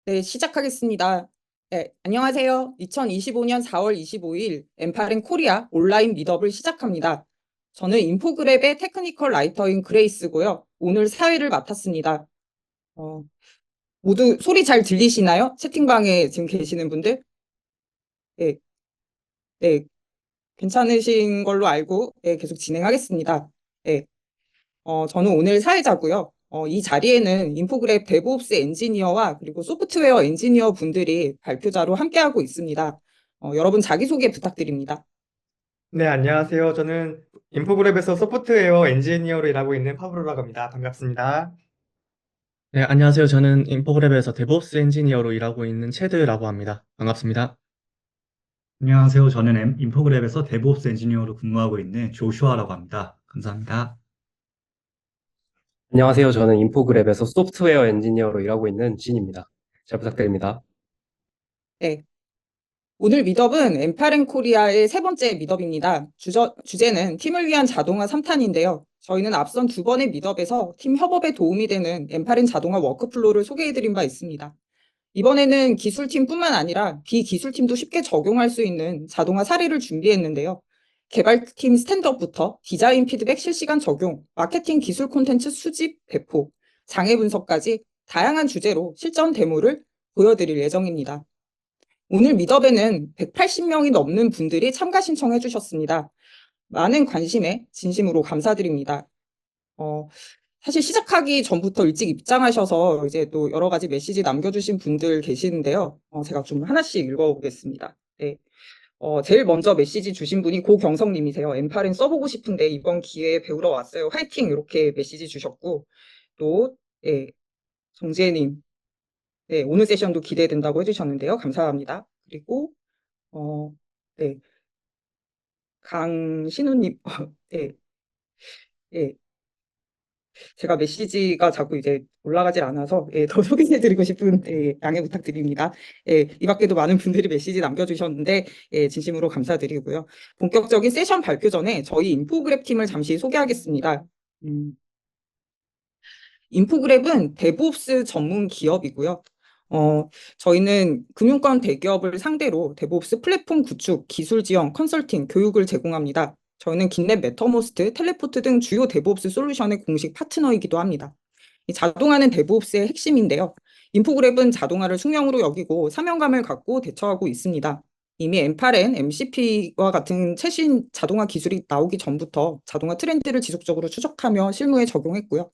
네, 시작하겠습니다. 네, 안녕하세요. 2025년 4월 25일 엠파랭 코리아 온라인 미더블 시작합니다. 저는 인포그랩의 테크니컬 라이터인 그레이스고요. 오늘 사회를 맡았습니다. 어, 모두 소리 잘 들리시나요? 채팅방에 지금 계시는 분들? 네, 네, 괜찮으신 걸로 알고 네, 계속 진행하겠습니다. 네, 저는 오늘 사회자고요. 이 자리에는 인포그랩 데브옵스 엔지니어와 그리고 소프트웨어 엔지니어 분들이 발표자로 함께하고 있습니다. 여러분 자기소개 부탁드립니다. 네, 안녕하세요. 저는 인포그랩에서 소프트웨어 엔지니어로 일하고 있는 파브로라고 합니다. 반갑습니다. 네, 안녕하세요. 저는 인포그랩에서 데브옵스 엔지니어로 일하고 있는 체드라고 합니다. 반갑습니다. 안녕하세요. 저는 인포그랩에서 데브옵스 엔지니어로 근무하고 있는 조슈아라고 합니다. 감사합니다. 안녕하세요. 저는 인포그랩에서 소프트웨어 엔지니어로 일하고 있는 진입니다. 잘 부탁드립니다. 네, 오늘 미덥은 엠파랭 코리아의 세 번째 미덥입니다. 주제는 팀을 위한 자동화 3탄인데요. 저희는 앞선 두 번의 미덥에서 팀 협업에 도움이 되는 엠파랭 자동화 워크플로우를 소개해드린 바 있습니다. 이번에는 기술팀뿐만 아니라 비기술팀도 쉽게 적용할 수 있는 자동화 사례를 준비했는데요. 개발팀 스탠드업부터 디자인 피드백 실시간 적용, 마케팅 기술 콘텐츠 수집 배포, 장애 분석까지 다양한 주제로 실전 데모를 보여드릴 예정입니다. 오늘 미더에는 180명이 넘는 분들이 참가 신청해 주셨습니다. 많은 관심에 진심으로 감사드립니다. 사실 시작하기 전부터 일찍 입장하셔서 이제 또 여러 가지 메시지 남겨주신 분들 계시는데요. 제가 좀 하나씩 읽어보겠습니다. 네. 제일 먼저 메시지 주신 분이 고경성님이세요. 엠파랭 써보고 싶은데 이번 기회에 배우러 왔어요. 화이팅! 이렇게 메시지 주셨고, 또, 예, 정재님, 네, 오늘 세션도 기대된다고 해주셨는데요. 감사합니다. 그리고, 어, 네, 강신우님, 네, 예, 제가 메시지가 자꾸 이제 올라가질 않아서 더 소개해드리고 싶은 양해 부탁드립니다. 이 밖에도 많은 분들이 메시지 남겨주셨는데 진심으로 감사드리고요. 본격적인 세션 발표 전에 저희 인포그랩 팀을 잠시 소개하겠습니다. 인포그랩은 데브옵스 전문 기업이고요. 저희는 금융권 대기업을 상대로 데브옵스 플랫폼 구축, 기술 지원, 컨설팅, 교육을 제공합니다. 저희는 긴랩, 메터모스트, 텔레포트 등 주요 데브옵스 솔루션의 공식 파트너이기도 합니다. 이 자동화는 데브옵스의 핵심인데요. 인포그랩은 자동화를 숙명으로 여기고 사명감을 갖고 대처하고 있습니다. 이미 M8N, MCP와 같은 최신 자동화 기술이 나오기 전부터 자동화 트렌드를 지속적으로 추적하며 실무에 적용했고요.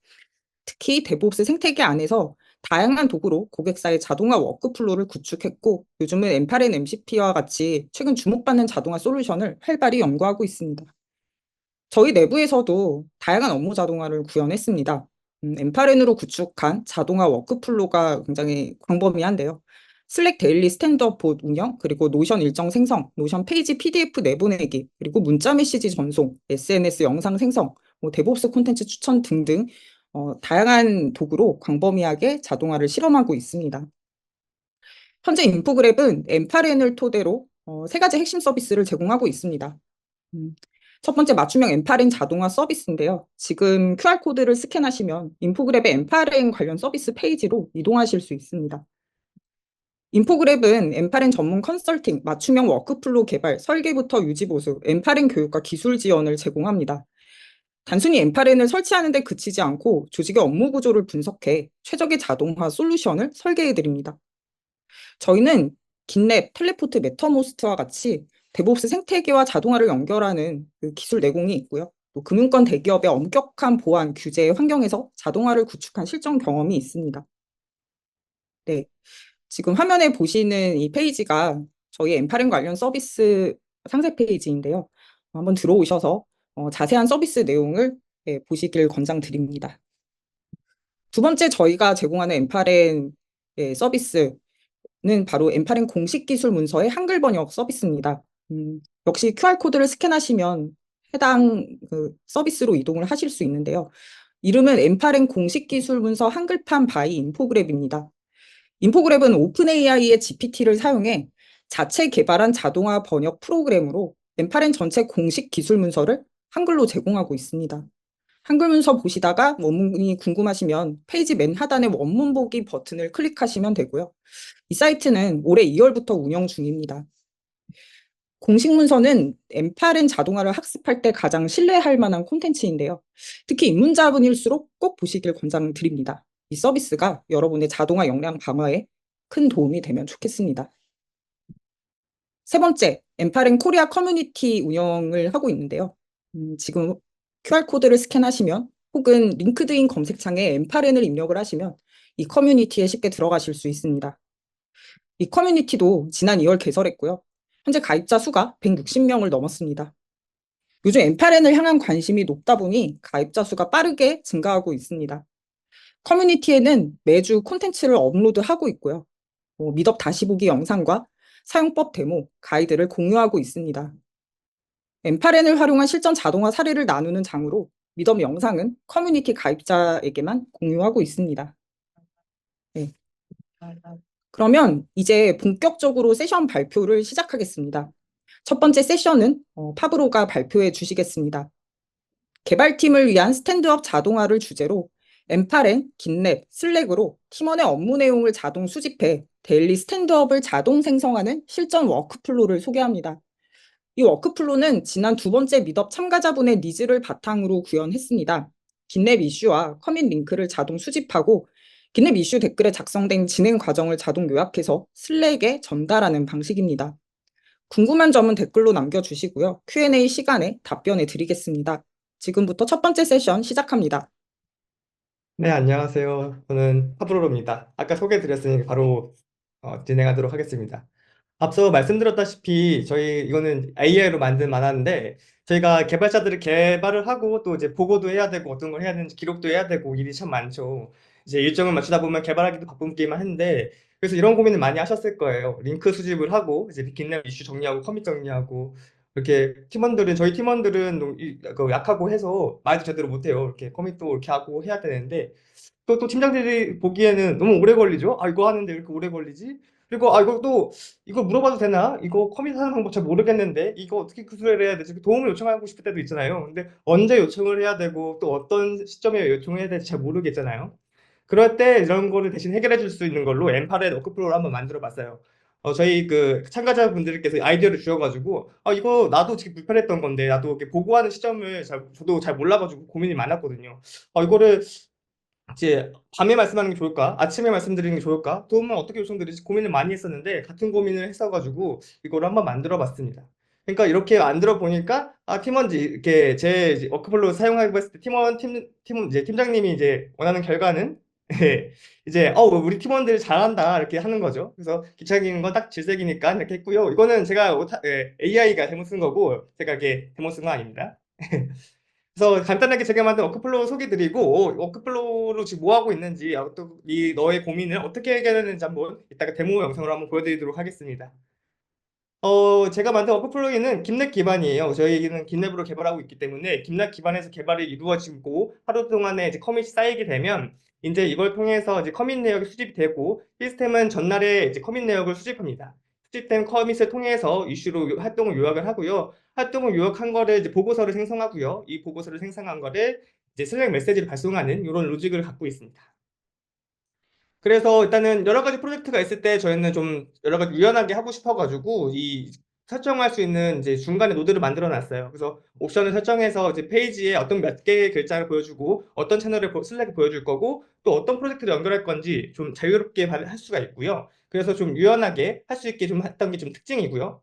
특히 데브옵스 생태계 안에서 다양한 도구로 고객사의 자동화 워크플로우를 구축했고 요즘은 M8N, MCP와 같이 최근 주목받는 자동화 솔루션을 활발히 연구하고 있습니다. 저희 내부에서도 다양한 업무 자동화를 구현했습니다. M8N으로 구축한 자동화 워크플로우가 굉장히 광범위한데요. 슬랙 데일리 스탠드업 봇 운영, 그리고 노션 일정 생성, 노션 페이지 PDF 내보내기, 그리고 문자 메시지 전송, SNS 영상 생성, 데브옵스 콘텐츠 추천 등등 다양한 도구로 광범위하게 자동화를 실험하고 있습니다. 현재 인포그랩은 M8N을 토대로 세 가지 핵심 서비스를 제공하고 있습니다. 첫 번째 맞춤형 M8N 자동화 서비스인데요. 지금 QR코드를 스캔하시면 인포그랩의 M8N 관련 서비스 페이지로 이동하실 수 있습니다. 인포그랩은 M8N 전문 컨설팅, 맞춤형 워크플로우 개발, 설계부터 유지 보수, M8N 교육과 기술 지원을 제공합니다. 단순히 M8N을 설치하는 데 그치지 않고 조직의 업무 구조를 분석해 최적의 자동화 솔루션을 설계해 드립니다. 저희는 긴랩, 텔레포트, 메터모스트와 같이 데브옵스 생태계와 자동화를 연결하는 그 기술 내공이 있고요. 또 금융권 대기업의 엄격한 보안 규제 환경에서 자동화를 구축한 실전 경험이 있습니다. 네, 지금 화면에 보시는 이 페이지가 저희 M8N 관련 서비스 상세 페이지인데요. 한번 들어오셔서 자세한 서비스 내용을 보시길 권장드립니다. 두 번째 저희가 제공하는 M8N 서비스는 바로 M8N 공식 기술 문서의 한글 번역 서비스입니다. 역시 QR코드를 스캔하시면 해당 그 서비스로 이동을 하실 수 있는데요. 이름은 M8N 공식 기술 문서 한글판 바이 인포그랩입니다. 인포그랩은 오픈 AI의 GPT를 사용해 자체 개발한 자동화 번역 프로그램으로 M8N 전체 공식 기술 문서를 한글로 제공하고 있습니다. 한글 문서 보시다가 원문이 궁금하시면 페이지 맨 하단의 원문 보기 버튼을 클릭하시면 되고요. 이 사이트는 올해 2월부터 운영 중입니다. 공식 문서는 M8N 자동화를 학습할 때 가장 신뢰할 만한 콘텐츠인데요. 특히 입문자분일수록 꼭 보시길 권장드립니다. 이 서비스가 여러분의 자동화 역량 강화에 큰 도움이 되면 좋겠습니다. 세 번째, M8N 코리아 커뮤니티 운영을 하고 있는데요. 지금 QR코드를 스캔하시면 혹은 링크드인 검색창에 M8N을 입력을 하시면 이 커뮤니티에 쉽게 들어가실 수 있습니다. 이 커뮤니티도 지난 2월 개설했고요. 현재 가입자 수가 160명을 넘었습니다. 요즘 M8N을 향한 관심이 높다 보니 가입자 수가 빠르게 증가하고 있습니다. 커뮤니티에는 매주 콘텐츠를 업로드하고 있고요. 미덕 다시 보기 영상과 사용법 데모, 가이드를 공유하고 있습니다. M8N을 활용한 실전 자동화 사례를 나누는 장으로 미덕 영상은 커뮤니티 가입자에게만 공유하고 있습니다. 네. 그러면 이제 본격적으로 세션 발표를 시작하겠습니다. 첫 번째 세션은 파브로가 발표해 주시겠습니다. 개발팀을 위한 스탠드업 자동화를 주제로 M8N, 긴랩, 슬랙으로 팀원의 업무 내용을 자동 수집해 데일리 스탠드업을 자동 생성하는 실전 워크플로우를 소개합니다. 이 워크플로우는 지난 두 번째 미덥 참가자분의 니즈를 바탕으로 구현했습니다. 긴랩 이슈와 커밋 링크를 자동 수집하고 긴랩 이슈 댓글에 작성된 진행 과정을 자동 요약해서 슬랙에 전달하는 방식입니다. 궁금한 점은 댓글로 남겨주시고요. Q&A 시간에 답변해 드리겠습니다. 지금부터 첫 번째 세션 시작합니다. 네, 안녕하세요. 저는 파브로입니다. 아까 소개드렸으니 바로 진행하도록 하겠습니다. 앞서 말씀드렸다시피 이거는 AI로 만든 만화인데 저희가 개발자들이 개발을 하고 또 이제 보고도 해야 되고 어떤 걸 해야 되는지 기록도 해야 되고 일이 참 많죠. 이제 일정을 맞추다 보면 개발하기도 바쁘기만 한데 그래서 이런 고민을 많이 하셨을 거예요. 링크 수집을 하고 이제 깃랩 이슈 정리하고 커밋 정리하고 이렇게 저희 팀원들은 약하고 해서 말도 제대로 못해요. 이렇게 커밋도 이렇게 하고 해야 되는데 또 팀장들이 보기에는 너무 오래 걸리죠? 아, 이거 하는데 왜 이렇게 오래 걸리지? 그리고 이거 물어봐도 되나? 이거 커밋하는 방법 잘 모르겠는데 이거 어떻게 구술을 해야 되지? 도움을 요청하고 싶을 때도 있잖아요. 근데 언제 요청을 해야 되고 또 어떤 시점에 요청을 해야 될지 잘 모르겠잖아요. 그럴 때 이런 거를 대신 해결해 줄 수 있는 걸로 M8의 워크플로우를 한번 만들어 봤어요. 저희 그 참가자분들께서 아이디어를 주셔가지고 이거 나도 지금 불편했던 건데 나도 이렇게 보고하는 시점을 저도 잘 몰라가지고 고민이 많았거든요. 이거를 이제 밤에 말씀하는 게 좋을까? 아침에 말씀드리는 게 좋을까? 도움을 어떻게 요청드리지? 고민을 많이 했었는데 같은 고민을 했어가지고 이거를 한번 만들어 봤습니다. 그러니까 이렇게 만들어 보니까 팀원지 이렇게 제 이제 워크플로우 사용하고 했을 때 이제 팀장님이 이제 원하는 결과는 이제 우리 팀원들이 잘한다 이렇게 하는 거죠. 그래서 귀찮은 건 딱 질색이니까 이렇게 했고요. 이거는 제가 AI가 잘못 쓴 거고 제가 이렇게 잘못 쓴 건 아닙니다. 그래서 간단하게 제가 만든 워크플로우 소개드리고 워크플로우로 지금 뭐 하고 있는지 또 너의 고민을 어떻게 해결하는지 한번 이따가 데모 영상으로 한번 보여드리도록 하겠습니다. 제가 만든 워크플로우는 긴랩 기반이에요. 저희는 긴랩으로 개발하고 있기 때문에 긴랩 기반에서 개발이 이루어지고 하루 동안에 이제 커밋이 쌓이게 되면 이제 이걸 통해서 이제 커밋 내역이 수집이 되고 시스템은 전날에 이제 커밋 내역을 수집합니다. 수집된 커밋을 통해서 이슈로 활동을 요약을 하고요. 활동을 요약한 거를 이제 보고서를 생성하고요. 이 보고서를 생성한 거를 이제 슬랙 메시지를 발송하는 이런 로직을 갖고 있습니다. 그래서 일단은 여러 가지 프로젝트가 있을 때 저희는 좀 여러 가지 유연하게 하고 싶어가지고 이 설정할 수 있는 이제 중간에 노드를 만들어 놨어요. 그래서 옵션을 설정해서 이제 페이지에 어떤 몇 개의 글자를 보여주고 어떤 채널에 슬랙을 보여줄 거고 또 어떤 프로젝트를 연결할 건지 좀 자유롭게 할 수가 있고요. 그래서 좀 유연하게 할 수 있게 좀 했던 게 좀 특징이고요.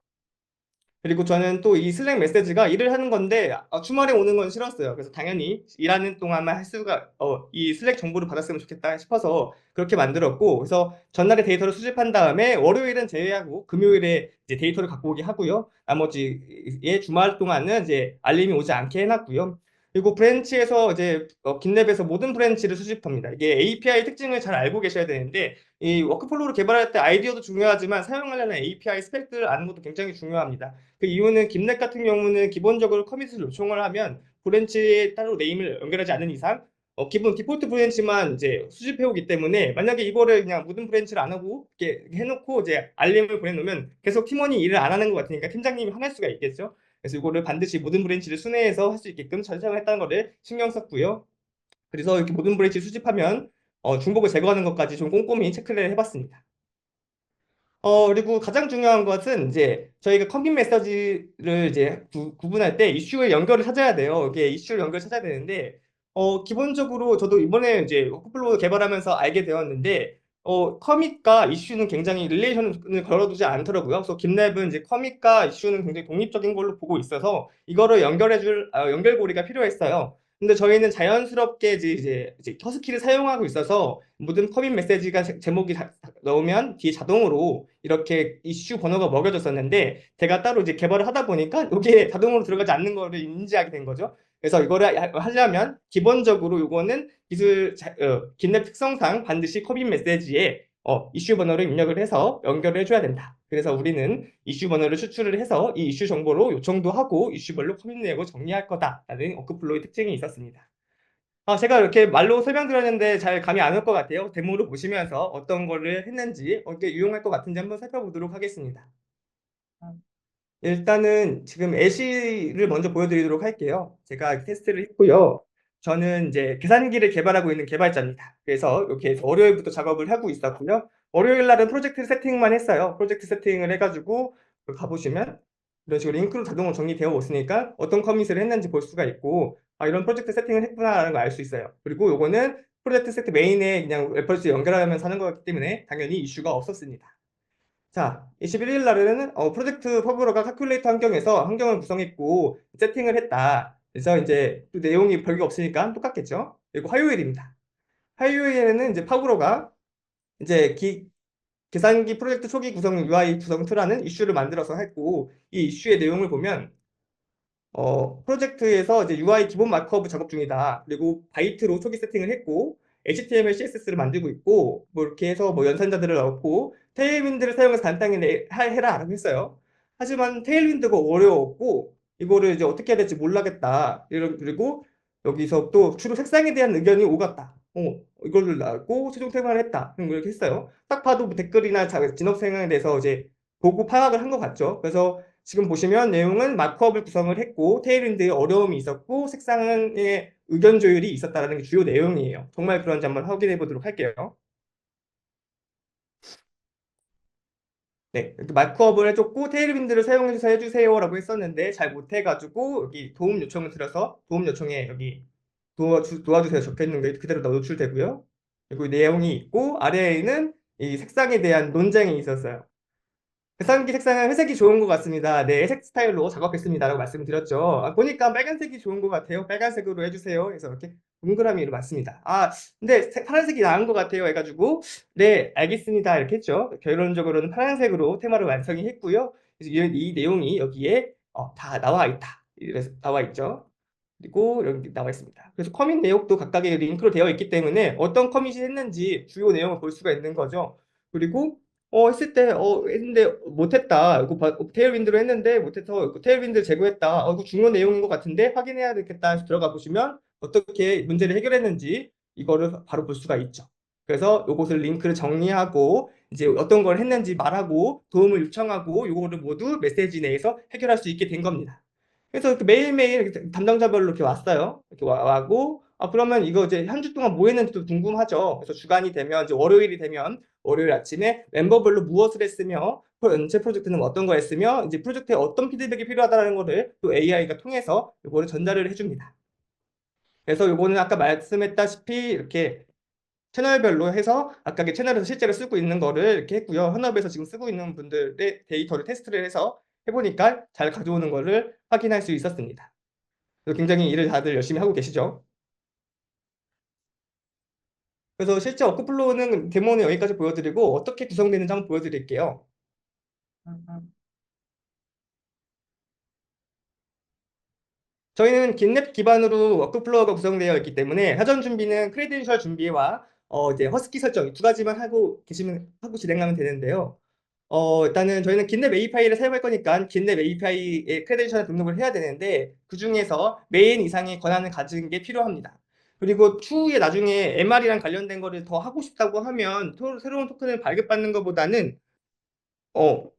그리고 저는 또 이 슬랙 메시지가 일을 하는 건데 주말에 오는 건 싫었어요. 그래서 당연히 일하는 동안만 할 수가 이 슬랙 정보를 받았으면 좋겠다 싶어서 그렇게 만들었고 그래서 전날에 데이터를 수집한 다음에 월요일은 제외하고 금요일에 이제 데이터를 갖고 오게 하고요. 나머지의 주말 동안은 이제 알림이 오지 않게 해놨고요. 그리고 브랜치에서 이제 긴랩에서 모든 브랜치를 수집합니다. 이게 API 특징을 잘 알고 계셔야 되는데 이 워크플로우를 개발할 때 아이디어도 중요하지만 사용하려는 API 스펙들을 아는 것도 굉장히 중요합니다. 그 이유는 긴랩 같은 경우는 기본적으로 커밋을 요청을 하면 브랜치에 따로 네임을 연결하지 않는 이상 기본 디폴트 브랜치만 이제 수집해 오기 때문에 만약에 이거를 그냥 모든 브랜치를 안 하고 이렇게 해놓고 이제 알림을 보내놓으면 계속 팀원이 일을 안 하는 것 같으니까 팀장님이 화날 수가 있겠죠. 그래서 이거를 반드시 모든 브랜치를 순회해서 할 수 있게끔 잘 사용했다는 거를 신경 썼고요. 그래서 이렇게 모든 브랜치 수집하면 중복을 제거하는 것까지 좀 꼼꼼히 체크를 해봤습니다. 그리고 가장 중요한 것은 이제 저희가 커밋 메시지를 이제 구분할 때 이슈의 연결을 찾아야 돼요. 이게 이슈 연결을 찾아야 되는데, 기본적으로 저도 이번에 이제 워크플로우 개발하면서 알게 되었는데, 커밋과 이슈는 굉장히 릴레이션을 걸어두지 않더라고요. 그래서 깃랩은 이제 커밋과 이슈는 굉장히 독립적인 걸로 보고 있어서 이거를 연결해줄 연결고리가 필요했어요. 근데 저희는 자연스럽게 이제 허스키를 사용하고 있어서 모든 커밋 메시지가 제목이 넣으면 뒤에 자동으로 이렇게 이슈 번호가 먹여졌었는데 제가 따로 이제 개발을 하다 보니까 이게 자동으로 들어가지 않는 거를 인지하게 된 거죠. 그래서 이거를 하려면 기본적으로 이거는 깃랩 특성상 반드시 커밋 메시지에 이슈 번호를 입력을 해서 연결을 해줘야 된다. 그래서 우리는 이슈 번호를 추출을 해서 이 이슈 정보로 요청도 하고 이슈별로 커밋 내역을 정리할 거다라는 워크플로우의 특징이 있었습니다. 제가 이렇게 말로 설명드렸는데 잘 감이 안 올 것 같아요. 데모를 보시면서 어떤 거를 했는지 어떻게 유용할 것 같은지 한번 살펴보도록 하겠습니다. 일단은 지금 애쉬를 먼저 보여드리도록 할게요. 제가 테스트를 했고요. 저는 이제 계산기를 개발하고 있는 개발자입니다. 그래서 이렇게 월요일부터 작업을 하고 있었고요. 월요일 날은 프로젝트 세팅만 했어요. 프로젝트 세팅을 해가지고 가보시면 이런 식으로 링크로 자동으로 정리되어 있으니까 어떤 커밋을 했는지 볼 수가 있고 이런 프로젝트 세팅을 했구나라는 걸 알 수 있어요. 그리고 요거는 프로젝트 세트 메인에 그냥 레퍼런스 연결하면서 하는 거기 때문에 당연히 이슈가 없었습니다. 자, 21일 날에는 프로젝트 퍼블러가 칼큘레이터 환경에서 환경을 구성했고 세팅을 했다. 그래서 이제 또 내용이 별게 없으니까 똑같겠죠. 그리고 화요일입니다. 화요일에는 이제 파브로가 이제 계산기 프로젝트 초기 구성 UI 구성 툴라는 이슈를 만들어서 했고 이 이슈의 내용을 보면 프로젝트에서 이제 UI 기본 마크업 작업 중이다. 그리고 바이트로 초기 세팅을 했고, HTML, CSS를 만들고 있고, 뭐 이렇게 해서 뭐 연산자들을 넣고, 테일윈드를 사용해서 간단히 해라라고 했어요. 하지만 테일윈드가 어려웠고, 이거를 이제 어떻게 해야 될지 몰라겠다. 그리고 여기서 또 주로 색상에 대한 의견이 오갔다. 이걸 나고 최종 퇴근을 했다. 이렇게 했어요. 딱 봐도 뭐 댓글이나 진업생에 대해서 이제 보고 파악을 한 것 같죠. 그래서 지금 보시면 내용은 마크업을 구성을 했고 테일윈드에 어려움이 있었고 색상의 의견 조율이 있었다는 게 주요 내용이에요. 정말 그런지 한번 확인해 보도록 할게요. 네, 이렇게 마크업을 해줬고 테일윈드를 사용해서 해주세요라고 했었는데 잘 못해가지고 여기 도움 요청을 드려서 도움 요청에 여기 도와주세요 적혀있는 게 그대로 노출되고요. 그리고 내용이 있고 아래에는 이 색상에 대한 논쟁이 있었어요. 계산기 색상은 회색이 좋은 것 같습니다. 네, 색 스타일로 작업했습니다라고 말씀드렸죠. 보니까 빨간색이 좋은 것 같아요. 빨간색으로 해주세요. 그래서 이렇게 동그라미로 맞습니다. 근데 파란색이 나은 것 같아요. 해가지고 네, 알겠습니다. 이렇게 했죠. 결론적으로는 파란색으로 테마를 완성이 했고요. 그래서 이 내용이 여기에 다 나와 있다. 이래서 나와 있죠. 그리고 여기 나와 있습니다. 그래서 커밋 내용도 각각의 링크로 되어 있기 때문에 어떤 커밋이 했는지 주요 내용을 볼 수가 있는 거죠. 그리고 했을 때 했는데 못했다. 이거 테일윈드로 했는데 못해서 테일윈드 제거했다. 이거 중요한 내용인 것 같은데 확인해야 되겠다 해서 들어가 보시면 어떻게 문제를 해결했는지 이거를 바로 볼 수가 있죠. 그래서 요것을 링크를 정리하고 이제 어떤 걸 했는지 말하고 도움을 요청하고 요거를 모두 메시지 내에서 해결할 수 있게 된 겁니다. 그래서 이렇게 매일매일 이렇게 담당자별로 이렇게 왔어요. 이렇게 와고 그러면 이거 이제 한 주 동안 뭐 했는지도 궁금하죠. 그래서 주간이 되면 이제 월요일이 되면 월요일 아침에 멤버별로 무엇을 했으며 전체 프로젝트는 어떤 거 했으며 이제 프로젝트에 어떤 피드백이 필요하다는 거를 또 AI가 통해서 이거를 전달을 해줍니다. 그래서 요거는 아까 말씀했다시피 이렇게 채널별로 해서 각각의 채널에서 실제로 쓰고 있는 거를 이렇게 했고요. 현업에서 지금 쓰고 있는 분들의 데이터를 테스트를 해서 해보니까 잘 가져오는 거를 확인할 수 있었습니다. 그래서 굉장히 일을 다들 열심히 하고 계시죠. 그래서 실제 워크플로우는 데모는 여기까지 보여드리고 어떻게 구성되는지 한번 보여드릴게요. 저희는 깃랩 기반으로 워크플로우가 구성되어 있기 때문에 사전 준비는 크레덴셜 준비와 이제 허스키 설정 두 가지만 하고 진행하면 되는데요. 일단은 저희는 깃랩 API를 사용할 거니까 깃랩 API에 크레덴셜을 등록을 해야 되는데 그 중에서 메인 이상의 권한을 가진 게 필요합니다. 그리고 추후에 나중에 MR이랑 관련된 거를 더 하고 싶다고 하면 새로운 토큰을 발급받는 것보다는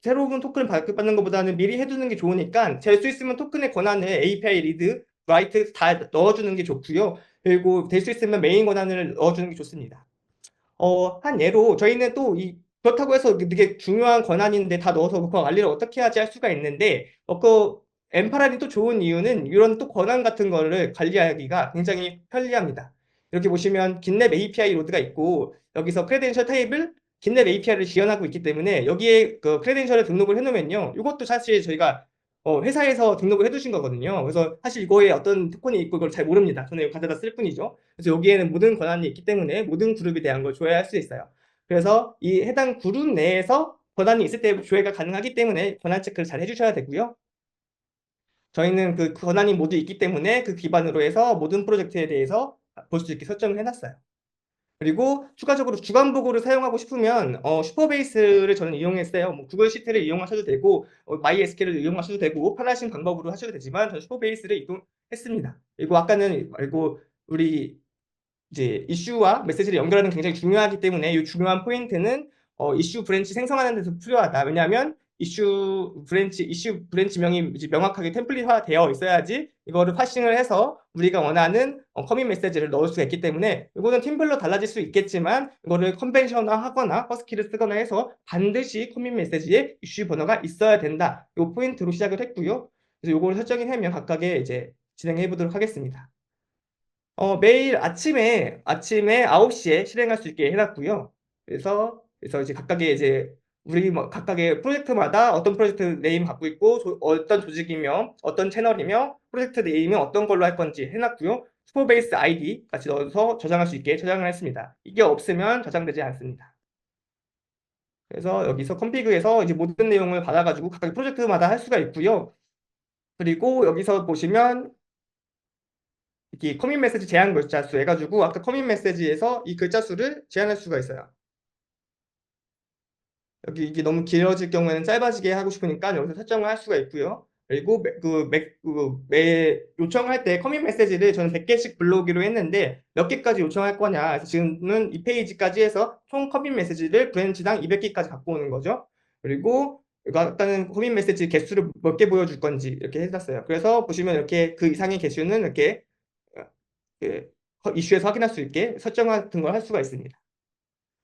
새로운 토큰을 발급받는 것보다는 미리 해두는 게 좋으니까 될 수 있으면 토큰의 권한을 API 리드, 라이트 다 넣어주는 게 좋고요. 그리고 될 수 있으면 메인 권한을 넣어주는 게 좋습니다. 한 예로 저희는 또 그렇다고 해서 되게 중요한 권한인데 다 넣어서 그 관리를 어떻게 하지 할 수가 있는데 엠파랄이 또 좋은 이유는 이런 또 권한 같은 거를 관리하기가 굉장히 편리합니다. 이렇게 보시면 GitLab API 로드가 있고 여기서 크레덴셜 타입을 GitLab API를 지원하고 있기 때문에 여기에 그 크레덴셜을 등록을 해놓으면요. 이것도 사실 저희가 회사에서 등록을 해두신 거거든요. 그래서 사실 이거에 어떤 토큰이 있고 이걸 잘 모릅니다. 저는 이거 가져다 쓸 뿐이죠. 그래서 여기에는 모든 권한이 있기 때문에 모든 그룹에 대한 걸 조회할 수 있어요. 그래서 이 해당 그룹 내에서 권한이 있을 때 조회가 가능하기 때문에 권한 체크를 잘 해주셔야 되고요. 저희는 그 권한이 모두 있기 때문에 그 기반으로 해서 모든 프로젝트에 대해서 볼 수 있게 설정을 해놨어요. 그리고 추가적으로 주간 보고를 사용하고 싶으면 슈퍼베이스를 저는 이용했어요. 뭐 구글 시트를 이용하셔도 되고 MySQL을 이용하셔도 되고 편하신 방법으로 하셔도 되지만 저는 슈퍼베이스를 이용했습니다. 그리고 우리 이제 이슈와 메시지를 연결하는 게 굉장히 중요하기 때문에 이 중요한 포인트는 이슈 브랜치 생성하는 데서 필요하다. 왜냐하면 이슈 브랜치명이 이제 명확하게 템플릿화 되어 있어야지 이거를 파싱을 해서 우리가 원하는 커밋 메시지를 넣을 수가 있기 때문에 이거는 팀별로 달라질 수 있겠지만 이거를 컨벤션화 하거나 허스키를 쓰거나 해서 반드시 커밋 메시지에 이슈 번호가 있어야 된다. 이 포인트로 시작을 했고요. 그래서 이걸 설정을 하면 각각의 이제 진행해 보도록 하겠습니다. 매일 아침에 9시에 실행할 수 있게 해놨고요. 그래서 이제 우리 각각의 프로젝트마다 어떤 프로젝트 네임 갖고 있고 어떤 조직이며 어떤 채널이며 프로젝트 네임은 어떤 걸로 할 건지 해놨고요. 슈퍼베이스 아이디 같이 넣어서 저장할 수 있게 저장을 했습니다. 이게 없으면 저장되지 않습니다. 그래서 여기서 컨피그에서 이제 모든 내용을 받아가지고 각각 프로젝트마다 할 수가 있고요. 그리고 여기서 보시면 이렇게 커밋 메시지 제한 글자 수 해가지고 아까 커밋 메시지에서 이 글자 수를 제한할 수가 있어요. 여기 이게 너무 길어질 경우에는 짧아지게 하고 싶으니까 여기서 설정을 할 수가 있고요. 그리고 매 요청할 때 커밋 메시지를 저는 100개씩 불러오기로 했는데 몇 개까지 요청할 거냐. 그래서 지금은 이 페이지까지 해서 총 커밋 메시지를 브랜치당 200개까지 갖고 오는 거죠. 그리고 이거 아까는 커밋 메시지 개수를 몇 개 보여줄 건지 이렇게 해놨어요. 그래서 보시면 이렇게 그 이상의 개수는 이렇게 이슈에서 확인할 수 있게 설정 같은 걸 할 수가 있습니다.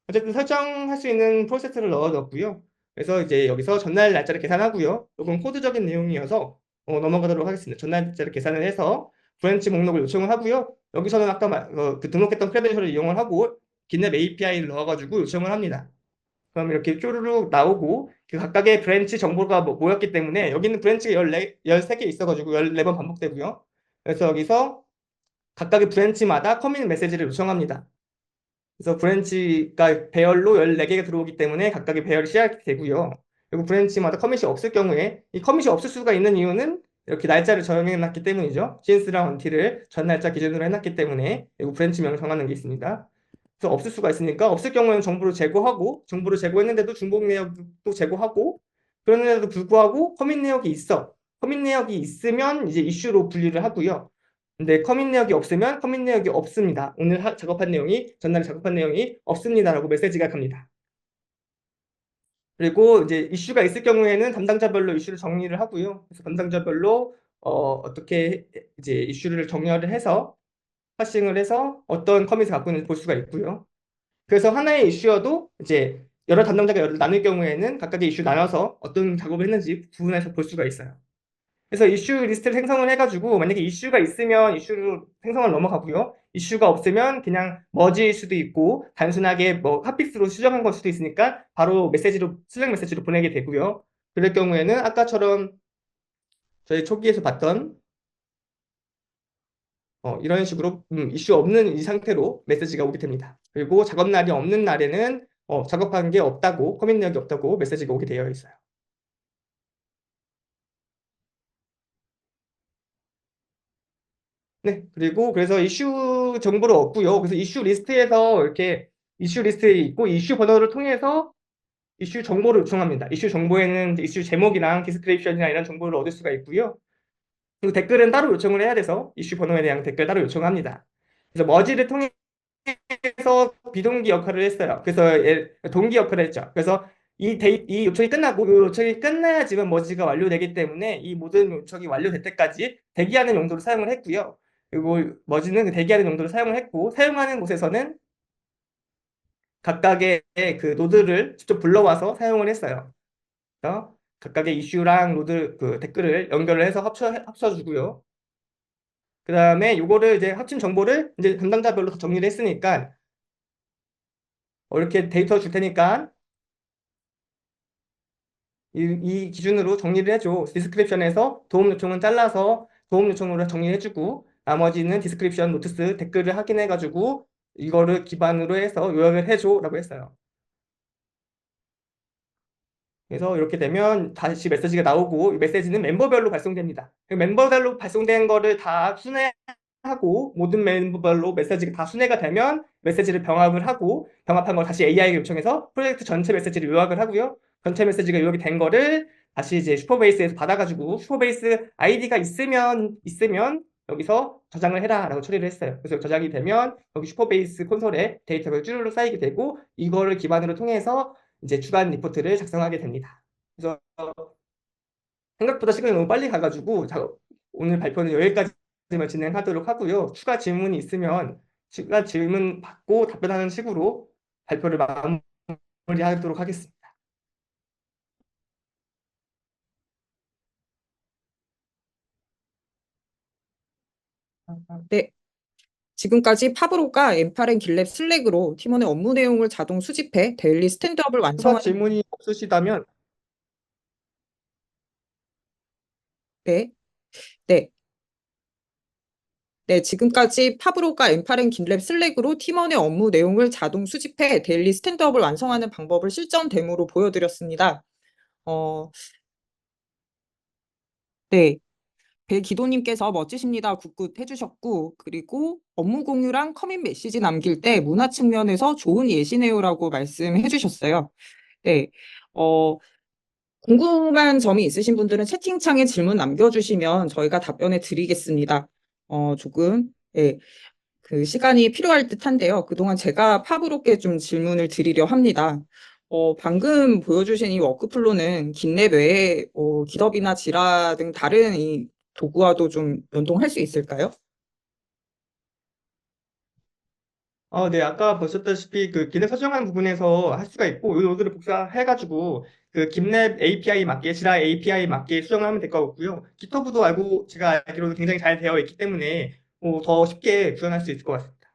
어쨌든 설정할 수 있는 프로세스를 넣어줬고요. 그래서 이제 여기서 전날 날짜를 계산하고요. 이건 코드적인 내용이어서 넘어가도록 하겠습니다. 전날 날짜를 계산을 해서 브랜치 목록을 요청을 하고요. 여기서는 아까 그 등록했던 크레덴셜을 이용을 하고 GitLab API를 넣어가지고 요청을 합니다. 그럼 이렇게 쪼르륵 나오고 그 각각의 브랜치 정보가 모였기 때문에 여기는 브랜치가 13개 있어가지고 14번 반복되고요. 그래서 여기서 각각의 브랜치마다 커밋 메시지를 요청합니다. 그래서 브랜치가 배열로 14개가 들어오기 때문에 각각의 배열이 시작이 되고요. 그리고 브랜치마다 커밋이 없을 경우에 이 커밋이 없을 수가 있는 이유는 이렇게 날짜를 정해 놨기 때문이죠. since랑 until을 전 날짜 기준으로 해놨기 때문에 그리고 브랜치명 정하는 게 있습니다. 그래서 없을 수가 있으니까 없을 경우에는 정보를 제거하고 정보를 제거했는데도 중복 내역도 제거하고 그런데도 불구하고 커밋 내역이 있어. 커밋 내역이 있으면 이제 이슈로 분리를 하고요. 근데 커밋 내역이 없으면 커밋 내역이 없습니다. 오늘 작업한 내용이 전날에 작업한 내용이 없습니다라고 메시지가 갑니다. 그리고 이제 이슈가 있을 경우에는 담당자별로 이슈를 정리를 하고요. 그래서 담당자별로 어떻게 이제 이슈를 정렬을 해서 파싱을 해서 어떤 커밋을 갖고 있는지 볼 수가 있고요. 그래서 하나의 이슈여도 이제 여러 담당자가 나눌 경우에는 각각의 이슈 나눠서 어떤 작업을 했는지 구분해서 볼 수가 있어요. 그래서 이슈 리스트를 생성을 해가지고 만약에 이슈가 있으면 이슈로 생성을 넘어가고요. 이슈가 없으면 그냥 머지일 수도 있고 단순하게 뭐 핫픽스로 수정한 걸 수도 있으니까 바로 슬랙 메시지로 보내게 되고요. 그럴 경우에는 아까처럼 저희 초기에서 봤던 이런 식으로 이슈 없는 이 상태로 메시지가 오게 됩니다. 그리고 작업날이 없는 날에는 작업한 게 없다고 커밋 내역이 없다고 메시지가 오게 되어 있어요. 네, 그리고 그래서 이슈 정보를 얻고요. 그래서 이슈 리스트에서 이렇게 이슈 리스트에 있고 이슈 번호를 통해서 이슈 정보를 요청합니다. 이슈 정보에는 이슈 제목이랑 디스크립션이나 이런 정보를 얻을 수가 있고요. 그리고 댓글은 따로 요청을 해야 돼서 이슈 번호에 대한 댓글 따로 요청합니다. 그래서 머지를 통해서 비동기 역할을 했어요. 그래서 동기 역할을 했죠. 그래서 이 요청이 끝나고 이 요청이 끝나야지만 머지가 완료되기 때문에 이 모든 요청이 완료될 때까지 대기하는 용도로 사용을 했고요. 그리고 머지는 그 대기하는 용도로 사용을 했고 사용하는 곳에서는 각각의 그 노드를 직접 불러와서 사용을 했어요. 그래서 각각의 이슈랑 노드 그 댓글을 연결을 해서 합쳐주고요. 그 다음에 요거를 이제 합친 정보를 이제 담당자별로 다 정리를 했으니까 이렇게 데이터 줄 테니까 이 기준으로 정리를 해줘. 디스크립션에서 도움 요청은 잘라서 도움 요청으로 정리해주고 나머지는 디스크립션 노트스 댓글을 확인해가지고 이거를 기반으로 해서 요약을 해줘라고 했어요. 그래서 이렇게 되면 다시 메시지가 나오고 이 메시지는 멤버별로 발송됩니다. 그 멤버별로 발송된 거를 다 순회하고 모든 멤버별로 메시지가 다 순회가 되면 메시지를 병합을 하고 병합한 걸 다시 AI에 요청해서 프로젝트 전체 메시지를 요약을 하고요. 전체 메시지가 요약이 된 거를 다시 이제 슈퍼베이스에서 받아가지고 슈퍼베이스 아이디가 있으면 여기서 저장을 해라라고 처리를 했어요. 그래서 저장이 되면 여기 슈퍼베이스 콘솔에 데이터가 쭈루루 쌓이게 되고 이거를 기반으로 통해서 이제 주간 리포트를 작성하게 됩니다. 그래서 생각보다 시간이 너무 빨리 가가지고 오늘 발표는 여기까지만 진행하도록 하고요. 추가 질문이 있으면 추가 질문 받고 답변하는 식으로 발표를 마무리하도록 하겠습니다. 네. 지금까지 파브로가 엠파렌 길랩 슬랙으로 팀원의 업무 내용을 자동 수집해 데일리 스탠드업을 추가 완성하는 질문이 없으시다면 네. 네. 네, 지금까지 파브로가 엠파렌 길랩 슬랙으로 팀원의 업무 내용을 자동 수집해 데일리 스탠드업을 완성하는 방법을 실전 데모로 보여드렸습니다. 어, 네. 배기도님께서 멋지십니다. 굿굿 해주셨고, 그리고 업무 공유랑 커밋 메시지 남길 때 문화 측면에서 좋은 예시네요라고 말씀해 주셨어요. 네. 궁금한 점이 있으신 분들은 채팅창에 질문 남겨주시면 저희가 답변해 드리겠습니다. 조금, 예, 그 시간이 필요할 듯한데요. 그동안 제가 파브로께 좀 질문을 드리려 합니다. 방금 보여주신 이 워크플로는 긴랩 외에 기덥이나 지라 등 다른 이 도구와도 좀 연동할 수 있을까요? 네, 아까 보셨다시피 그 기능 설정하는 부분에서 할 수가 있고 이 노드를 복사해가지고 그 김랩 API 맞게 지라 API 맞게 수정하면 될 것 같고요. GitHub도 알고 제가 알기로도 굉장히 잘 되어 있기 때문에 더 쉽게 구현할 수 있을 것 같습니다.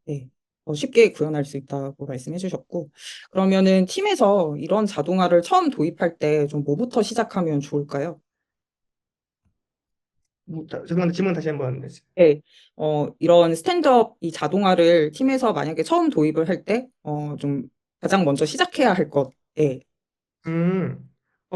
네, 쉽게 구현할 수 있다고 말씀해 주셨고, 그러면은 팀에서 이런 자동화를 처음 도입할 때 좀 뭐부터 시작하면 좋을까요? 죄송한데 질문 다시 한번 해주세요. 네, 이런 스탠드업 이 자동화를 팀에서 만약에 처음 도입을 할 때, 좀 가장 먼저 시작해야 할 것, 예,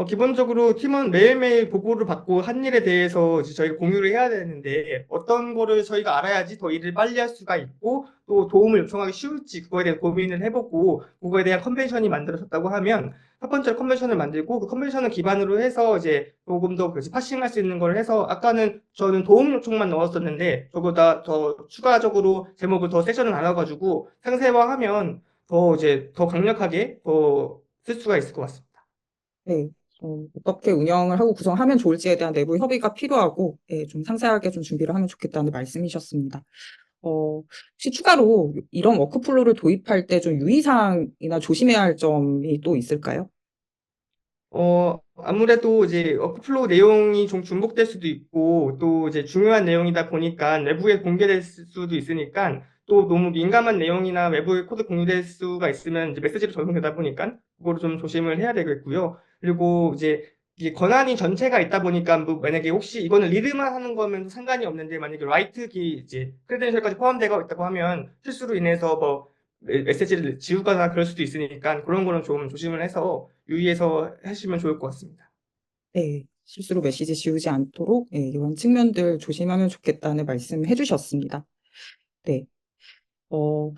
기본적으로 팀은 매일매일 보고를 받고 한 일에 대해서 이제 저희가 공유를 해야 되는데 어떤 거를 저희가 알아야지 더 일을 빨리 할 수가 있고 또 도움을 요청하기 쉬울지 그거에 대해 고민을 해보고 그거에 대한 컨벤션이 만들어졌다고 하면 첫 번째로 컨벤션을 만들고 그 컨벤션을 기반으로 해서 이제 조금 더 파싱할 수 있는 걸 해서 아까는 저는 도움 요청만 넣었었는데 저보다 더 추가적으로 제목을 더 세션을 나눠가지고 상세화하면 더 이제 더 강력하게 더 쓸 수가 있을 것 같습니다. 네, 어떻게 운영을 하고 구성하면 좋을지에 대한 내부 협의가 필요하고, 예, 좀 상세하게 좀 준비를 하면 좋겠다는 말씀이셨습니다. 혹시 추가로 이런 워크플로우를 도입할 때 좀 유의사항이나 조심해야 할 점이 또 있을까요? 아무래도 이제 워크플로우 내용이 좀 중복될 수도 있고, 또 이제 중요한 내용이다 보니까 외부에 공개될 수도 있으니까, 또 너무 민감한 내용이나 외부에 코드 공유될 수가 있으면 이제 메시지로 적용되다 보니까, 그거를 좀 조심을 해야 되겠고요. 그리고 이제 이게 권한이 전체가 있다 보니까, 뭐 만약에 혹시 이거는 리드만 하는 거면 상관이 없는데, 만약에 라이트 키 이제 크레덴셜까지 포함되어 있다고 하면 실수로 인해서 뭐 메시지를 지우거나 그럴 수도 있으니까 그런 거는 좀 조심을 해서 유의해서 하시면 좋을 것 같습니다. 네, 실수로 메시지 지우지 않도록, 예, 이런 측면들 조심하면 좋겠다는 말씀 해주셨습니다. 네. 또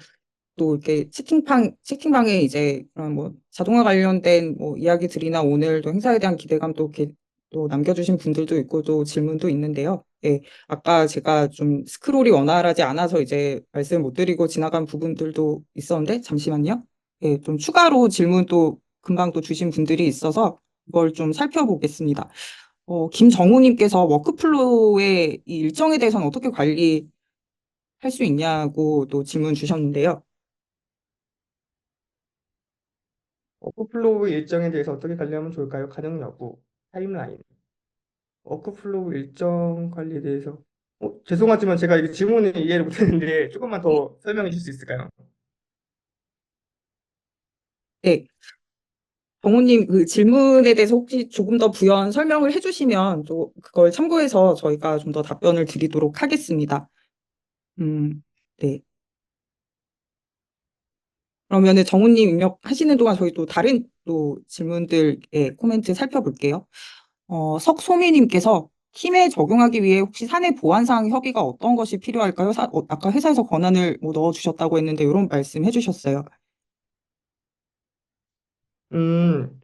이렇게 채팅방에 이제 그런 뭐 자동화 관련된 뭐 이야기들이나 오늘 또 행사에 대한 기대감 또 이렇게 또 남겨주신 분들도 있고 또 질문도 있는데요. 예, 아까 제가 좀 스크롤이 원활하지 않아서 이제 말씀 못 드리고 지나간 부분들도 있었는데 잠시만요. 예, 좀 추가로 질문 또 금방 또 주신 분들이 있어서 이걸 좀 살펴보겠습니다. 김정우님께서 워크플로우의 이 일정에 대해서는 어떻게 관리할 수 있냐고 또 질문 주셨는데요. 워크플로우 일정에 대해서 어떻게 관리하면 좋을까요? 가능 여부, 타임라인, 워크플로우 일정 관리에 대해서. 죄송하지만 제가 이 질문을 이해를 못했는데 조금만 더 설명해 주실 수 있을까요? 네, 정우님 그 질문에 대해서 혹시 조금 더 부연 설명을 해주시면 또 그걸 참고해서 저희가 좀 더 답변을 드리도록 하겠습니다. 네. 그러면은 정우님 입력하시는 동안 저희 또 다른 또 질문들의 코멘트 살펴볼게요. 석소미님께서 팀에 적용하기 위해 혹시 사내 보안상 협의가 어떤 것이 필요할까요? 아까 회사에서 권한을 뭐 넣어주셨다고 했는데 이런 말씀 해주셨어요. 음,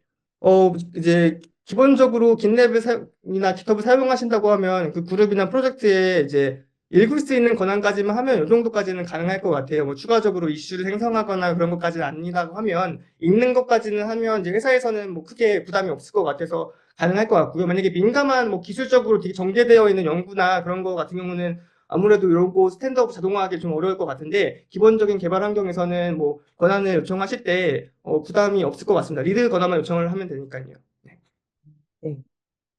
이제 기본적으로 깃랩이나 깃허브 사용하신다고 하면 그 그룹이나 프로젝트에 이제 읽을 수 있는 권한까지만 하면 이 정도까지는 가능할 것 같아요. 뭐 추가적으로 이슈를 생성하거나 그런 것까지는 아니라고 하면 읽는 것까지는 하면 이제 회사에서는 뭐 크게 부담이 없을 것 같아서 가능할 것 같고요. 만약에 민감한 뭐 기술적으로 되게 전개되어 있는 연구나 그런 거 같은 경우는 아무래도 이런 거 스탠드업 자동화하기 좀 어려울 것 같은데 기본적인 개발 환경에서는 뭐 권한을 요청하실 때 부담이 없을 것 같습니다. 리드 권한만 요청을 하면 되니까요. 네. 네.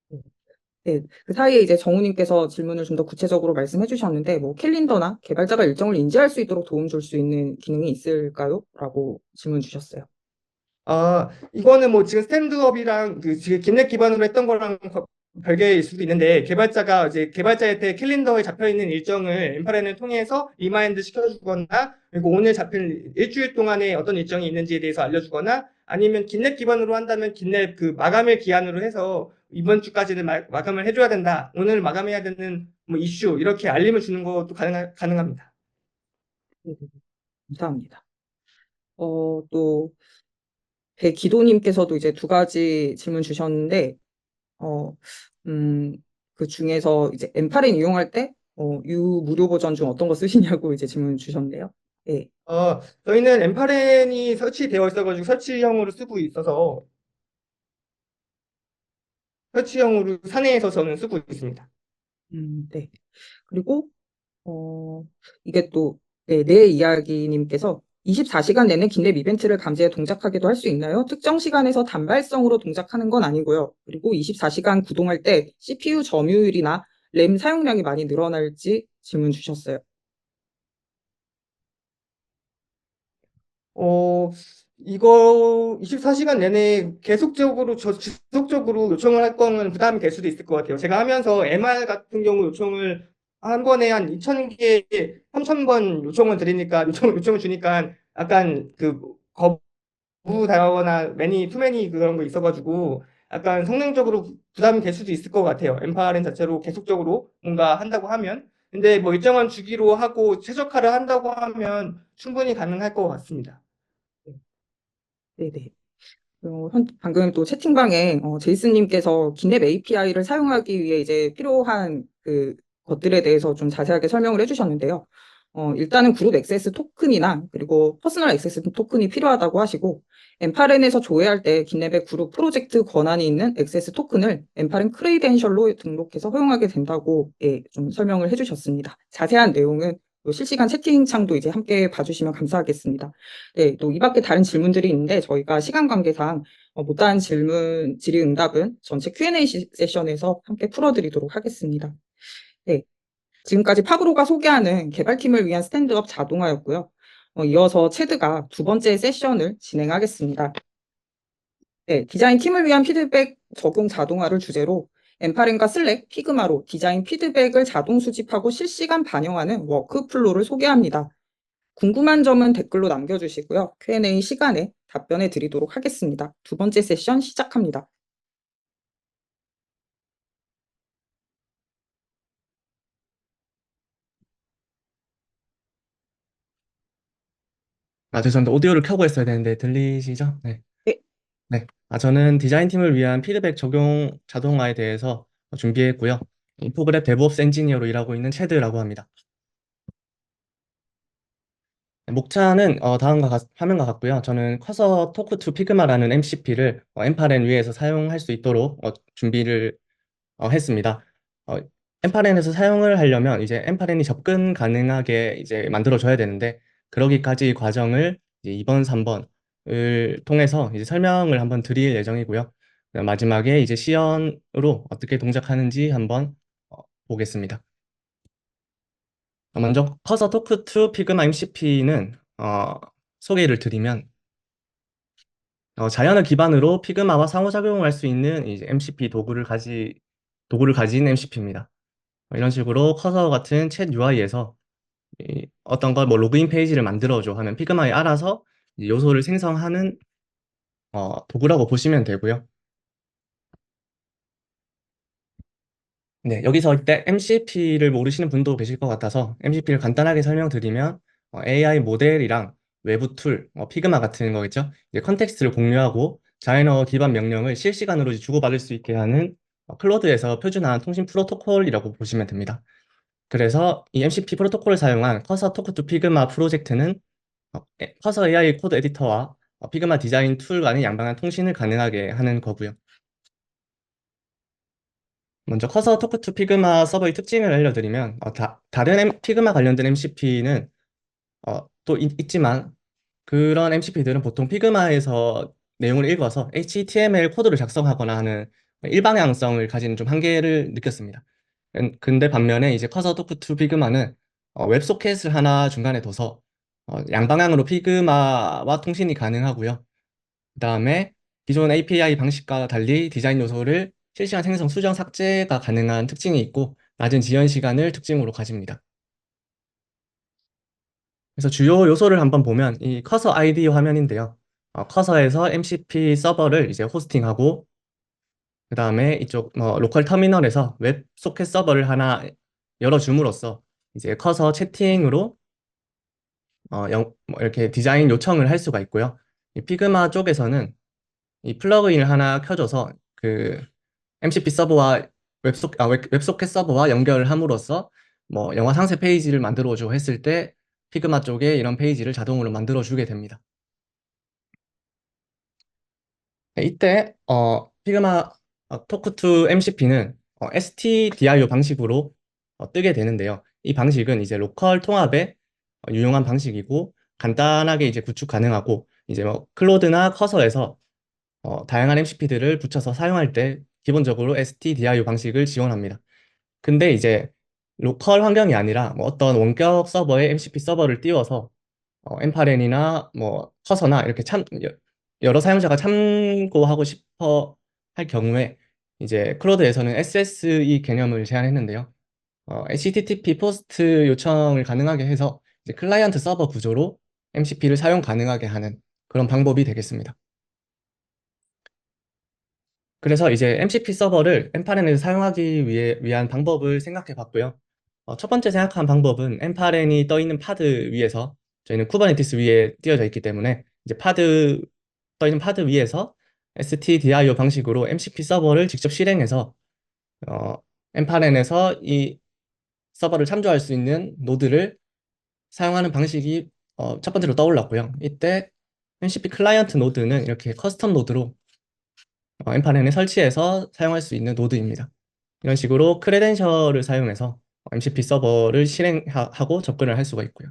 네. 네, 그 사이에 이제 정우님께서 질문을 좀 더 구체적으로 말씀해 주셨는데, 뭐 캘린더나 개발자가 일정을 인지할 수 있도록 도움 줄 수 있는 기능이 있을까요? 라고 질문 주셨어요. 이거는 뭐 지금 스탠드업이랑 그 지금 깃랩 기반으로 했던 거랑 별개일 수도 있는데 개발자가 이제 개발자한테 캘린더에 잡혀 있는 일정을 엠파렌을 통해서 리마인드 시켜주거나 그리고 오늘 잡힌 일주일 동안에 어떤 일정이 있는지에 대해서 알려주거나 아니면 깃랩 기반으로 한다면 깃랩 그 마감일 기한으로 해서 이번 주까지는 마감을 해줘야 된다. 오늘 마감해야 되는 뭐 이슈 이렇게 알림을 주는 것도 가능합니다. 네, 네, 네. 감사합니다. 또 배기도님께서도 이제 두 가지 질문 주셨는데, 어, 음, 그 중에서 이제 엠파렌 이용할 때, 무료 버전 중 어떤 거 쓰시냐고 이제 질문 주셨네요. 예, 저희는 엠파렌이 설치되어 있어가지고 설치형으로 쓰고 있어서 설치형으로 사내에서 저는 쓰고 있습니다. 네. 그리고, 이게 또, 네, 내 이야기님께서 24시간 내내 긴랩 이벤트를 감지해 동작하기도 할 수 있나요? 특정 시간에서 단발성으로 동작하는 건 아니고요. 그리고 24시간 구동할 때 CPU 점유율이나 램 사용량이 많이 늘어날지 질문 주셨어요. 어, 이거 24시간 내내 계속적으로, 지속적으로 요청을 할 거면 부담이 될 수도 있을 것 같아요. 제가 하면서 MR 같은 경우 요청을 한 번에 한 2,000개, 3,000번 요청을 드리니까, 요청을 주니까 약간 그 거부당하거나 투매니 그런 거 있어가지고 약간 성능적으로 부담이 될 수도 있을 것 같아요. 엠파렌 자체로 계속적으로 뭔가 한다고 하면. 근데 뭐 일정한 주기로 하고 최적화를 한다고 하면 충분히 가능할 것 같습니다. 네네. 방금 또 채팅방에 제이슨님께서 긴랩 API를 사용하기 위해 이제 필요한 그 것들에 대해서 좀 자세하게 설명을 해주셨는데요. 일단은 그룹 액세스 토큰이나 그리고 퍼스널 액세스 토큰이 필요하다고 하시고 엠파렌에서 조회할 때 긴랩의 그룹 프로젝트 권한이 있는 액세스 토큰을 엠파렌 크레이덴셜로 등록해서 허용하게 된다고 좀 설명을 해주셨습니다. 자세한 내용은 또 실시간 채팅창도 이제 함께 봐주시면 감사하겠습니다. 네, 또 이 밖에 다른 질문들이 있는데 저희가 시간 관계상 못다한 질의응답은 전체 Q&A 세션에서 함께 풀어드리도록 하겠습니다. 네, 지금까지 파브로가 소개하는 개발팀을 위한 스탠드업 자동화였고요. 이어서 체드가 두 번째 세션을 진행하겠습니다. 네, 디자인 팀을 위한 피드백 적용 자동화를 주제로 엠파렌과 슬랙, 피그마로 디자인 피드백을 자동 수집하고 실시간 반영하는 워크플로우를 소개합니다. 궁금한 점은 댓글로 남겨주시고요. Q&A 시간에 답변해 드리도록 하겠습니다. 두 번째 세션 시작합니다. 죄송합니다. 오디오를 켜고 했어야 되는데 들리시죠? 네. 네, 네. 저는 디자인팀을 위한 피드백 적용 자동화에 대해서 준비했고요. 인포그랩 데브옵스 엔지니어로 일하고 있는 체드라고 합니다. 목차는 화면과 같고요. 저는 커서 토크 투 피그마라는 MCP를 엠파렌 위에서 사용할 수 있도록 준비를 했습니다. 어, 엠파렌에서 사용을 하려면 이제 엠파렌이 접근 가능하게 이제 만들어줘야 되는데 그러기까지 과정을 이제 2번, 3번을 통해서 이제 설명을 한번 드릴 예정이고요. 그다음 마지막에 이제 시연으로 어떻게 동작하는지 한번 보겠습니다. 먼저 커서 토크 투 피그마 MCP는 소개를 드리면 자연을 기반으로 피그마와 상호작용을 할 수 있는 이제 MCP 도구를 가진 MCP입니다. 이런 식으로 커서 같은 챗 UI에서 어떤 걸 뭐 로그인 페이지를 만들어줘 하면 피그마에 알아서 이제 요소를 생성하는 도구라고 보시면 되고요. 네, 여기서 이때 MCP를 모르시는 분도 계실 것 같아서 MCP를 간단하게 설명드리면 AI 모델이랑 외부 툴, 피그마 같은 거겠죠. 이제 컨텍스트를 공유하고 자연어 기반 명령을 실시간으로 이제 주고받을 수 있게 하는 클로드에서 표준화한 통신 프로토콜이라고 보시면 됩니다. 그래서 이 MCP 프로토콜을 사용한 커서 토크 투 피그마 프로젝트는 커서 AI 코드 에디터와 피그마 디자인 툴 간의 양방향 통신을 가능하게 하는 거고요. 먼저 커서 토크 투 피그마 서버의 특징을 알려드리면 다른 피그마 관련된 MCP는 또 있지만 그런 MCP들은 보통 피그마에서 내용을 읽어서 HTML 코드를 작성하거나 하는 일방향성을 가지는 좀 한계를 느꼈습니다. 근데 반면에 이제 커서 토크 투 피그마는 웹소켓을 하나 중간에 둬서 양방향으로 피그마와 통신이 가능하고요. 그다음에 기존 API 방식과 달리 디자인 요소를 실시간 생성, 수정, 삭제가 가능한 특징이 있고 낮은 지연 시간을 특징으로 가집니다. 그래서 주요 요소를 한번 보면 이 커서 아이디 화면인데요. 커서에서 MCP 서버를 이제 호스팅하고 그다음에 이쪽 로컬 터미널에서 웹 소켓 서버를 하나 열어줌으로써 이제 커서 채팅으로 뭐 이렇게 디자인 요청을 할 수가 있고요. 이 피그마 쪽에서는 이 플러그인을 하나 켜줘서 그 MCP 서버와 웹소켓 서버와 연결을 함으로써 뭐 영화 상세 페이지를 만들어줘 했을 때 피그마 쪽에 이런 페이지를 자동으로 만들어주게 됩니다. 네, 이때 피그마 토크 투 MCP는 STDIO 방식으로 뜨게 되는데요. 이 방식은 이제 로컬 통합에 유용한 방식이고 간단하게 이제 구축 가능하고 이제 뭐 클로드나 커서에서 다양한 MCP들을 붙여서 사용할 때 기본적으로 STDIO 방식을 지원합니다. 근데 이제 로컬 환경이 아니라 뭐 어떤 원격 서버에 MCP 서버를 띄워서 엠파렌이나 뭐 커서나 이렇게 여러 사용자가 참고하고 싶어 할 경우에 이제 클로드에서는 SSE 개념을 제안했는데요. HTTP 포스트 요청을 가능하게 해서 이제 클라이언트 서버 구조로 MCP를 사용 가능하게 하는 그런 방법이 되겠습니다. 그래서 이제 MCP 서버를 엠파렌에서 사용하기 위한 방법을 생각해 봤고요. 첫 번째 생각한 방법은 엠파렌이 떠 있는 파드 위에서 저희는 쿠버네티스 위에 띄워져 있기 때문에 이제 떠 있는 파드 위에서 STDIO 방식으로 MCP 서버를 직접 실행해서 어, 엠파렌에서 이 서버를 참조할 수 있는 노드를 사용하는 방식이 첫 번째로 떠올랐고요. 이때 MCP 클라이언트 노드는 이렇게 커스텀 노드로 엠파렌에 설치해서 사용할 수 있는 노드입니다. 이런 식으로 크레덴셜을 사용해서 MCP 서버를 실행하고 접근을 할 수가 있고요.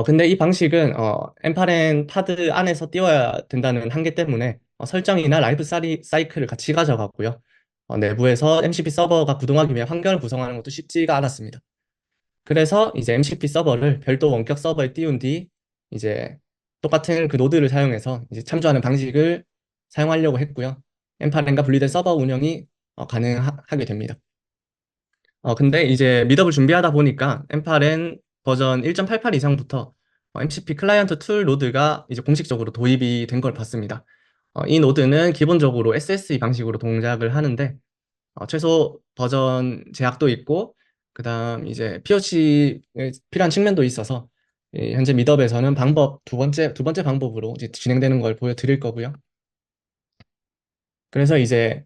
근데 이 방식은 엠파렌 파드 안에서 띄워야 된다는 한계 때문에 설정이나 라이프 사이클을 같이 가져갔고요. 내부에서 MCP 서버가 구동하기 위해 환경을 구성하는 것도 쉽지가 않았습니다. 그래서 이제 MCP 서버를 별도 원격 서버에 띄운 뒤 이제 똑같은 그 노드를 사용해서 이제 참조하는 방식을 사용하려고 했고요. 엠파렌과 분리된 서버 운영이 가능하게 됩니다. 근데 이제 미드업을 준비하다 보니까 엠파렌 버전 1.88 이상부터 MCP 클라이언트 툴 노드가 이제 공식적으로 도입이 된 걸 봤습니다. 이 노드는 기본적으로 SSE 방식으로 동작을 하는데 최소 버전 제약도 있고 그다음 이제 POC에 필요한 측면도 있어서 현재 미드업에서는 두 번째 방법으로 이제 진행되는 걸 보여드릴 거고요. 그래서 이제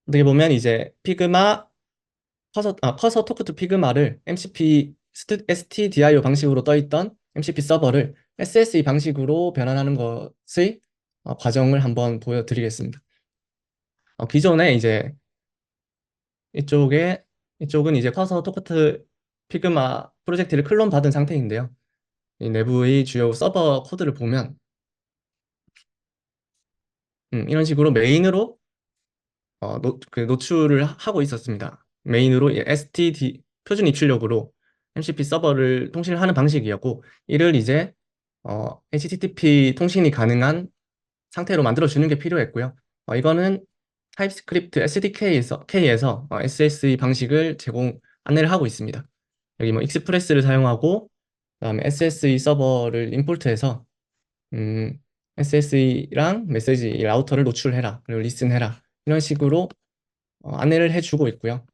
어떻게 보면 이제 피그마 커서 토크 투 피그마를 MCP STDIO 방식으로 떠 있던 MCP 서버를 SSE 방식으로 변환하는 것의 과정을 한번 보여드리겠습니다. 기존에 이제 이쪽은 이제 커서 토커트 피그마 프로젝트를 클론 받은 상태인데요. 이 내부의 주요 서버 코드를 보면 이런 식으로 메인으로 노출을 하고 있었습니다. 메인으로 STD 표준 입출력으로 MCP 서버를 통신을 하는 방식이었고, 이를 이제 HTTP 통신이 가능한 상태로 만들어 주는 게 필요했고요. 이거는 타입스크립트 SDK에서 SSE 방식을 안내를 하고 있습니다. 여기 뭐 익스프레스를 사용하고, 그다음에 SSE 서버를 임포트해서 SSE랑 메시지 라우터를 노출해라, 그리고 리슨해라, 이런 식으로 안내를 해주고 있고요.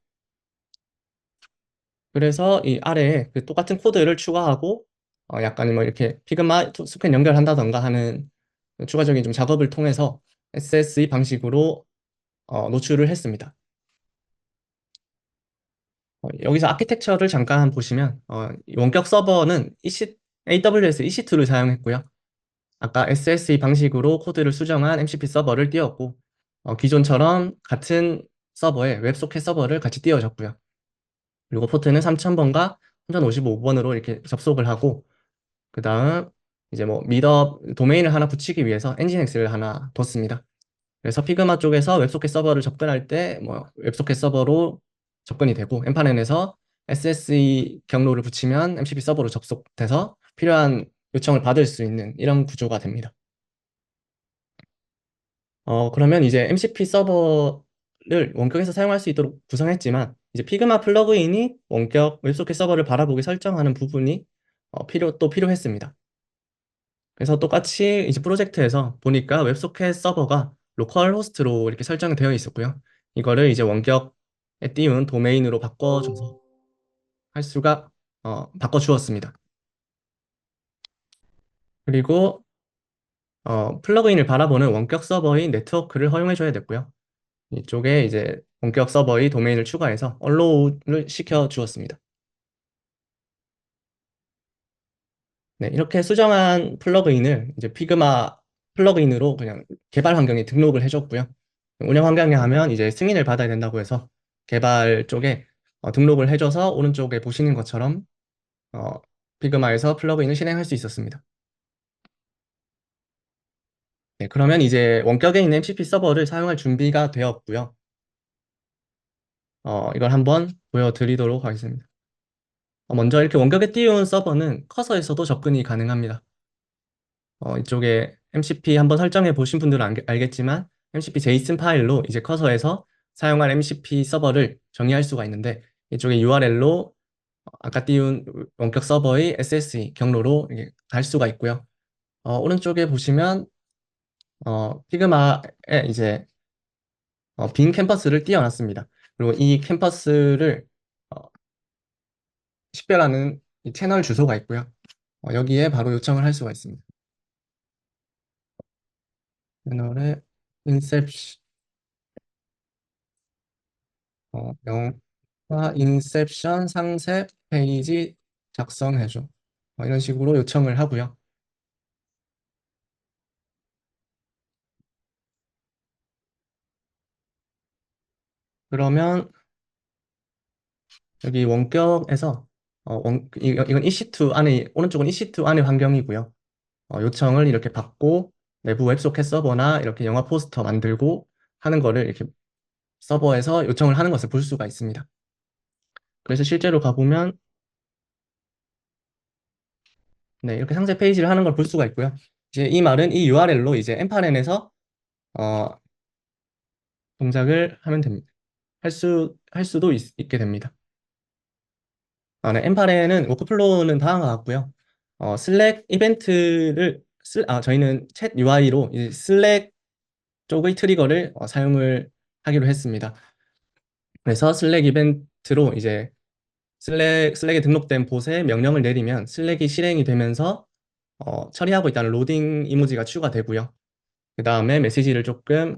그래서 이 아래에 그 똑같은 코드를 추가하고 약간 뭐 이렇게 피그마 스캔 연결한다던가 하는 추가적인 좀 작업을 통해서 SSE 방식으로 노출을 했습니다. 여기서 아키텍처를 잠깐 보시면 이 원격 서버는 AWS EC2를 사용했고요. 아까 SSE 방식으로 코드를 수정한 MCP 서버를 띄웠고, 기존처럼 같은 서버에 웹소켓 서버를 같이 띄워줬고요. 그리고 포트는 3000번과 3055번으로 이렇게 접속을 하고, 그 다음 이제 뭐 미더 도메인을 하나 붙이기 위해서 엔진엑스를 하나 뒀습니다. 그래서 피그마 쪽에서 웹소켓 서버를 접근할 때 뭐 웹소켓 서버로 접근이 되고, 엠파넨에서 SSE 경로를 붙이면 MCP 서버로 접속돼서 필요한 요청을 받을 수 있는 이런 구조가 됩니다. 그러면 이제 MCP 서버를 원격에서 사용할 수 있도록 구성했지만, 이제 피그마 플러그인이 원격 웹소켓 서버를 바라보게 설정하는 부분이 또 필요했습니다. 그래서 똑같이 이제 프로젝트에서 보니까 웹소켓 서버가 로컬 호스트로 이렇게 설정이 되어 있었고요. 이거를 이제 원격에 띄운 도메인으로 바꿔줘서 바꿔주었습니다. 그리고 플러그인을 바라보는 원격 서버의 네트워크를 허용해줘야 됐고요. 이쪽에 이제 원격 서버의 도메인을 추가해서 언로우를 시켜 주었습니다. 네, 이렇게 수정한 플러그인을 이제 피그마 플러그인으로 그냥 개발 환경에 등록을 해줬고요. 운영 환경에 하면 이제 승인을 받아야 된다고 해서 개발 쪽에 등록을 해줘서 오른쪽에 보시는 것처럼 피그마에서 플러그인을 실행할 수 있었습니다. 네, 그러면 이제 원격에 있는 MCP 서버를 사용할 준비가 되었고요. 이걸 한번 보여드리도록 하겠습니다. 먼저 이렇게 원격에 띄운 서버는 커서에서도 접근이 가능합니다. 이쪽에 MCP 한번 설정해 보신 분들은 알겠지만 MCP JSON 파일로 이제 커서에서 사용할 MCP 서버를 정의할 수가 있는데, 이쪽에 URL로 아까 띄운 원격 서버의 SSE 경로로 이렇게 갈 수가 있고요. 오른쪽에 보시면 피그마에 이제 빈 캠퍼스를 띄워놨습니다. 그리고 이 캠퍼스를 식별하는 이 채널 주소가 있고요. 여기에 바로 요청을 할 수가 있습니다. 채널에 인셉션 영화 인셉션 상세 페이지 작성해줘. 이런 식으로 요청을 하고요. 그러면 여기 원격에서 이건 EC2 안에, 오른쪽은 EC2 안의 환경이고요. 요청을 이렇게 받고 내부 웹소켓 서버나 이렇게 영화 포스터 만들고 하는 거를 이렇게 서버에서 요청을 하는 것을 볼 수가 있습니다. 그래서 실제로 가보면 네, 이렇게 상세 페이지를 하는 걸 볼 수가 있고요. 이제 이 말은 이 URL로 이제 엠파넨에서 동작을 하면 됩니다. 할 수도 있게 됩니다. 네, 엠파렌은 워크플로우는 다음과 같고요. 슬랙 이벤트를 저희는 챗 UI로 이 슬랙 쪽의 트리거를 사용을 하기로 했습니다. 그래서 슬랙 이벤트로 이제 슬랙에 등록된 봇에 명령을 내리면 슬랙이 실행이 되면서 처리하고 있다는 로딩 이모지가 추가되고요. 그 다음에 메시지를 조금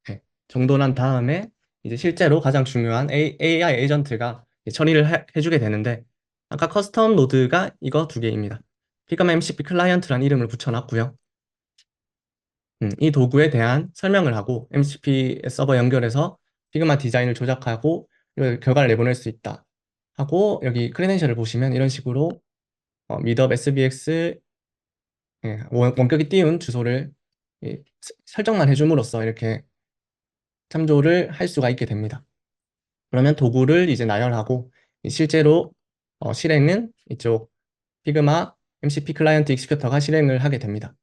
네, 정돈한 다음에 이제 실제로 가장 중요한 AI 에이전트가 처리를 해주게 되는데, 아까 커스텀 노드가 이거 두 개입니다. 피그마 MCP 클라이언트란 이름을 붙여놨고요. 이 도구에 대한 설명을 하고 MCP 서버 연결해서 피그마 디자인을 조작하고 이걸 결과를 내보낼 수 있다 하고, 여기 크레덴셜을 보시면 이런 식으로 미덥 SBX 원격이 띄운 주소를 설정만 해줌으로써 이렇게 참조를 할 수가 있게 됩니다. 그러면 도구를 이제 나열하고 실제로 실행은 이쪽 피그마 MCP 클라이언트 익스큐터가 실행을 하게 됩니다.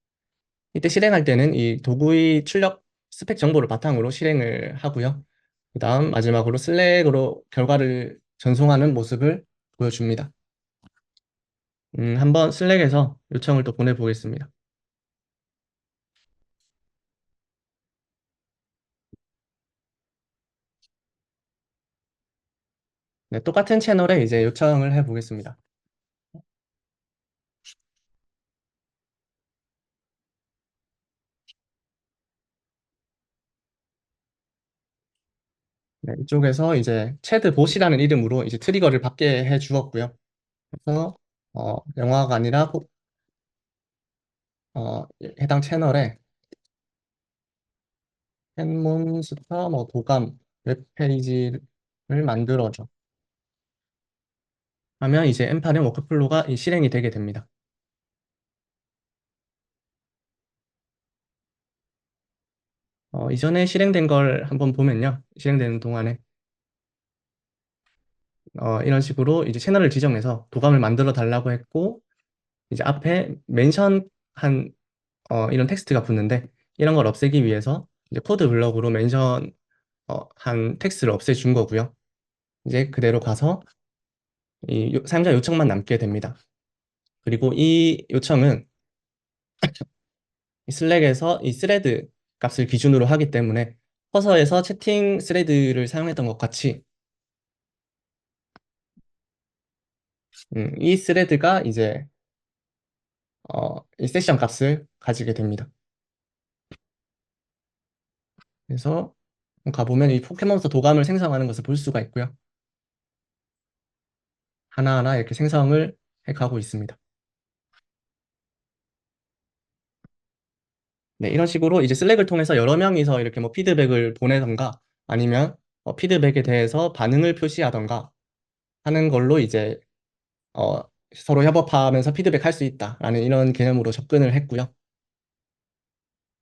이때 실행할 때는 이 도구의 출력 스펙 정보를 바탕으로 실행을 하고요. 그 다음 마지막으로 슬랙으로 결과를 전송하는 모습을 보여줍니다. 한번 슬랙에서 요청을 또 보내보겠습니다. 네, 똑같은 채널에 이제 요청을 해보겠습니다. 네, 이쪽에서 이제 채드봇이라는 이름으로 이제 트리거를 받게 해 주었고요. 그래서 영화가 아니라 해당 채널에 팬몬스터 도감 웹페이지를 만들어줘 하면 이제 엠파는 워크플로우가 실행이 되게 됩니다. 이전에 실행된 걸 한번 보면요. 실행되는 동안에 이런 식으로 이제 채널을 지정해서 도감을 만들어 달라고 했고, 이제 앞에 멘션한 이런 텍스트가 붙는데, 이런 걸 없애기 위해서 이제 코드 블럭으로 멘션 한 텍스트를 없애준 거고요. 이제 그대로 가서 이 사용자 요청만 남게 됩니다. 그리고 이 요청은 이 슬랙에서 이 스레드 값을 기준으로 하기 때문에 커서에서 채팅 스레드를 사용했던 것 같이 이 스레드가 이제 이 세션 값을 가지게 됩니다. 그래서 가보면 이 포켓몬스터 도감을 생성하는 것을 볼 수가 있고요. 하나하나 이렇게 생성을 해가고 있습니다. 네, 이런 식으로 이제 슬랙을 통해서 여러 명이서 이렇게 뭐 피드백을 보내던가 아니면 피드백에 대해서 반응을 표시하던가 하는 걸로 이제 어, 서로 협업하면서 피드백할 수 있다라는 이런 개념으로 접근을 했고요.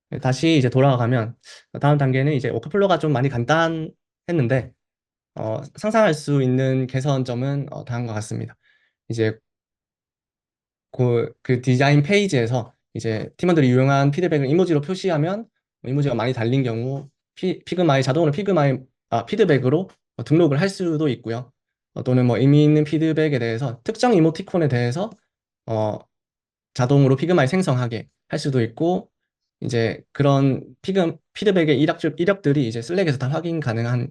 네, 다시 이제 돌아가면 다음 단계는 이제 워크플로우가 좀 많이 간단했는데 상상할 수 있는 개선점은 다음과 같습니다. 이제 그 디자인 페이지에서 이제 팀원들이 유용한 피드백을 이모지로 표시하면 이모지가 많이 달린 경우 피그마에 자동으로 피드백으로 등록을 할 수도 있고요. 또는 뭐 의미 있는 피드백에 대해서 특정 이모티콘에 대해서 어, 자동으로 피그마에 생성하게 할 수도 있고, 이제 그런 피드백의 이력들이 이제 슬랙에서 다 확인 가능한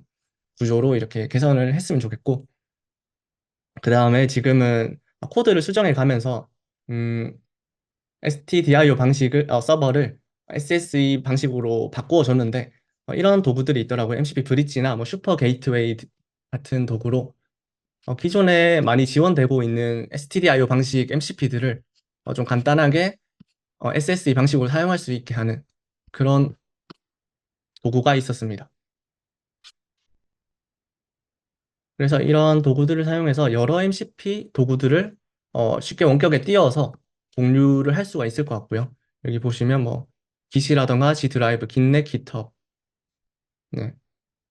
구조로 이렇게 개선을 했으면 좋겠고, 그 다음에 지금은 코드를 수정해 가면서 stdio 방식을 서버를 SSE 방식으로 바꾸어 줬는데 이런 도구들이 있더라고요. MCP 브릿지나 뭐 슈퍼 게이트웨이 같은 도구로 기존에 많이 지원되고 있는 stdio 방식 MCP들을 좀 간단하게 SSE 방식으로 사용할 수 있게 하는 그런 도구가 있었습니다. 그래서 이런 도구들을 사용해서 여러 MCP 도구들을 쉽게 원격에 띄워서 공유를 할 수가 있을 것 같고요. 여기 보시면 뭐 Git이라던가 G 드라이브, gitnet, github 네,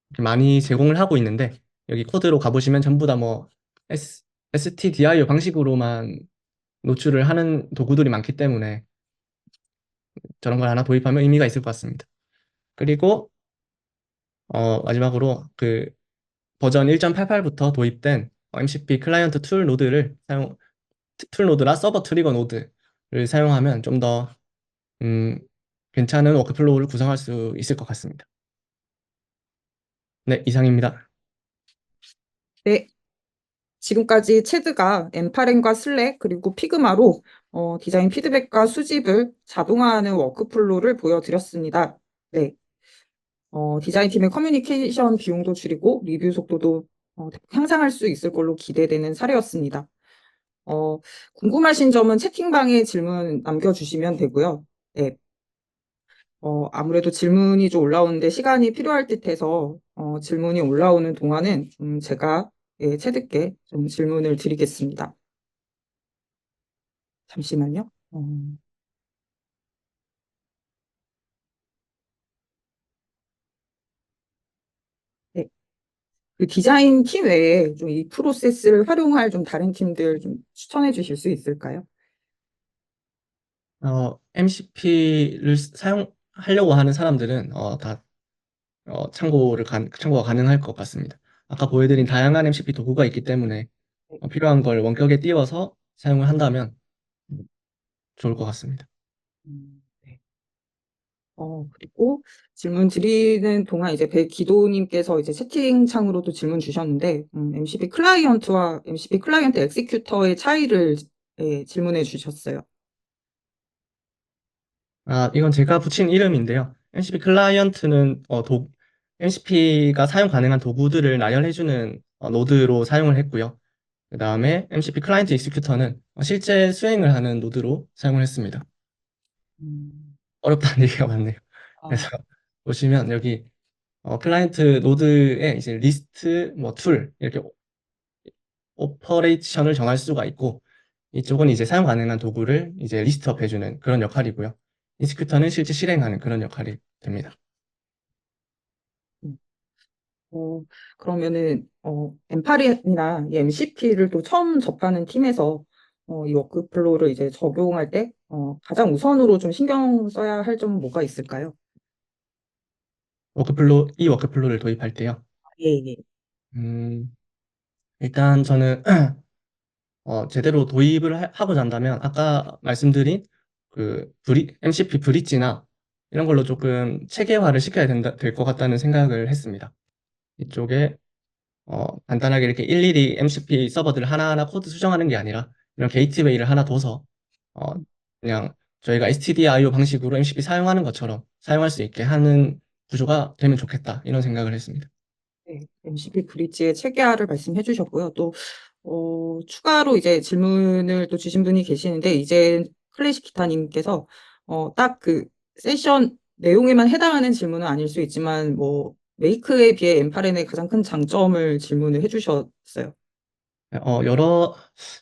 이렇게 많이 제공을 하고 있는데, 여기 코드로 가보시면 전부 다 뭐 stdio 방식으로만 노출을 하는 도구들이 많기 때문에 저런 걸 하나 도입하면 의미가 있을 것 같습니다. 그리고 마지막으로 그 버전 1.88부터 도입된 MCP 클라이언트 툴 노드나 서버 트리거 노드를 사용하면 좀 더 괜찮은 워크플로우를 구성할 수 있을 것 같습니다. 네, 이상입니다. 네, 지금까지 체드가 엠파렌과 슬랙 그리고 피그마로 디자인 피드백과 수집을 자동화하는 워크플로우를 보여드렸습니다. 네, 디자인팀의 커뮤니케이션 비용도 줄이고 리뷰 속도도 향상할 수 있을 걸로 기대되는 사례였습니다. 어, 궁금하신 점은 채팅방에 질문 남겨주시면 되고요. 네, 아무래도 질문이 좀 올라오는데 시간이 필요할 듯해서 질문이 올라오는 동안은 제가 채택께 좀 질문을 드리겠습니다. 잠시만요. 네. 그 디자인 팀 외에 좀 이 프로세스를 활용할 좀 다른 팀들 좀 추천해 주실 수 있을까요? MCP를 사용하려고 하는 사람들은 다 참고가 가능할 것 같습니다. 아까 보여드린 다양한 MCP 도구가 있기 때문에 필요한 걸 원격에 띄워서 사용을 한다면 좋을 것 같습니다. 네. 그리고 질문 드리는 동안 이제 백기도님께서 이제 채팅창으로도 질문 주셨는데, MCP 클라이언트와 MCP 클라이언트 엑시큐터의 차이를 질문해 주셨어요. 이건 제가 붙인 이름인데요. MCP 클라이언트는 MCP가 사용 가능한 도구들을 나열해주는 노드로 사용을 했고요. 그 다음에 MCP 클라이언트 익스큐터는 실제 수행을 하는 노드로 사용을 했습니다. 음, 어렵다는 얘기가 많네요. 그래서 아, 보시면 여기 클라이언트 노드에 이제 리스트, 툴 이렇게 오퍼레이션을 정할 수가 있고 이쪽은 이제 사용 가능한 도구를 이제 리스트업 해주는 그런 역할이고요. 익스큐터는 실제 실행하는 그런 역할이 됩니다. 음. 어, 그러면은, 엠파리나 이 MCP를 또 처음 접하는 팀에서 이 워크플로우를 이제 적용할 때 가장 우선으로 좀 신경 써야 할 점은 뭐가 있을까요? 이 워크플로우를 도입할 때요. 예, 예. 음, 일단 저는 제대로 도입을 하고자 한다면 아까 말씀드린 MCP 브릿지나 이런 걸로 조금 체계화를 시켜야 될 것 같다는 생각을 했습니다. 이쪽에 간단하게 이렇게 일일이 MCP 서버들을 하나하나 코드 수정하는 게 아니라 이런 게이트웨이를 하나 둬서 어, 그냥 저희가 STDIO 방식으로 MCP 사용하는 것처럼 사용할 수 있게 하는 구조가 되면 좋겠다 이런 생각을 했습니다. 네, MCP 브릿지의 체계화를 말씀해 주셨고요. 또, 추가로 이제 질문을 또 주신 분이 계시는데, 이제 클래식 기타님께서, 딱 그 세션 내용에만 해당하는 질문은 아닐 수 있지만, 메이크에 비해 엠파렌의 가장 큰 장점을 질문을 해 주셨어요.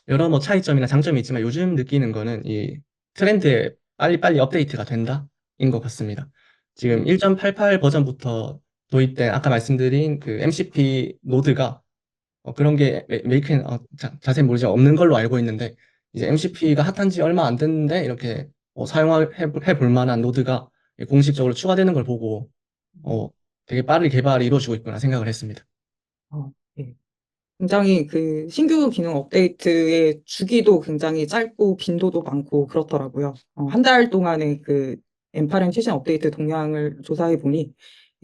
여러 뭐 차이점이나 장점이 있지만 요즘 느끼는 거는 이 트렌드에 빨리빨리 업데이트가 된다인 것 같습니다. 지금 1.88 버전부터 도입된 아까 말씀드린 그 MCP 노드가 그런 게 메이크엔 자세히 모르지만 없는 걸로 알고 있는데 이제 MCP가 핫한 지 얼마 안 됐는데 이렇게 사용해 볼 만한 노드가 공식적으로 추가되는 걸 보고 되게 빠르게 개발이 이루어지고 있구나 생각을 했습니다. 네. 굉장히 그 신규 기능 업데이트의 주기도 굉장히 짧고 빈도도 많고 그렇더라고요. 한 달 동안의 그 엠파렌 최신 업데이트 동향을 조사해 보니,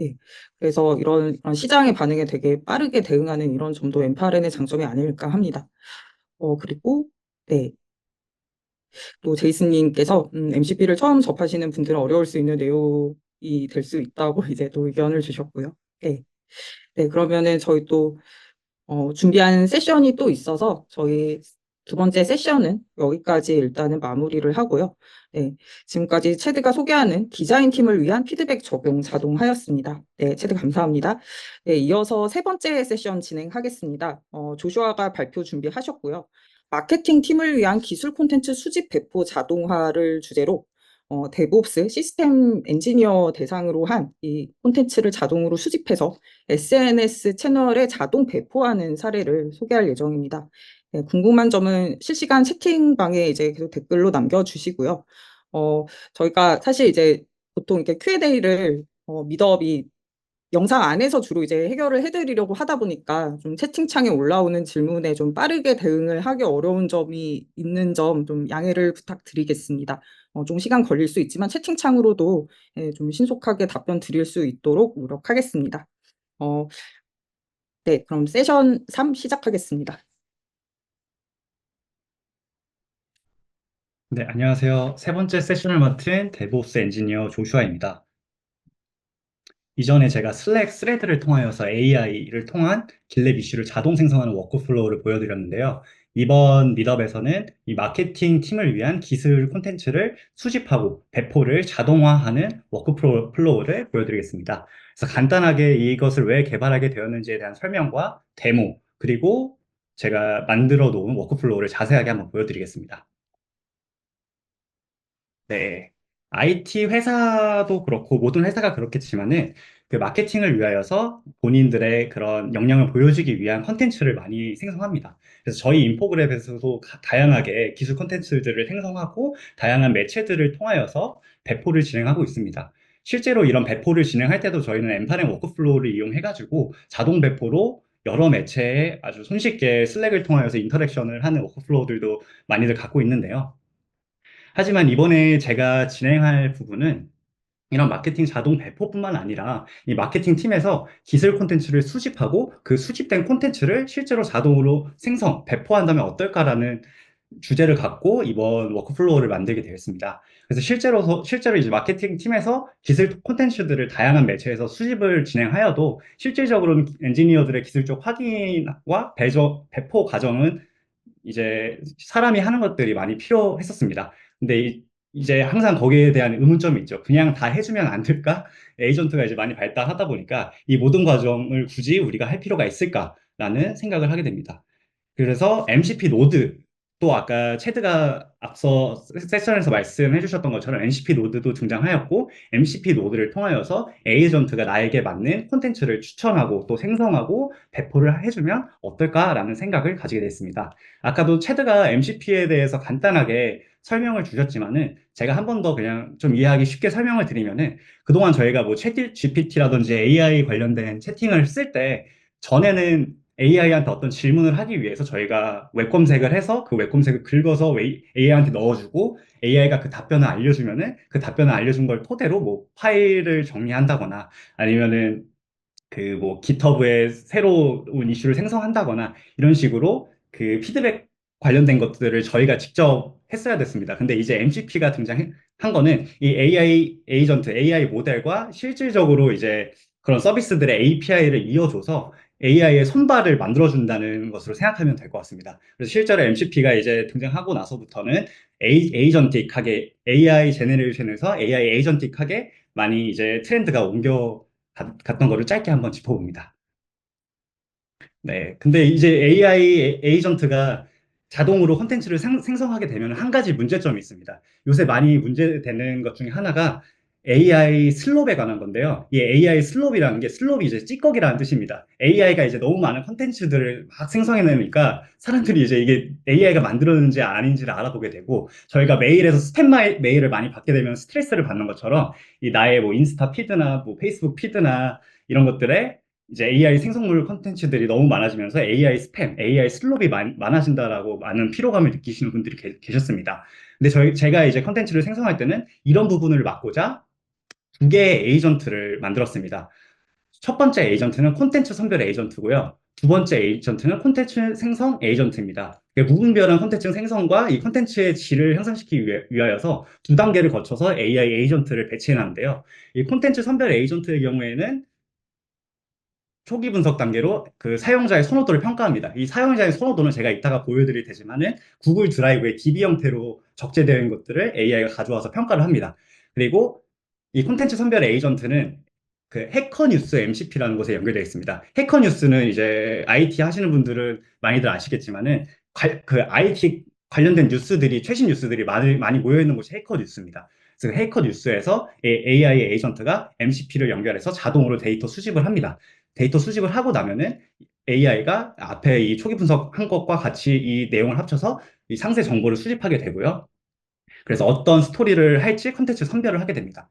예. 그래서 이런 시장의 반응에 되게 빠르게 대응하는 이런 점도 엠파렌의 장점이 아닐까 합니다. 그리고, 네. 또 제이슨님께서 MCP를 처음 접하시는 분들은 어려울 수 있는 내용이 될 수 있다고 이제 또 의견을 주셨고요. 네. 네, 그러면은 저희 또 준비한 세션이 또 있어서 저희 두 번째 세션은 여기까지 일단은 마무리를 하고요. 네, 지금까지 체드가 소개하는 디자인 팀을 위한 피드백 적용 자동하였습니다. 네, 체드 감사합니다. 네, 이어서 세 번째 세션 진행하겠습니다. 조슈아가 발표 준비하셨고요. 마케팅 팀을 위한 기술 콘텐츠 수집 배포 자동화를 주제로 데브옵스 시스템 엔지니어 대상으로 한 이 콘텐츠를 자동으로 수집해서 SNS 채널에 자동 배포하는 사례를 소개할 예정입니다. 네, 궁금한 점은 실시간 채팅방에 이제 계속 댓글로 남겨주시고요. 저희가 사실 이제 보통 이렇게 Q&A를 미더업이 영상 안에서 주로 이제 해결을 해드리려고 하다 보니까 좀 채팅창에 올라오는 질문에 좀 빠르게 대응을 하기 어려운 점이 있는 점 좀 양해를 부탁드리겠습니다. 좀 시간 걸릴 수 있지만 채팅창으로도 좀 신속하게 답변 드릴 수 있도록 노력하겠습니다. 어, 네, 그럼 세션 3 시작하겠습니다. 네, 안녕하세요. 세 번째 세션을 맡은 데브옵스 엔지니어 조슈아입니다. 이전에 제가 슬랙 스레드를 통하여서 AI를 통한 길랩 이슈를 자동 생성하는 워크플로우를 보여드렸는데요. 이번 미드업에서는 이 마케팅 팀을 위한 기술 콘텐츠를 수집하고 배포를 자동화하는 워크플로우를 보여드리겠습니다. 그래서 간단하게 이것을 왜 개발하게 되었는지에 대한 설명과 데모, 그리고 제가 만들어 놓은 워크플로우를 자세하게 한번 보여드리겠습니다. 네. IT 회사도 그렇고 모든 회사가 그렇겠지만은 그 마케팅을 위하여서 본인들의 그런 역량을 보여주기 위한 컨텐츠를 많이 생성합니다. 그래서 저희 인포그램에서도 다양하게 기술 컨텐츠들을 생성하고 다양한 매체들을 통하여서 배포를 진행하고 있습니다. 실제로 이런 배포를 진행할 때도 저희는 엠파렘 워크플로우를 이용해가지고 자동 배포로 여러 매체에 아주 손쉽게 슬랙을 통하여서 인터랙션을 하는 워크플로우들도 많이들 갖고 있는데요. 하지만 이번에 제가 진행할 부분은 이런 마케팅 자동 배포뿐만 아니라 이 마케팅 팀에서 기술 콘텐츠를 수집하고 그 수집된 콘텐츠를 실제로 자동으로 생성, 배포한다면 어떨까라는 주제를 갖고 이번 워크플로우를 만들게 되었습니다. 그래서 실제로 이제 마케팅 팀에서 기술 콘텐츠들을 다양한 매체에서 수집을 진행하여도 실질적으로는 엔지니어들의 기술적 확인과 배포 과정은 이제 사람이 하는 것들이 많이 필요했었습니다. 근데 이제 항상 거기에 대한 의문점이 있죠. 그냥 다 해주면 안 될까? 에이전트가 이제 많이 발달하다 보니까 이 모든 과정을 굳이 우리가 할 필요가 있을까라는 생각을 하게 됩니다. 그래서 MCP 노드, 또 아까 체드가 앞서 세션에서 말씀해 주셨던 것처럼 MCP 노드도 등장하였고, MCP 노드를 통하여서 에이전트가 나에게 맞는 콘텐츠를 추천하고 또 생성하고 배포를 해주면 어떨까라는 생각을 가지게 됐습니다. 아까도 체드가 MCP에 대해서 간단하게 설명을 주셨지만은 제가 한 번 더 그냥 좀 이해하기 쉽게 설명을 드리면은, 그동안 저희가 뭐 챗 GPT라든지 AI 관련된 채팅을 쓸 때 전에는 AI한테 어떤 질문을 하기 위해서 저희가 웹 검색을 해서 그 웹 검색을 긁어서 AI한테 넣어주고 AI가 그 답변을 알려주면은 그 답변을 알려준 걸 토대로 뭐 파일을 정리한다거나 아니면은 그 뭐 GitHub에 새로운 이슈를 생성한다거나 이런 식으로 그 피드백 관련된 것들을 저희가 직접 했어야 됐습니다. 근데 이제 MCP가 등장한 거는 이 AI 에이전트, AI 모델과 실질적으로 이제 그런 서비스들의 API를 이어줘서 AI의 손발을 만들어준다는 것으로 생각하면 될 것 같습니다. 그래서 실제로 MCP가 이제 등장하고 나서부터는 에이전틱하게 AI 제네레이션에서 AI 에이전틱하게 많이 이제 트렌드가 갔던 거를 짧게 한번 짚어봅니다. 네. 근데 이제 AI 에이전트가 자동으로 콘텐츠를 생성하게 되면 한 가지 문제점이 있습니다. 요새 많이 문제되는 것 중에 하나가 AI 슬롭에 관한 건데요. 이 AI 슬롭이라는 게 슬롭이 이제 찌꺼기라는 뜻입니다. AI가 이제 너무 많은 콘텐츠들을 막 생성해내니까 사람들이 이제 이게 AI가 만들었는지 아닌지를 알아보게 되고, 저희가 메일에서 스팸 메일을 많이 받게 되면 스트레스를 받는 것처럼 이 나의 뭐 인스타 피드나 뭐 페이스북 피드나 이런 것들에 이제 AI 생성물 콘텐츠들이 너무 많아지면서 AI 스팸, AI 슬롭이 많아진다라고 많은 피로감을 느끼시는 분들이 계셨습니다. 근데 제가 이제 콘텐츠를 생성할 때는 이런 부분을 막고자 두 개의 에이전트를 만들었습니다. 첫 번째 에이전트는 콘텐츠 선별 에이전트고요. 두 번째 에이전트는 콘텐츠 생성 에이전트입니다. 무분별한 콘텐츠 생성과 이 콘텐츠의 질을 향상시키기 위하여서 두 단계를 거쳐서 AI 에이전트를 배치해 놨는데요. 이 콘텐츠 선별 에이전트의 경우에는 초기 분석 단계로 그 사용자의 선호도를 평가합니다. 이 사용자의 선호도는 제가 이따가 보여드릴 테지만은 구글 드라이브의 DB 형태로 적재된 것들을 AI가 가져와서 평가를 합니다. 그리고 이 콘텐츠 선별 에이전트는 그 해커뉴스 MCP라는 곳에 연결되어 있습니다. 해커뉴스는 이제 IT 하시는 분들은 많이들 아시겠지만은 그 IT 관련된 뉴스들이 최신 뉴스들이 많이 모여 있는 곳이 해커뉴스입니다. 그래서 해커뉴스에서 AI 에이전트가 MCP를 연결해서 자동으로 데이터 수집을 합니다. 데이터 수집을 하고 나면은 AI가 앞에 이 초기 분석한 것과 같이 이 내용을 합쳐서 이 상세 정보를 수집하게 되고요. 그래서 어떤 스토리를 할지 컨텐츠 선별을 하게 됩니다.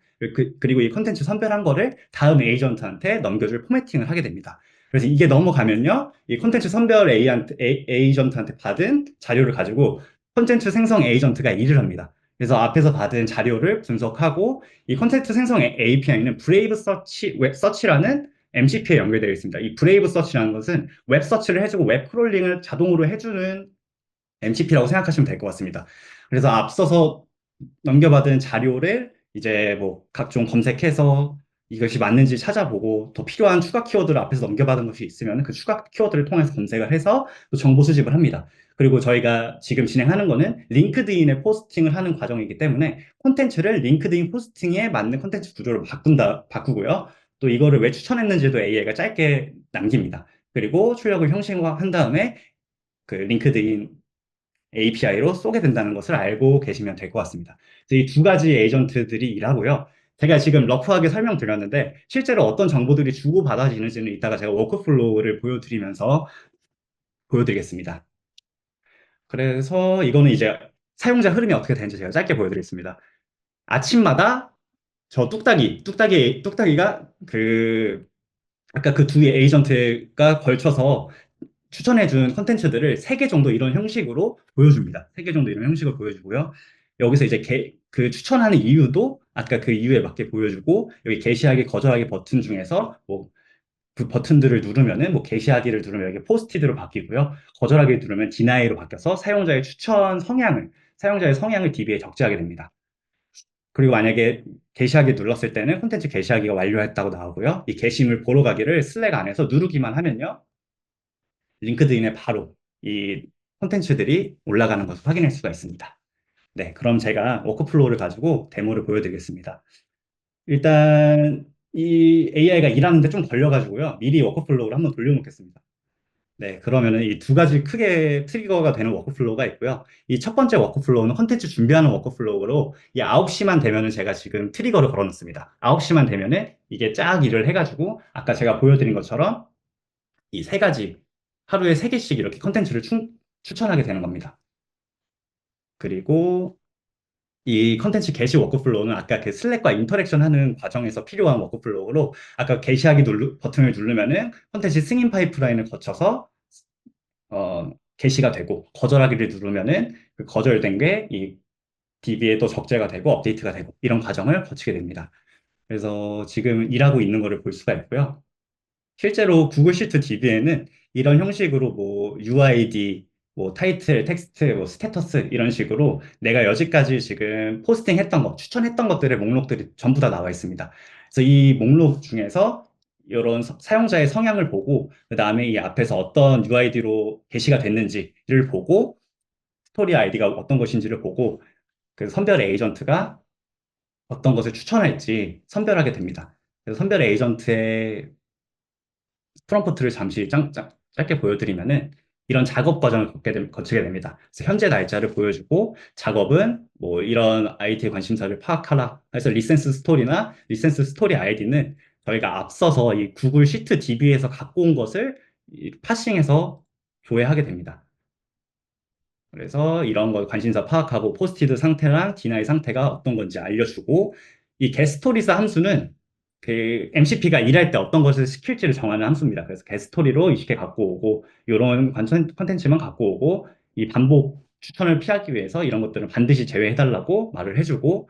그리고 이 컨텐츠 선별한 거를 다음 에이전트한테 넘겨줄 포매팅을 하게 됩니다. 그래서 이게 넘어가면요, 이 컨텐츠 선별 에이전트한테 받은 자료를 가지고 컨텐츠 생성 에이전트가 일을 합니다. 그래서 앞에서 받은 자료를 분석하고 이 컨텐츠 생성 API는 브레이브 서치, 웹 서치라는 MCP에 연결되어 있습니다. 이 브레이브 서치라는 것은 웹 서치를 해주고 웹 크롤링을 자동으로 해주는 MCP라고 생각하시면 될 것 같습니다. 그래서 앞서서 넘겨받은 자료를 이제 뭐 각종 검색해서 이것이 맞는지 찾아보고 더 필요한 추가 키워드를 앞에서 넘겨받은 것이 있으면 그 추가 키워드를 통해서 검색을 해서 또 정보 수집을 합니다. 그리고 저희가 지금 진행하는 거는 링크드인에 포스팅을 하는 과정이기 때문에 콘텐츠를 링크드인 포스팅에 맞는 콘텐츠 구조로 바꾸고요. 또 이거를 왜 추천했는지도 AI가 짧게 남깁니다. 그리고 출력을 형식화한 다음에 그 링크드인 API로 쏘게 된다는 것을 알고 계시면 될 것 같습니다. 이 두 가지 에이전트들이 일하고요. 제가 지금 러프하게 설명드렸는데 실제로 어떤 정보들이 주고받아지는지는 이따가 제가 워크플로우를 보여드리겠습니다. 그래서 이거는 이제 사용자 흐름이 어떻게 되는지 제가 짧게 보여드리겠습니다. 아침마다 저 뚝딱이가 아까 그 두 에이전트가 걸쳐서 추천해준 컨텐츠들을 3개 정도 이런 형식으로 보여줍니다. 3개 정도 이런 형식으로 보여주고요. 여기서 이제 그 추천하는 이유도 아까 그 이유에 맞게 보여주고, 여기 게시하기, 거절하기 버튼 중에서 뭐 그 버튼들을 누르면은 뭐 게시하기를 누르면 여기 포스티드로 바뀌고요. 거절하기 누르면 디나이로 바뀌어서 사용자의 성향을 DB에 적재하게 됩니다. 그리고 만약에 게시하기 눌렀을 때는 콘텐츠 게시하기가 완료했다고 나오고요. 이 게시물 보러 가기를 슬랙 안에서 누르기만 하면요. 링크드인에 바로 이 콘텐츠들이 올라가는 것을 확인할 수가 있습니다. 네, 그럼 제가 워크플로우를 가지고 데모를 보여드리겠습니다. 일단 이 AI가 일하는데 좀 걸려가지고요. 미리 워크플로우를 한번 돌려놓겠습니다. 네, 그러면은 이 두 가지 크게 트리거가 되는 워크플로우가 있고요. 이 첫 번째 워크플로우는 컨텐츠 준비하는 워크플로우로 이 9시만 되면은 제가 지금 트리거를 걸어놓습니다. 9시만 되면은 이게 쫙 일을 해가지고 아까 제가 보여드린 것처럼 이 세 가지 하루에 3개씩 이렇게 컨텐츠를 추천하게 되는 겁니다. 그리고 이 컨텐츠 게시 워크플로우는 아까 그 슬랙과 인터랙션 하는 과정에서 필요한 워크플로우로 아까 게시하기 버튼을 누르면은 컨텐츠 승인 파이프라인을 거쳐서 게시가 되고 거절하기를 누르면은 그 거절된 게 이 DB에 또 적재가 되고 업데이트가 되고 이런 과정을 거치게 됩니다. 그래서 지금 일하고 있는 거를 볼 수가 있고요. 실제로 구글 시트 DB에는 이런 형식으로 뭐 UID, 뭐 타이틀, 텍스트, 뭐 스테터스 이런 식으로 내가 여지까지 지금 포스팅했던 거, 추천했던 것들의 목록들이 전부 다 나와 있습니다. 그래서 이 목록 중에서 이런 사용자의 성향을 보고 그 다음에 이 앞에서 어떤 UID로 게시가 됐는지를 보고 스토리 아이디가 어떤 것인지를 보고 그 선별 에이전트가 어떤 것을 추천할지 선별하게 됩니다. 그래서 선별 에이전트의 프롬프트를 잠시 짧게 보여드리면은 이런 작업 과정을 거치게 됩니다. 그래서 현재 날짜를 보여주고 작업은 뭐 이런 IT 관심사를 파악하라 해서 리센스 스토리나 리센스 스토리 아이디는 저희가 앞서서 이 구글 시트 DB에서 갖고 온 것을 파싱해서 조회하게 됩니다. 그래서 이런 걸 관심사 파악하고 포스티드 상태랑 디나이 상태가 어떤 건지 알려주고 이 게스토리스 함수는 그 MCP가 일할 때 어떤 것을 시킬지를 정하는 함수입니다. 그래서 게스토리로 20개 갖고 오고 이런 컨텐츠만 갖고 오고 이 반복 추천을 피하기 위해서 이런 것들은 반드시 제외해달라고 말을 해주고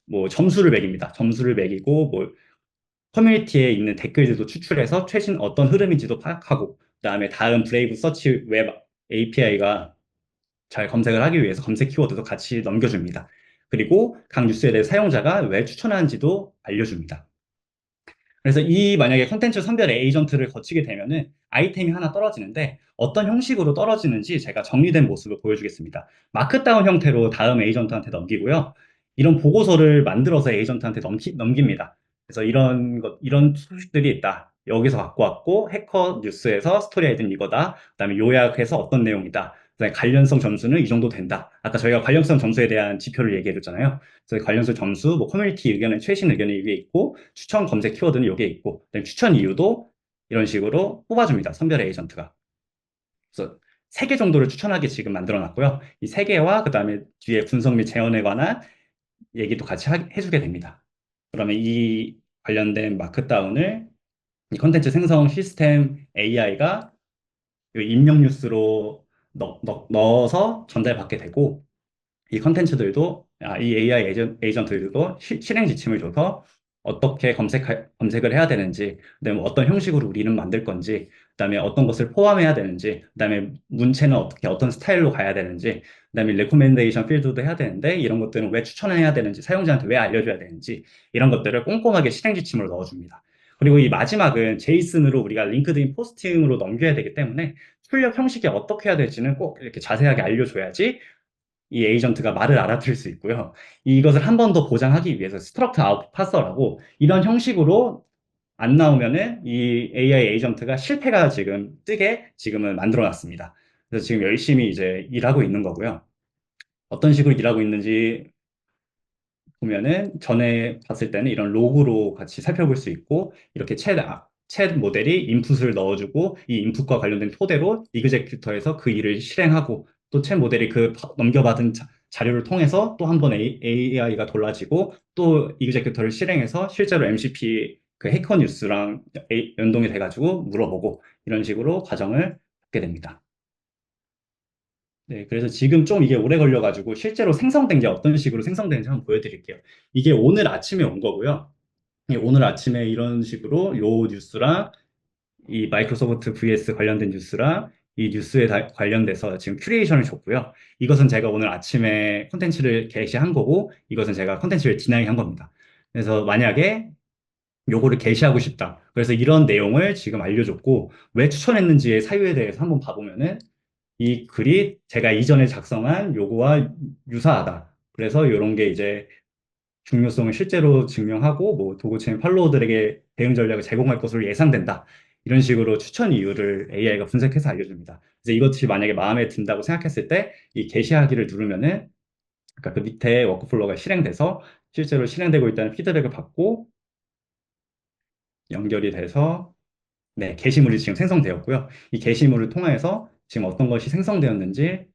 뭐 점수를 매깁니다. 점수를 매기고 뭐 커뮤니티에 있는 댓글들도 추출해서 최신 어떤 흐름인지도 파악하고 그다음에 다음 브레이브 서치 웹 API가 잘 검색을 하기 위해서 검색 키워드도 같이 넘겨줍니다. 그리고 각 뉴스에 대해 사용자가 왜 추천하는지도 알려줍니다. 그래서 이 만약에 컨텐츠 선별 에이전트를 거치게 되면은 아이템이 하나 떨어지는데 어떤 형식으로 떨어지는지 제가 정리된 모습을 보여주겠습니다. 마크다운 형태로 다음 에이전트한테 넘기고요. 이런 보고서를 만들어서 에이전트한테 넘깁니다. 그래서 이런 소식들이 있다. 여기서 갖고 왔고 해커 뉴스에서 스토리 아이디는 이거다. 그다음에 요약해서 어떤 내용이다. 그다음에 관련성 점수는 이 정도 된다. 아까 저희가 관련성 점수에 대한 지표를 얘기해줬잖아요. 그래서 관련성 점수, 뭐 커뮤니티 의견은 최신 의견이 위에 있고 추천 검색 키워드는 여기에 있고 그다음에 추천 이유도 이런 식으로 뽑아줍니다. 선별 에이전트가. 그래서 3개 정도를 추천하게 지금 만들어 놨고요. 이 3개와 그다음에 뒤에 분석 및 재현에 관한 얘기도 같이 해주게 됩니다. 그러면 이 관련된 마크다운을 이 컨텐츠 생성 시스템 AI가 입력 뉴스로 넣어서 전달받게 되고 이 컨텐츠들도 이 AI 에이전트들도 실행 지침을 줘서 어떻게 검색을 해야 되는지, 그다음에 어떤 형식으로 우리는 만들 건지, 그다음에 어떤 것을 포함해야 되는지, 그다음에 문체는 어떤 스타일로 가야 되는지, 그다음에 레코멘데이션 필드도 해야 되는데 이런 것들은 왜 추천해야 되는지, 사용자한테 왜 알려줘야 되는지 이런 것들을 꼼꼼하게 실행 지침으로 넣어줍니다. 그리고 이 마지막은 제이슨으로 우리가 링크드인 포스팅으로 넘겨야 되기 때문에 출력 형식이 어떻게 해야 될지는 꼭 이렇게 자세하게 알려줘야지 이 에이전트가 말을 알아들을 수 있고요. 이것을 한 번 더 보장하기 위해서 스트럭트 아웃 파서라고 이런 형식으로 안 나오면은 이 AI 에이전트가 실패가 지금 뜨게 지금은 만들어 놨습니다. 그래서 지금 열심히 이제 일하고 있는 거고요. 어떤 식으로 일하고 있는지 보면은 전에 봤을 때는 이런 로그로 같이 살펴볼 수 있고 이렇게 챗 모델이 인풋을 넣어주고 이 인풋과 관련된 토대로 이그제큐터에서 그 일을 실행하고 또 챗 모델이 그 넘겨받은 자료를 통해서 또 한 번 AI가 돌아지고 또 이그제큐터를 실행해서 실제로 MCP 그 해커 뉴스랑 연동이 돼가지고 물어보고 이런 식으로 과정을 받게 됩니다. 네, 그래서 지금 좀 이게 오래 걸려가지고 실제로 생성된 게 어떤 식으로 생성되는지 한번 보여드릴게요. 이게 오늘 아침에 온 거고요. 오늘 아침에 이런 식으로 요 뉴스랑 이 마이크로소프트 VS 관련된 뉴스랑 이 뉴스에 관련돼서 지금 큐레이션을 줬고요. 이것은 제가 오늘 아침에 콘텐츠를 게시한 거고 이것은 제가 콘텐츠를 디나이 한 겁니다. 그래서 만약에 요거를 게시하고 싶다. 그래서 이런 내용을 지금 알려줬고 왜 추천했는지의 사유에 대해서 한번 봐보면은 이 글이 제가 이전에 작성한 요거와 유사하다. 그래서 이런 게 이제 중요성을 실제로 증명하고 뭐 도구체인 팔로워들에게 대응 전략을 제공할 것으로 예상된다. 이런 식으로 추천 이유를 AI가 분석해서 알려줍니다. 그래서 이것이 만약에 마음에 든다고 생각했을 때 이 게시하기를 누르면은 그러니까 그 밑에 워크플로우가 실행돼서 실제로 실행되고 있다는 피드백을 받고 연결이 돼서 네, 게시물이 지금 생성되었고요. 이 게시물을 통해서 지금 어떤 것이 생성되었는지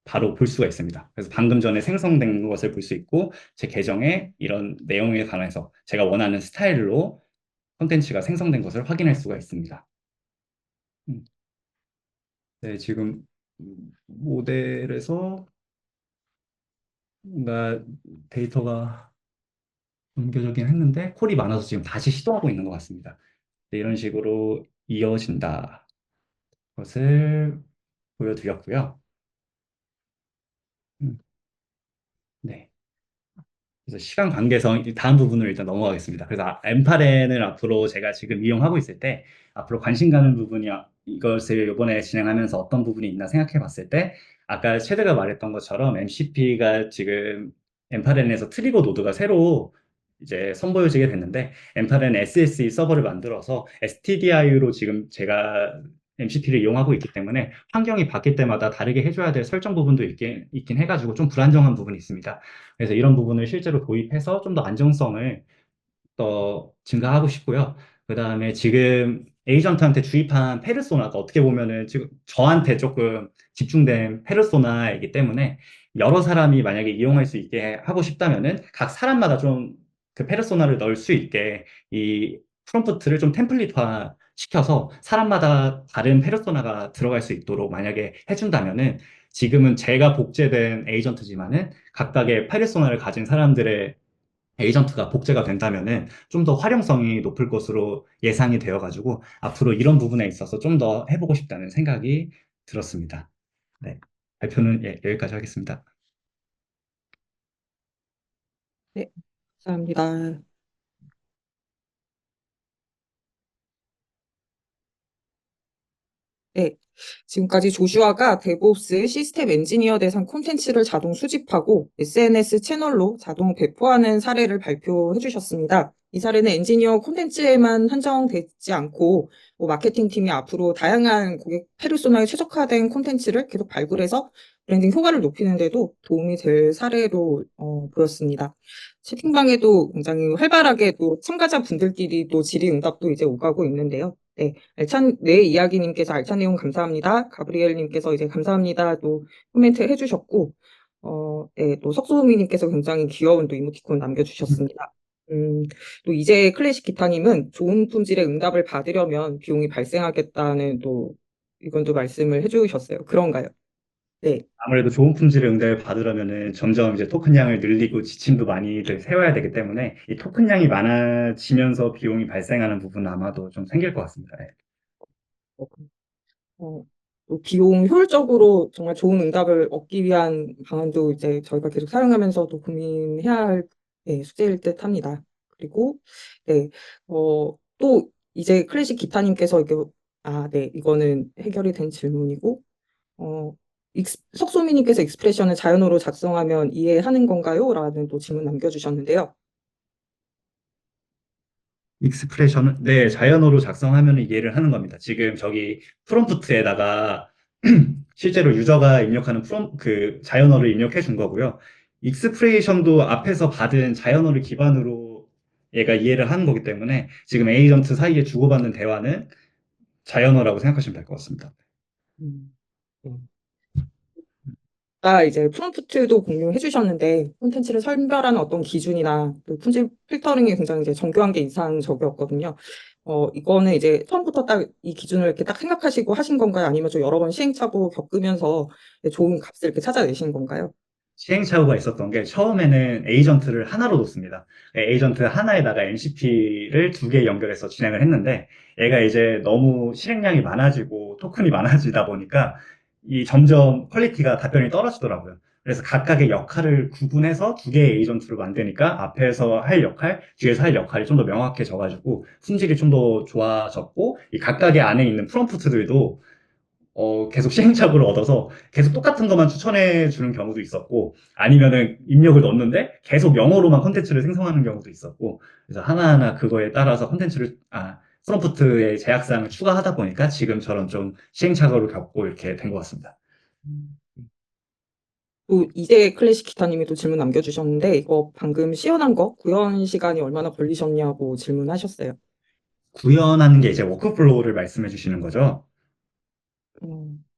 바로 볼 수가 있습니다. 그래서 방금 전에 생성된 것을 볼 수 있고 제 계정에 이런 내용에 관해서 제가 원하는 스타일로 콘텐츠가 생성된 것을 확인할 수가 있습니다. 음, 네, 지금 모델에서 뭔가 데이터가 옮겨지긴 했는데 콜이 많아서 지금 다시 시도하고 있는 것 같습니다. 네, 이런 식으로 이어진다 것을 보여드렸고요. 음, 네. 그래서 시간 관계상 이 다음 부분을 일단 넘어가겠습니다. 그래서 엠파렌을 앞으로 제가 지금 이용하고 있을 때 앞으로 관심 가는 부분이 이것을 이번에 진행하면서 어떤 부분이 있나 생각해 봤을 때 아까 체드가 말했던 것처럼 MCP가 지금 엠파렌에서 트리거 노드가 새로 이제 선보여지게 됐는데 엠파렌 SSE 서버를 만들어서 STDI로 지금 제가 MCP를 이용하고 있기 때문에 환경이 바뀔 때마다 다르게 해줘야 될 설정 부분도 있긴 해가지고 좀 불안정한 부분이 있습니다. 그래서 이런 부분을 실제로 도입해서 좀 더 안정성을 더 증가하고 싶고요. 그 다음에 지금 에이전트한테 주입한 페르소나가 어떻게 보면은 지금 저한테 조금 집중된 페르소나이기 때문에 여러 사람이 만약에 이용할 수 있게 하고 싶다면은 각 사람마다 좀 그 페르소나를 넣을 수 있게 이 프롬프트를 좀 템플릿화 시켜서 사람마다 다른 페르소나가 들어갈 수 있도록 만약에 해준다면은 지금은 제가 복제된 에이전트지만은 각각의 페르소나를 가진 사람들의 에이전트가 복제가 된다면은 좀 더 활용성이 높을 것으로 예상이 되어가지고 앞으로 이런 부분에 있어서 좀 더 해보고 싶다는 생각이 들었습니다. 네. 발표는 여기까지 하겠습니다. 네, 감사합니다. 네, 지금까지 조슈아가 데브옵스 시스템 엔지니어 대상 콘텐츠를 자동 수집하고 SNS 채널로 자동 배포하는 사례를 발표해 주셨습니다. 이 사례는 엔지니어 콘텐츠에만 한정되지 않고 마케팅 팀이 앞으로 다양한 고객 페르소나에 최적화된 콘텐츠를 계속 발굴해서 브랜딩 효과를 높이는 데도 도움이 될 사례로 보였습니다. 채팅방에도 굉장히 활발하게 또 참가자분들끼리 또 질의응답도 이제 오가고 있는데요. 네, 내 이야기님께서 알찬 내용 감사합니다. 가브리엘님께서 이제 감사합니다. 또 코멘트 해주셨고, 네, 또 석소미님께서 굉장히 귀여운 또 이모티콘 남겨주셨습니다. 또 이제 클래식 기타님은 좋은 품질의 응답을 받으려면 비용이 발생하겠다는 또 이건 또 말씀을 해주셨어요. 그런가요? 네. 아무래도 좋은 품질의 응대를 받으려면은 점점 이제 토큰량을 늘리고 지침도 많이들 세워야 되기 때문에 이 토큰량이 많아지면서 비용이 발생하는 부분은 아마도 좀 생길 것 같습니다. 예. 어, 또 비용 효율적으로 정말 좋은 응답을 얻기 위한 방안도 이제 저희가 계속 사용하면서도 고민해야 할 숙제일 듯 합니다. 그리고, 네, 또 이제 클래식 기타님께서 네, 이거는 해결이 된 질문이고, 석소미님께서 익스프레션을 자연어로 작성하면 이해하는 건가요? 라는 또 질문 남겨주셨는데요. 익스프레션은 네, 자연어로 작성하면 이해를 하는 겁니다. 지금 저기 프롬프트에다가 실제로 유저가 입력하는 그 자연어를 입력해 준 거고요. 익스프레이션도 앞에서 받은 자연어를 기반으로 얘가 이해를 하는 거기 때문에 지금 에이전트 사이에 주고받는 대화는 자연어라고 생각하시면 될 것 같습니다. 음, 음. 이제 프롬프트도 공유해 주셨는데 콘텐츠를 선별하는 어떤 기준이나 그 품질 필터링이 굉장히 이제 정교한 게 인상적이었거든요. 이거는 이제 처음부터 딱 이 기준을 이렇게 딱 생각하시고 하신 건가요? 아니면 좀 여러 번 시행착오 겪으면서 좋은 값을 이렇게 찾아내신 건가요? 시행착오가 있었던 게 처음에는 에이전트를 하나로 놓습니다. 에이전트 하나에다가 MCP를 두 개 연결해서 진행을 했는데 얘가 이제 너무 실행량이 많아지고 토큰이 많아지다 보니까 이 점점 퀄리티가 답변이 떨어지더라고요. 그래서 각각의 역할을 구분해서 두 개의 에이전트로 만드니까 앞에서 할 역할, 뒤에서 할 역할이 좀 더 명확해져가지고 품질이 좀 더 좋아졌고 이 각각의 안에 있는 프롬프트들도 계속 시행착오를 얻어서 계속 똑같은 것만 추천해 주는 경우도 있었고, 아니면은 입력을 넣었는데 계속 영어로만 콘텐츠를 생성하는 경우도 있었고, 그래서 하나하나 그거에 따라서 프롬프트의 제약사항을 추가하다 보니까 지금처럼 좀 시행착오를 겪고 이렇게 된 것 같습니다. 음. 또 이제 클래식 기타님이 또 질문 남겨주셨는데 이거 방금 시연한 거 구현 시간이 얼마나 걸리셨냐고 질문하셨어요. 구현하는 게 이제 워크플로우를 말씀해 주시는 거죠.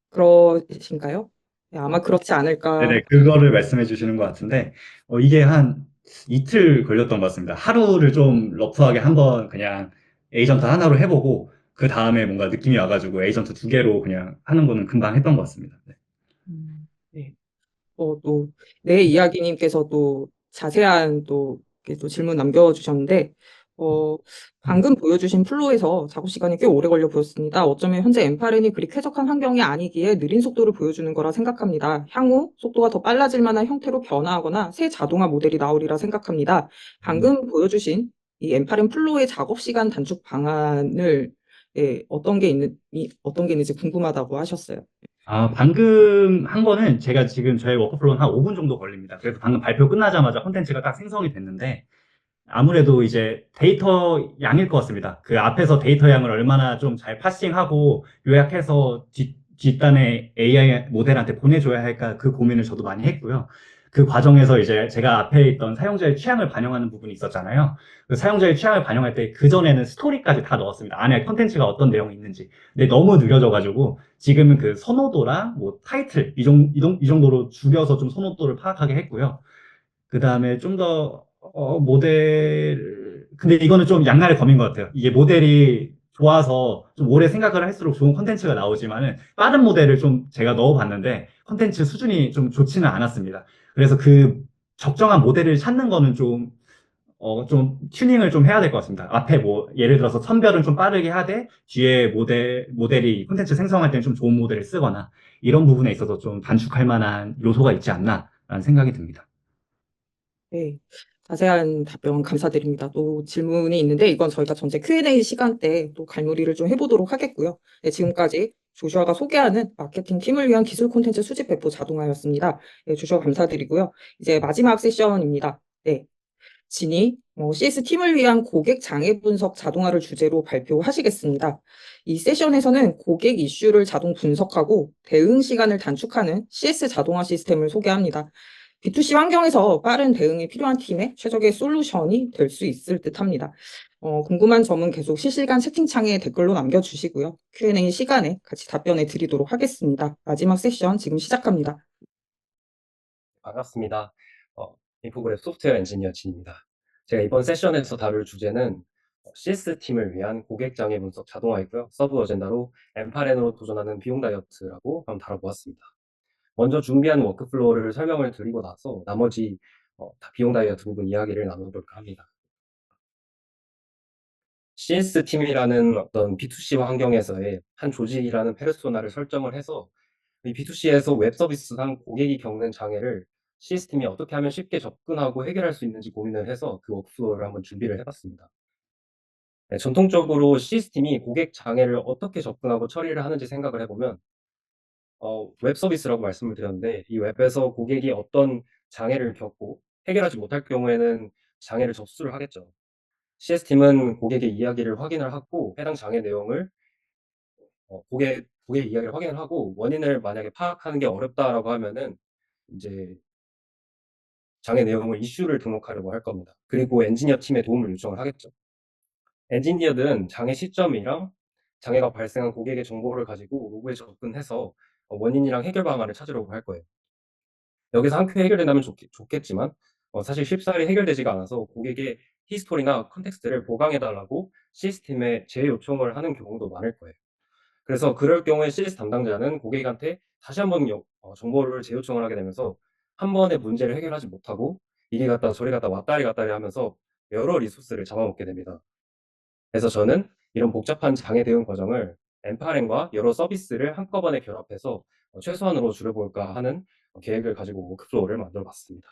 그러신가요? 네, 아마 그렇지 않을까. 네네, 그거를 말씀해 주시는 것 같은데, 이게 한 이틀 걸렸던 것 같습니다. 하루를 좀 러프하게 한번 그냥 에이전트 하나로 해보고, 그 다음에 뭔가 느낌이 와가지고 에이전트 두 개로 그냥 하는 거는 금방 했던 것 같습니다. 네. 네. 또, 내 이야기님께서 또 자세한 이렇게 또 질문 남겨주셨는데, 방금 보여주신 플로에서 작업 시간이 꽤 오래 걸려 보였습니다. 어쩌면 현재 엠파렌이 그리 쾌적한 환경이 아니기에 느린 속도를 보여주는 거라 생각합니다. 향후 속도가 더 빨라질 만한 형태로 변화하거나 새 자동화 모델이 나오리라 생각합니다. 방금 보여주신 이 엠파렌 플로의 작업 시간 단축 방안을 어떤 게 있는지 궁금하다고 하셨어요. 방금 한 거는 제가 지금 저희 워크플로우는 한 5분 정도 걸립니다. 그래서 방금 발표 끝나자마자 콘텐츠가 딱 생성이 됐는데, 아무래도 이제 데이터 양일 것 같습니다. 그 앞에서 데이터 양을 얼마나 좀 잘 파싱하고 요약해서 뒷단에 AI 모델한테 보내줘야 할까 그 고민을 저도 많이 했고요. 그 과정에서 이제 제가 앞에 있던 사용자의 취향을 반영하는 부분이 있었잖아요. 그 사용자의 취향을 반영할 때 그전에는 스토리까지 다 넣었습니다. 안에 컨텐츠가 어떤 내용이 있는지. 근데 너무 느려져가지고 지금은 그 선호도랑 뭐 타이틀 이 정도로 줄여서 좀 선호도를 파악하게 했고요. 그 다음에 좀 더, 근데 이거는 좀 양날의 검인 것 같아요. 이게 모델이 좋아서 좀 오래 생각을 할수록 좋은 콘텐츠가 나오지만은 빠른 모델을 좀 제가 넣어봤는데 콘텐츠 수준이 좀 좋지는 않았습니다. 그래서 그 적정한 모델을 찾는 거는 좀 튜닝을 좀 해야 될 것 같습니다. 앞에 뭐, 예를 들어서 선별은 좀 빠르게 하되 뒤에 모델이 콘텐츠 생성할 때는 좀 좋은 모델을 쓰거나 이런 부분에 있어서 좀 단축할 만한 요소가 있지 않나라는 생각이 듭니다. 네, 자세한 답변 감사드립니다. 또 질문이 있는데 이건 저희가 전체 Q&A 시간 때 또 갈무리를 좀 해보도록 하겠고요. 네, 지금까지 조슈아가 소개하는 마케팅 팀을 위한 기술 콘텐츠 수집 배포 자동화였습니다. 네, 조슈아 감사드리고요. 이제 마지막 세션입니다. 네, 진이 CS 팀을 위한 고객 장애 분석 자동화를 주제로 발표하시겠습니다. 이 세션에서는 고객 이슈를 자동 분석하고 대응 시간을 단축하는 CS 자동화 시스템을 소개합니다. B2C 환경에서 빠른 대응이 필요한 팀의 최적의 솔루션이 될 수 있을 듯합니다. 궁금한 점은 계속 실시간 채팅창에 댓글로 남겨주시고요. Q&A 시간에 같이 답변해 드리도록 하겠습니다. 마지막 세션 지금 시작합니다. 반갑습니다. 인포그래프 소프트웨어 엔지니어 진입니다. 제가 이번 세션에서 다룰 주제는 CS 팀을 위한 고객 장애 분석 자동화이고요. 서브 어젠다로 엠파렌으로 도전하는 비용 다이어트라고 한번 다뤄보았습니다. 먼저 준비한 워크플로우를 설명을 드리고 나서 나머지 비용 다이어트 부분 이야기를 나눠볼까 합니다. CS 팀이라는 어떤 B2C 환경에서의 한 조직이라는 페르소나를 설정을 해서 이 B2C에서 웹 서비스상 고객이 겪는 장애를 CS 팀이 어떻게 하면 쉽게 접근하고 해결할 수 있는지 고민을 해서 그 워크플로우를 한번 준비를 해봤습니다. 네, 전통적으로 CS 팀이 고객 장애를 어떻게 접근하고 처리를 하는지 생각을 해보면 웹 서비스라고 말씀을 드렸는데 이 웹에서 고객이 어떤 장애를 겪고 해결하지 못할 경우에는 장애를 접수를 하겠죠. CS팀은 고객의 이야기를 확인을 하고 해당 장애 내용을 고객의 이야기를 확인을 하고 원인을 만약에 파악하는 게 어렵다라고 하면은 이제 장애 내용을 이슈를 등록하려고 할 겁니다. 그리고 엔지니어 팀의 도움을 요청을 하겠죠. 엔지니어들은 장애 시점이랑 장애가 발생한 고객의 정보를 가지고 로그에 접근해서 원인이랑 해결 방안을 찾으려고 할 거예요. 여기서 한 큐에 해결된다면 좋겠지만 사실 쉽사리 해결되지가 않아서 고객의 히스토리나 컨텍스트를 보강해 달라고 시스템에 재요청을 하는 경우도 많을 거예요. 그래서 그럴 경우에 CS 담당자는 고객한테 다시 한번 정보를 재요청을 하게 되면서 한 번에 문제를 해결하지 못하고 이리 갔다 저리 갔다 왔다리 갔다리 하면서 여러 리소스를 잡아먹게 됩니다. 그래서 저는 이런 복잡한 장애 대응 과정을 엠파랭과 여러 서비스를 한꺼번에 결합해서 최소한으로 줄여볼까 하는 계획을 가지고 워크플로우를 만들어 봤습니다.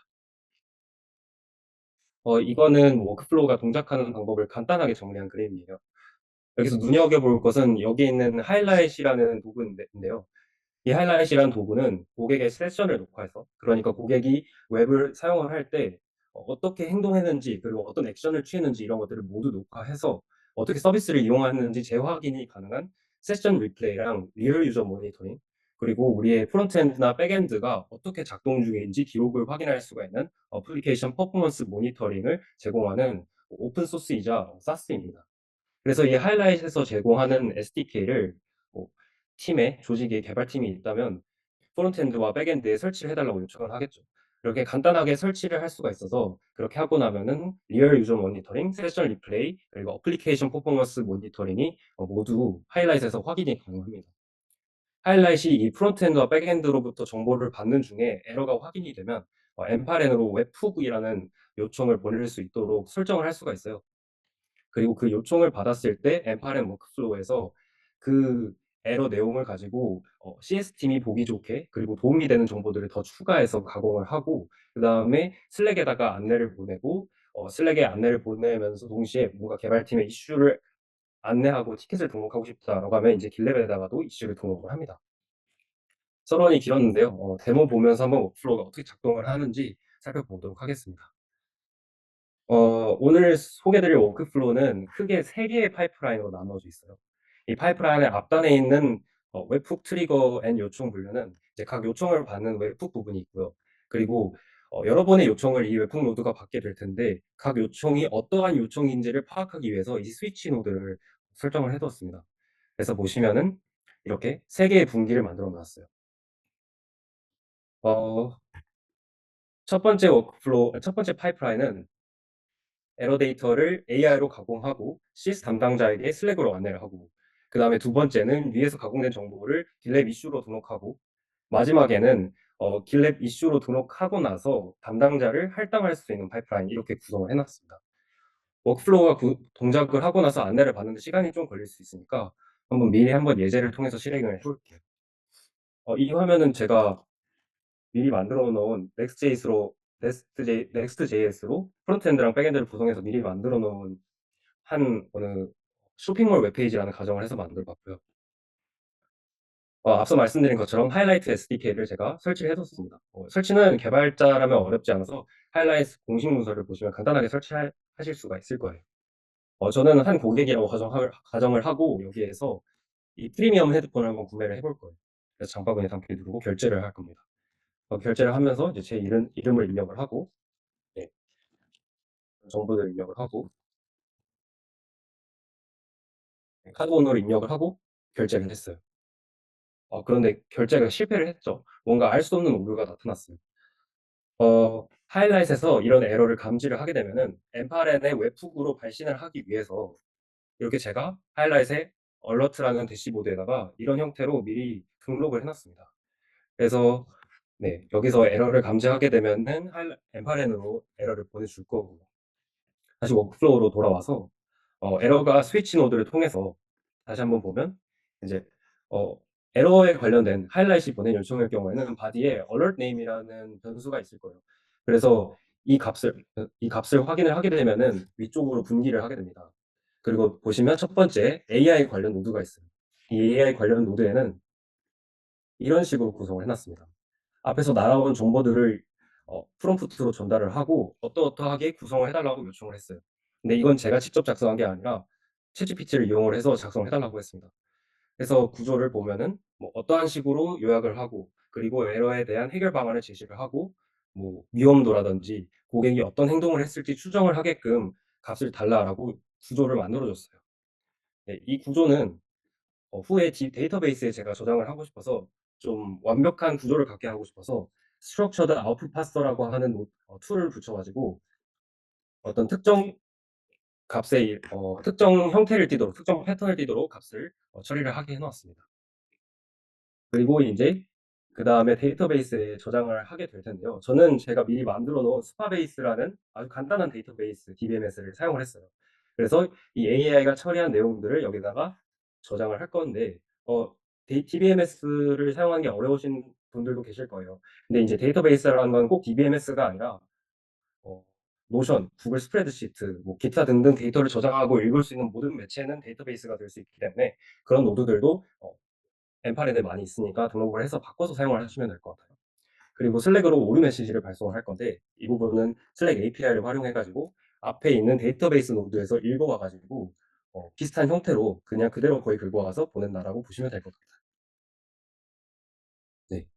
이거는 워크플로우가 동작하는 방법을 간단하게 정리한 그림이에요. 여기서 눈여겨볼 것은 여기 있는 하이라이트이라는 도구인데요. 이 하이라이트이라는 도구는 고객의 세션을 녹화해서, 그러니까 고객이 웹을 사용을 할 때 어떻게 행동했는지, 그리고 어떤 액션을 취했는지 이런 것들을 모두 녹화해서 어떻게 서비스를 이용하는지 재확인이 가능한 세션 리플레이랑 리얼 유저 모니터링, 그리고 우리의 프론트엔드나 백엔드가 어떻게 작동 중인지 기록을 확인할 수가 있는 어플리케이션 퍼포먼스 모니터링을 제공하는 오픈 소스이자 사스입니다. 그래서 이 하이라이트에서 제공하는 SDK를 팀에 조직에 개발팀이 있다면 프론트엔드와 백엔드에 설치를 해달라고 요청을 하겠죠. 이렇게 간단하게 설치를 할 수가 있어서 그렇게 하고 나면은 리얼 유저 모니터링, 세션 리플레이, 그리고 어플리케이션 퍼포먼스 모니터링이 모두 하이라이트에서 확인이 가능합니다. 하이라이트이 이 프론트엔드와 백엔드로부터 정보를 받는 중에 에러가 확인이 되면 엠파렌으로 웹푸그이라는 요청을 보낼 수 있도록 설정을 할 수가 있어요. 그리고 그 요청을 받았을 때 엠파렌 워크플로우에서 그 에러 내용을 가지고 CS팀이 보기 좋게 그리고 도움이 되는 정보들을 더 추가해서 가공을 하고 그다음에 슬랙에다가 안내를 보내고 슬랙에 안내를 보내면서 동시에 뭔가 개발팀에 이슈를 안내하고 티켓을 등록하고 싶다라고 하면 이제 길랩에다가도 이슈를 등록을 합니다. 서론이 길었는데요. 데모 보면서 한번 워크플로우가 어떻게 작동을 하는지 살펴보도록 하겠습니다. 오늘 소개드릴 워크플로우는 크게 3개의 파이프라인으로 나누어져 있어요. 이 파이프라인의 앞단에 있는 웹훅 트리거 앤 요청 분류는 이제 각 요청을 받는 웹훅 부분이 있고요. 그리고 여러 번의 요청을 이 웹훅 노드가 받게 될 텐데 각 요청이 어떠한 요청인지를 파악하기 위해서 이 스위치 노드를 설정을 해뒀습니다. 그래서 보시면은 이렇게 3개의 분기를 만들어 놨어요. 첫 번째 파이프라인은 에러 데이터를 AI로 가공하고 CS 담당자에게 슬랙으로 안내를 하고 그 다음에 두 번째는 위에서 가공된 정보를 길랩 이슈로 등록하고 마지막에는 길랩 이슈로 등록하고 나서 담당자를 할당할 수 있는 파이프라인 이렇게 구성을 해놨습니다. 워크플로우가 동작을 하고 나서 안내를 받는데 시간이 좀 걸릴 수 있으니까 미리 한번 예제를 통해서 실행을 해볼게요. 이 화면은 제가 미리 만들어 놓은 Next.js로 프론트엔드랑 백엔드를 구성해서 미리 만들어 놓은 어느 쇼핑몰 웹페이지라는 가정을 해서 만들어 봤고요. 앞서 말씀드린 것처럼 하이라이트 SDK를 제가 설치를 해뒀습니다. 설치는 개발자라면 어렵지 않아서 하이라이트 공식 문서를 보시면 간단하게 설치하실 수가 있을 거예요. 저는 한 고객이라고 가정을 하고 여기에서 이 프리미엄 헤드폰을 한번 구매를 해볼 거예요. 그래서 장바구니에 담기 누르고 결제를 할 겁니다. 결제를 하면서 이제 제 이름을 입력을 하고 네, 정보를 입력을 하고 카드 번호를 입력을 하고 결제를 했어요. 그런데 결제가 실패를 했죠. 뭔가 알 수 없는 오류가 나타났어요. 하이라이트에서 이런 에러를 감지를 하게 되면은 엠파렌의 웹훅으로 발신을 하기 위해서 이렇게 제가 하이라이트에 얼러트라는 대시보드에다가 이런 형태로 미리 등록을 해놨습니다. 그래서 네, 여기서 에러를 감지하게 되면은 엠파렌으로 에러를 보내줄 거고, 다시 워크플로우로 돌아와서 에러가 스위치 노드를 통해서 다시 한번 보면 이제 어, 에러에 관련된 하이라이트이 보낸 요청일 경우에는 바디에 alert name이라는 변수가 있을 거예요. 그래서 이 값을 확인을 하게 되면은 위쪽으로 분기를 하게 됩니다. 그리고 보시면 첫 번째 AI 관련 노드가 있어요. 이 AI 관련 노드에는 이런 식으로 구성을 해놨습니다. 앞에서 날아온 정보들을 프롬프트로 전달을 하고 어떠어떠하게 구성을 해달라고 요청을 했어요. 근데 이건 제가 직접 작성한 게 아니라 챗GPT를 이용을 해서 작성을 해달라고 했습니다. 그래서 구조를 보면은 뭐 어떠한 식으로 요약을 하고 그리고 에러에 대한 해결 방안을 제시를 하고 뭐 위험도라든지 고객이 어떤 행동을 했을지 추정을 하게끔 값을 달라라고 구조를 만들어줬어요. 네, 이 구조는 후에 데이터베이스에 제가 저장을 하고 싶어서 좀 완벽한 구조를 갖게 하고 싶어서 스트럭처드 아웃풋 파서라고 하는 툴을 붙여가지고 어떤 특정 값의 특정 형태를 띠도록 특정 패턴을 띠도록 값을 처리를 하게 해놓았습니다. 그리고 이제 그 다음에 데이터베이스에 저장을 하게 될 텐데요. 저는 제가 미리 만들어 놓은 스파베이스라는 아주 간단한 데이터베이스 DBMS를 사용을 했어요. 그래서 이 AI가 처리한 내용들을 여기다가 저장을 할 건데 DBMS를 사용하는 게 어려우신 분들도 계실 거예요. 근데 이제 데이터베이스라는 건 꼭 DBMS가 아니라 어, 노션, 구글 스프레드시트, 뭐 기타 등등 데이터를 저장하고 읽을 수 있는 모든 매체는 데이터베이스가 될 수 있기 때문에 그런 노드들도 엠파렌에 많이 있으니까 등록을 해서 바꿔서 사용을 하시면 될 것 같아요. 그리고 슬랙으로 오류 메시지를 발송을 할 건데 이 부분은 슬랙 API를 활용해가지고 앞에 있는 데이터베이스 노드에서 읽어와가지고 비슷한 형태로 그냥 그대로 거의 긁어와서 보낸다라고 보시면 될 것 같아요. 네,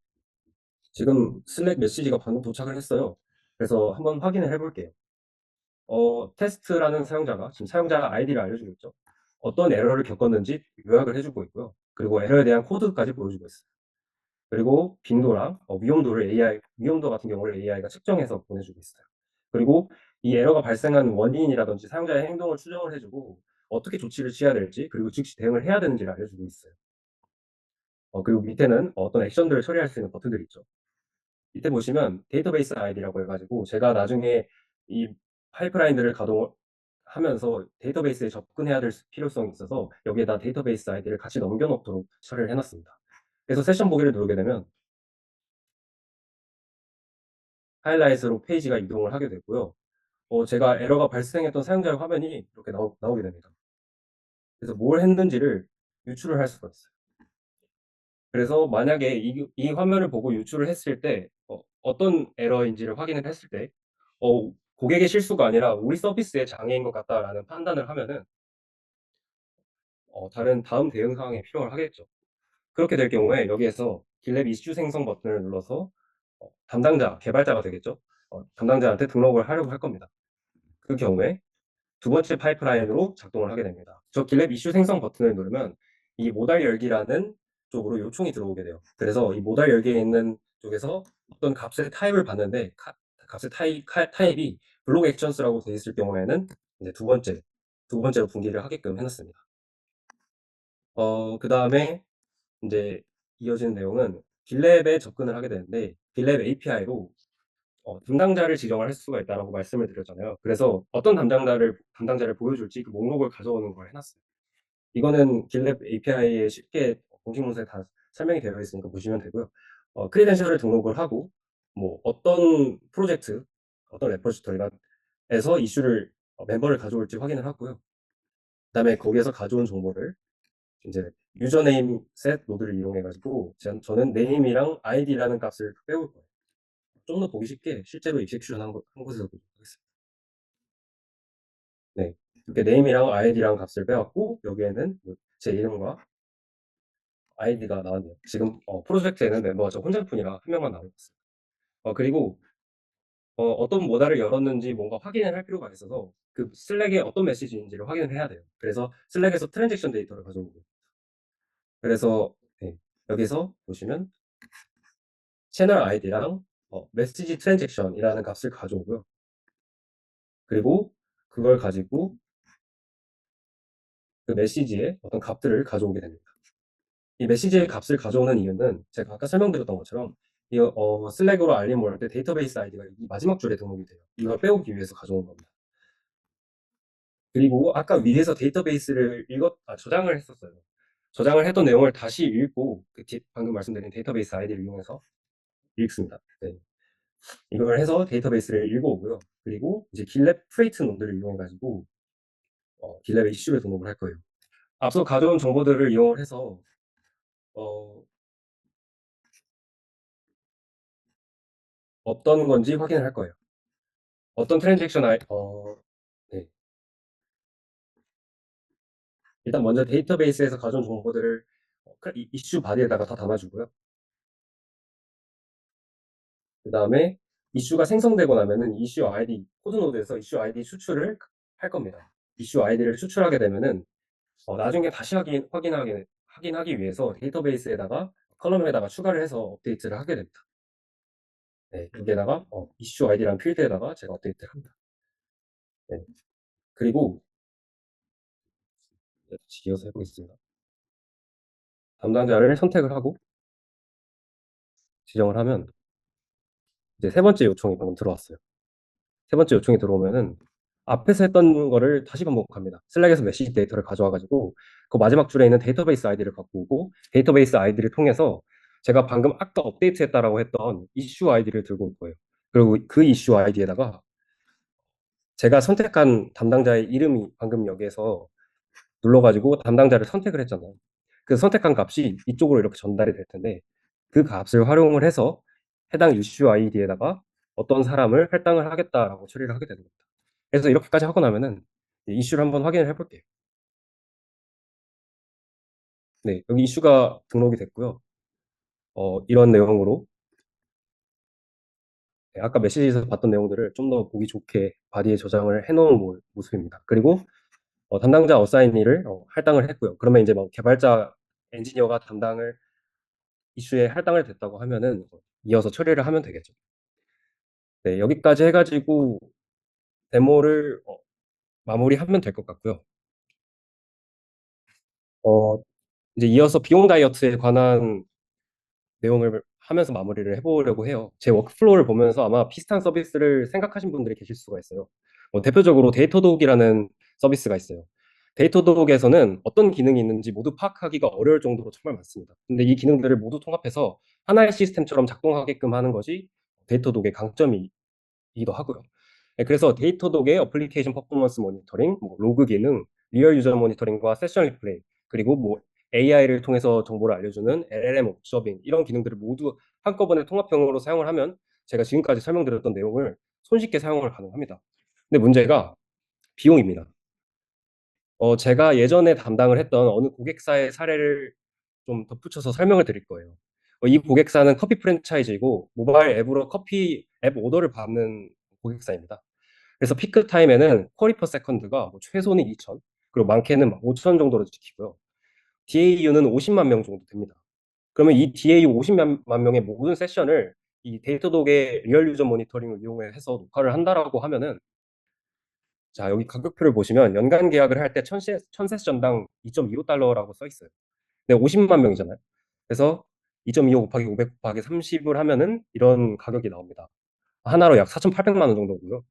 지금 슬랙 메시지가 방금 도착을 했어요. 그래서 한번 확인을 해볼게요. 테스트라는 사용자가 지금 사용자 아이디를 알려주고 있죠. 어떤 에러를 겪었는지 요약을 해주고 있고요. 그리고 에러에 대한 코드까지 보여주고 있어요. 그리고 빈도랑 위험도 같은 경우를 AI가 측정해서 보내주고 있어요. 그리고 이 에러가 발생한 원인이라든지 사용자의 행동을 추정을 해주고 어떻게 조치를 취해야 될지 그리고 즉시 대응을 해야 되는지를 알려주고 있어요. 그리고 밑에는 어떤 액션들을 처리할 수 있는 버튼들이 있죠. 밑에 보시면 데이터베이스 아이디라고 해가지고 제가 나중에 이 파이프라인들을 가동하면서 데이터베이스에 접근해야 될 필요성이 있어서 여기에다 데이터베이스 아이디를 같이 넘겨놓도록 처리를 해놨습니다. 그래서 세션 보기를 누르게 되면 하이라이트로 페이지가 이동을 하게 되고요. 제가 에러가 발생했던 사용자의 화면이 이렇게 나오게 됩니다. 그래서 뭘 했는지를 유출을 할 수가 있어요. 그래서 만약에 이 화면을 보고 유출을 했을 때 어떤 에러인지를 확인을 했을 때 고객의 실수가 아니라 우리 서비스의 장애인 것 같다라는 판단을 하면은 다음 대응 사항에 필요를 하겠죠. 그렇게 될 경우에 여기에서 길랩 이슈 생성 버튼을 눌러서 개발자가 되겠죠. 담당자한테 등록을 하려고 할 겁니다. 그 경우에 두 번째 파이프라인으로 작동을 하게 됩니다. 저 길랩 이슈 생성 버튼을 누르면 이 모달 열기라는 쪽으로 요청이 들어오게 돼요. 그래서 이 모달 열기에 있는 쪽에서 어떤 값의 타입을 받는데 값의 타입이 블록 액션스라고 되어 있을 경우에는 이제 두 번째로 분기를 하게끔 해놨습니다. 그 다음에 이제 이어지는 내용은 길랩에 접근을 하게 되는데 길랩 API로 담당자를 지정을 할 수가 있다라고 말씀을 드렸잖아요. 그래서 어떤 담당자를 보여줄지 그 목록을 가져오는 걸 해놨어요. 이거는 길랩 API에 쉽게 공식 문서에 다 설명이 되어 있으니까 보시면 되고요. 크리덴셜을 등록을 하고 뭐 어떤 프로젝트, 어떤 레포지터리에서 이슈를 멤버를 가져올지 확인을 하고요. 그다음에 거기에서 가져온 정보를 이제 유저네임 셋 노드를 이용해 가지고 저는 네임이랑 아이디라는 값을 빼올 거예요. 좀 더 보기 쉽게 실제로 익섹션 한 곳에서 보도록 하겠습니다. 네, 이렇게 네임이랑 아이디랑 값을 빼왔고 여기에는 제 이름과 아이디가 나왔네요. 지금 프로젝트에는 멤버가 저 혼자뿐이라 한 명만 나오고 있어요. 그리고 어떤 모달을 열었는지 뭔가 확인을 할 필요가 있어서 그 슬랙에 어떤 메시지인지를 확인을 해야 돼요. 그래서 슬랙에서 트랜잭션 데이터를 가져오고 그래서 네, 여기서 보시면 채널 아이디랑 메시지 트랜잭션이라는 값을 가져오고요. 그리고 그걸 가지고 그 메시지의 어떤 값들을 가져오게 됩니다. 이 메시지의 값을 가져오는 이유는 제가 아까 설명드렸던 것처럼 슬랙으로 알림을 올 때 데이터베이스 아이디가 이 마지막 줄에 등록이 돼요. 이걸 빼오기 위해서 가져온 겁니다. 그리고 아까 위에서 데이터베이스를 저장을 했었어요. 저장을 했던 내용을 다시 읽고, 방금 말씀드린 데이터베이스 아이디를 이용해서 읽습니다. 네. 이걸 해서 데이터베이스를 읽어오고요. 그리고 이제 길랩 프레이트 놈들을 이용해가지고, 길랩의 이슈를 등록을 할 거예요. 앞서 가져온 정보들을 이용해서, 어, 어떤 건지 확인을 할 거예요. 어떤 트랜잭션 네. 일단 먼저 데이터베이스에서 가져온 정보들을 이슈 바디에다가 다 담아주고요. 그 다음에 이슈가 생성되고 나면은 이슈 아이디, 코드노드에서 이슈 아이디 추출을 할 겁니다. 이슈 아이디를 추출하게 되면은 나중에 다시 확인하기 위해서 데이터베이스에다가 컬럼에다가 추가를 해서 업데이트를 하게 됩니다. 네, 여기에다가 이슈 아이디라는 필드에다가 제가 업데이트를 합니다. 네. 그리고 다시 이어서 해보겠습니다. 담당자를 선택을 하고 지정을 하면 이제 세 번째 요청이 방금 들어왔어요. 세 번째 요청이 들어오면은 앞에서 했던 거를 다시 반복합니다. 슬랙에서 메시지 데이터를 가져와가지고 그 마지막 줄에 있는 데이터베이스 아이디를 갖고 오고 데이터베이스 아이디를 통해서 제가 방금 아까 업데이트했다라고 했던 이슈 아이디를 들고 올 거예요. 그리고 그 이슈 아이디에다가 제가 선택한 담당자의 이름이 방금 여기에서 눌러가지고 담당자를 선택을 했잖아요. 그 선택한 값이 이쪽으로 이렇게 전달이 될 텐데 그 값을 활용을 해서 해당 이슈 아이디에다가 어떤 사람을 할당을 하겠다라고 처리를 하게 되는 겁니다. 그래서 이렇게까지 하고 나면은 이슈를 한번 확인을 해볼게요. 네, 여기 이슈가 등록이 됐고요. 이런 내용으로 네, 아까 메시지에서 봤던 내용들을 좀 더 보기 좋게 바디에 저장을 해놓은 모습입니다. 그리고 담당자 어사이니를 할당을 했고요. 그러면 이제 뭐 개발자 엔지니어가 담당을 이슈에 할당을 됐다고 하면은 이어서 처리를 하면 되겠죠. 네, 여기까지 해가지고 데모를 마무리하면 될 것 같고요. 이제 이어서 비용 다이어트에 관한 내용을 하면서 마무리를 해보려고 해요. 제 워크플로우를 보면서 아마 비슷한 서비스를 생각하신 분들이 계실 수가 있어요. 대표적으로 데이터독이라는 서비스가 있어요. 데이터독에서는 어떤 기능이 있는지 모두 파악하기가 어려울 정도로 정말 많습니다. 근데 이 기능들을 모두 통합해서 하나의 시스템처럼 작동하게끔 하는 것이 데이터독의 강점이기도 하고요. 네, 그래서 데이터독의 어플리케이션 퍼포먼스 모니터링, 뭐 로그 기능, 리얼 유저 모니터링과 세션 리플레이, 그리고 뭐 AI를 통해서 정보를 알려주는 LLM 옵저빙 이런 기능들을 모두 한꺼번에 통합형으로 사용을 하면 제가 지금까지 설명드렸던 내용을 손쉽게 사용을 가능합니다. 근데 문제가 비용입니다. 제가 예전에 담당을 했던 어느 고객사의 사례를 좀 덧붙여서 설명을 드릴 거예요. 이 고객사는 커피 프랜차이즈이고 모바일 앱으로 커피 앱 오더를 받는 고객사입니다. 그래서 피크 타임에는 쿼리 퍼 세컨드가 뭐 최소는 2,000, 그리고 많게는 5,000 정도로 지키고요. DAU는 50만 명 정도 됩니다. 그러면 이 DAU 50만 명의 모든 세션을 이 데이터독의 리얼 유저 모니터링을 이용해서 녹화를 한다라고 하면은 자, 여기 가격표를 보시면 연간 계약을 할 때 1000세션당 2.25달러라고 써 있어요. 근데 50만 명이잖아요. 그래서 2.25 곱하기 500 곱하기 30을 하면은 이런 가격이 나옵니다. 하나로 약 4,800만 원 정도고요.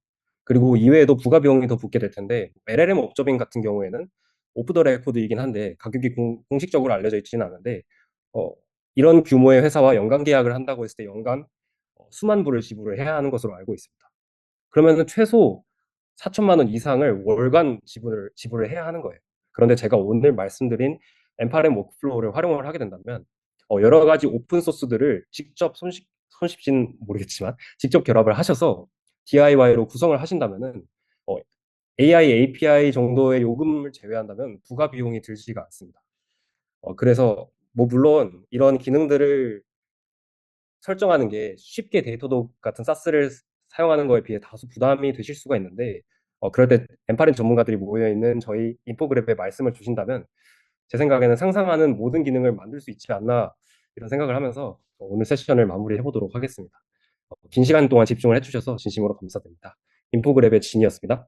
그리고 이외에도 부가 비용이 더 붙게 될 텐데 LLM 업저빙 같은 경우에는 오프 더 레코드이긴 한데 가격이 공식적으로 알려져 있지는 않은데 어, 이런 규모의 회사와 연간 계약을 한다고 했을 때 연간 수만 불을 지불을 해야 하는 것으로 알고 있습니다. 그러면은 최소 4천만 원 이상을 월간 지불을 해야 하는 거예요. 그런데 제가 오늘 말씀드린 엠파렘 워크플로우를 활용을 하게 된다면 여러 가지 오픈 소스들을 직접 손쉽진 모르겠지만 직접 결합을 하셔서 DIY로 구성을 하신다면은 AI API 정도의 요금을 제외한다면 부가 비용이 들지가 않습니다. 그래서 뭐 물론 이런 기능들을 설정하는 게 쉽게 데이터독 같은 사스를 사용하는 거에 비해 다소 부담이 되실 수가 있는데 그럴 때 엠파린 전문가들이 모여있는 저희 인포그래프에 말씀을 주신다면 제 생각에는 상상하는 모든 기능을 만들 수 있지 않나 이런 생각을 하면서 오늘 세션을 마무리해 보도록 하겠습니다. 긴 시간 동안 집중을 해주셔서 진심으로 감사드립니다. 인포그래프의 진이었습니다.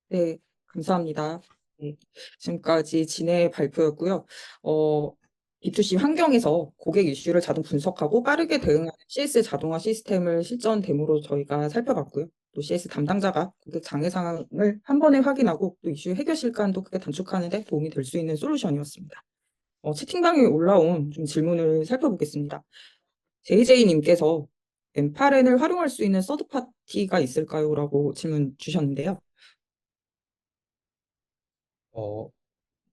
네, 감사합니다. 네, 지금까지 진의 발표였고요. B2C 환경에서 고객 이슈를 자동 분석하고 빠르게 대응하는 CS 자동화 시스템을 실전 데모로 저희가 살펴봤고요. 또 CS 담당자가 고객 장애 상황을 한 번에 확인하고 또 이슈 해결 시간도 크게 단축하는 데 도움이 될 수 있는 솔루션이었습니다. 채팅방에 올라온 좀 질문을 살펴보겠습니다. JJ님께서 엠파렌을 활용할 수 있는 서드파티가 있을까요? 라고 질문 주셨는데요.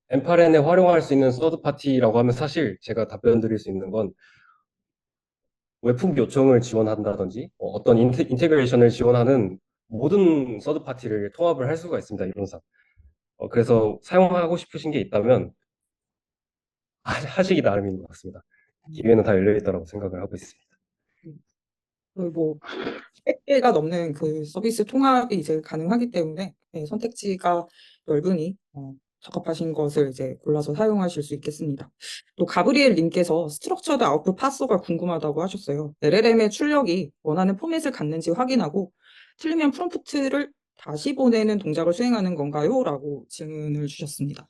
엠파렌에 활용할 수 있는 서드파티라고 하면 사실 제가 답변 드릴 수 있는 건 웹툰 요청을 지원한다든지 어떤 인테그레이션을 지원하는 모든 서드파티를 통합을 할 수가 있습니다, 이론상. 그래서 사용하고 싶으신 게 있다면 하시기 나름인 것 같습니다. 기회는 다 열려 있다고 생각을 하고 있습니다. 뭐 100개가 넘는 그 서비스 통합이 이제 가능하기 때문에 선택지가 넓으니 적합하신 것을 이제 골라서 사용하실 수 있겠습니다. 또 가브리엘 님께서 스트럭처드 아웃풋 파서가 궁금하다고 하셨어요. LLM의 출력이 원하는 포맷을 갖는지 확인하고 틀리면 프롬프트를 다시 보내는 동작을 수행하는 건가요? 라고 질문을 주셨습니다.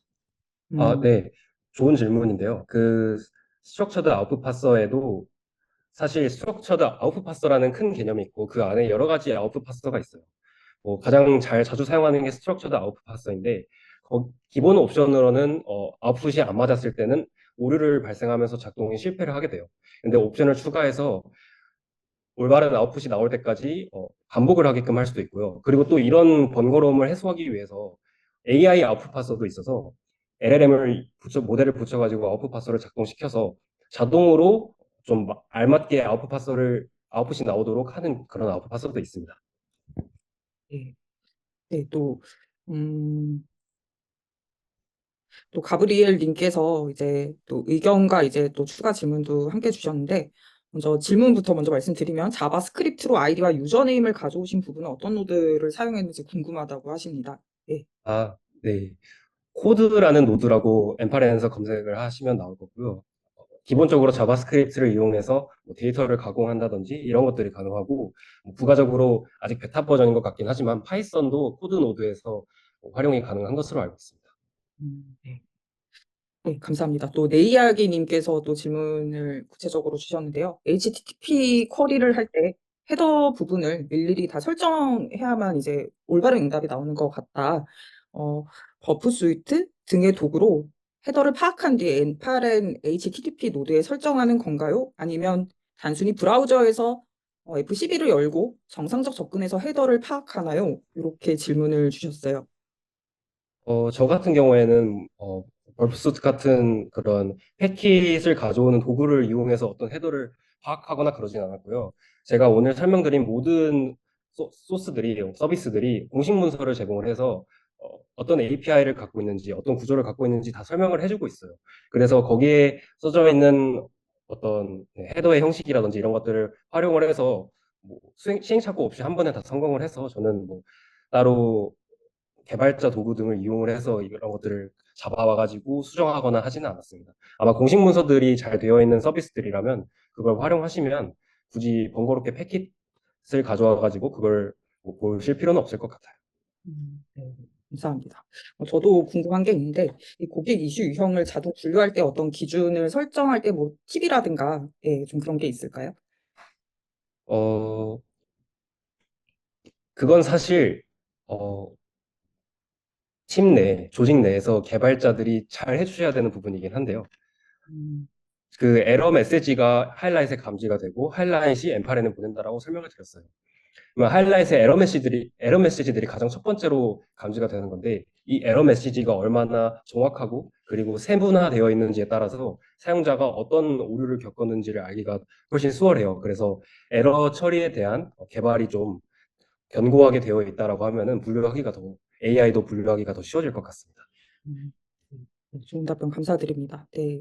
네. 좋은 질문인데요. 그 스트럭처드 아웃풋 파서에도 사실 스트럭처드 아웃풋 파서라는 큰 개념이 있고 그 안에 여러 가지 아웃풋 파서가 있어요. 가장 자주 사용하는 게 스트럭처드 아웃풋 파서인데 기본 옵션으로는 아웃풋이 안 맞았을 때는 오류를 발생하면서 작동이 실패를 하게 돼요. 근데 옵션을 추가해서 올바른 아웃풋이 나올 때까지 반복을 하게끔 할 수도 있고요. 그리고 또 이런 번거로움을 해소하기 위해서 AI 아웃풋 파서도 있어서 LLM을 모델을 붙여가지고 아웃풋 파서를 작동시켜서 자동으로 좀 알맞게 아웃풋이 나오도록 하는 그런 아웃풋 파서도 있습니다. 네. 네, 또 가브리엘 님께서 이제 또 의견과 이제 또 추가 질문도 함께 주셨는데 질문부터 먼저 말씀드리면 자바스크립트로 아이디와 유저네임을 가져오신 부분은 어떤 노드를 사용했는지 궁금하다고 하십니다. 네. 네. 코드라는 노드라고 엠파렌에서 검색을 하시면 나올 거고요. 기본적으로 자바스크립트를 이용해서 데이터를 가공한다든지 이런 것들이 가능하고 부가적으로 아직 베타 버전인 것 같긴 하지만 파이썬도 코드 노드에서 활용이 가능한 것으로 알고 있습니다. 네. 네, 감사합니다. 또 네이야기님께서도 질문을 구체적으로 주셨는데요. HTTP 쿼리를 할 때 헤더 부분을 일일이 다 설정해야만 이제 올바른 응답이 나오는 것 같다. 버프 스위트 등의 도구로 헤더를 파악한 뒤에 엔파렌 HTTP 노드에 설정하는 건가요? 아니면 단순히 브라우저에서 F12를 열고 정상적 접근해서 헤더를 파악하나요? 이렇게 질문을 주셨어요. 저 같은 경우에는 벌프소트 같은 그런 패킷을 가져오는 도구를 이용해서 어떤 헤더를 파악하거나 그러진 않았고요. 제가 오늘 설명드린 모든 서비스들이 공식 문서를 제공을 해서 어떤 API를 갖고 있는지, 어떤 구조를 갖고 있는지 다 설명을 해주고 있어요. 그래서 거기에 써져 있는 어떤 헤더의 형식이라든지 이런 것들을 활용을 해서 시행착오 없이 한 번에 다 성공을 해서 저는 따로 개발자 도구 등을 이용을 해서 이런 것들을 잡아와가지고 수정하거나 하지는 않았습니다. 아마 공식 문서들이 잘 되어 있는 서비스들이라면 그걸 활용하시면 굳이 번거롭게 패킷을 가져와가지고 그걸 보실 필요는 없을 것 같아요. 네, 감사합니다. 저도 궁금한 게 있는데, 이 고객 이슈 유형을 자동 분류할 때 어떤 기준을 설정할 때 뭐 팁이라든가, 좀 그런 게 있을까요? 어, 그건 사실, 어, 조직 내에서 개발자들이 잘 해주셔야 되는 부분이긴 한데요. 음, 그 에러 메시지가 하이라이트에 감지가 되고 하이라이트이 엠파렌을 보낸다라고 설명을 드렸어요. 그러면 하이라이트의 에러 메시지들이 가장 첫 번째로 감지가 되는 건데 이 에러 메시지가 얼마나 정확하고 그리고 세분화되어 있는지에 따라서 사용자가 어떤 오류를 겪었는지를 알기가 훨씬 수월해요. 그래서 에러 처리에 대한 개발이 좀 견고하게 되어 있다라고 하면은 AI도 분류하기가 더 쉬워질 것 같습니다. 음, 좋은 답변 감사드립니다. 네,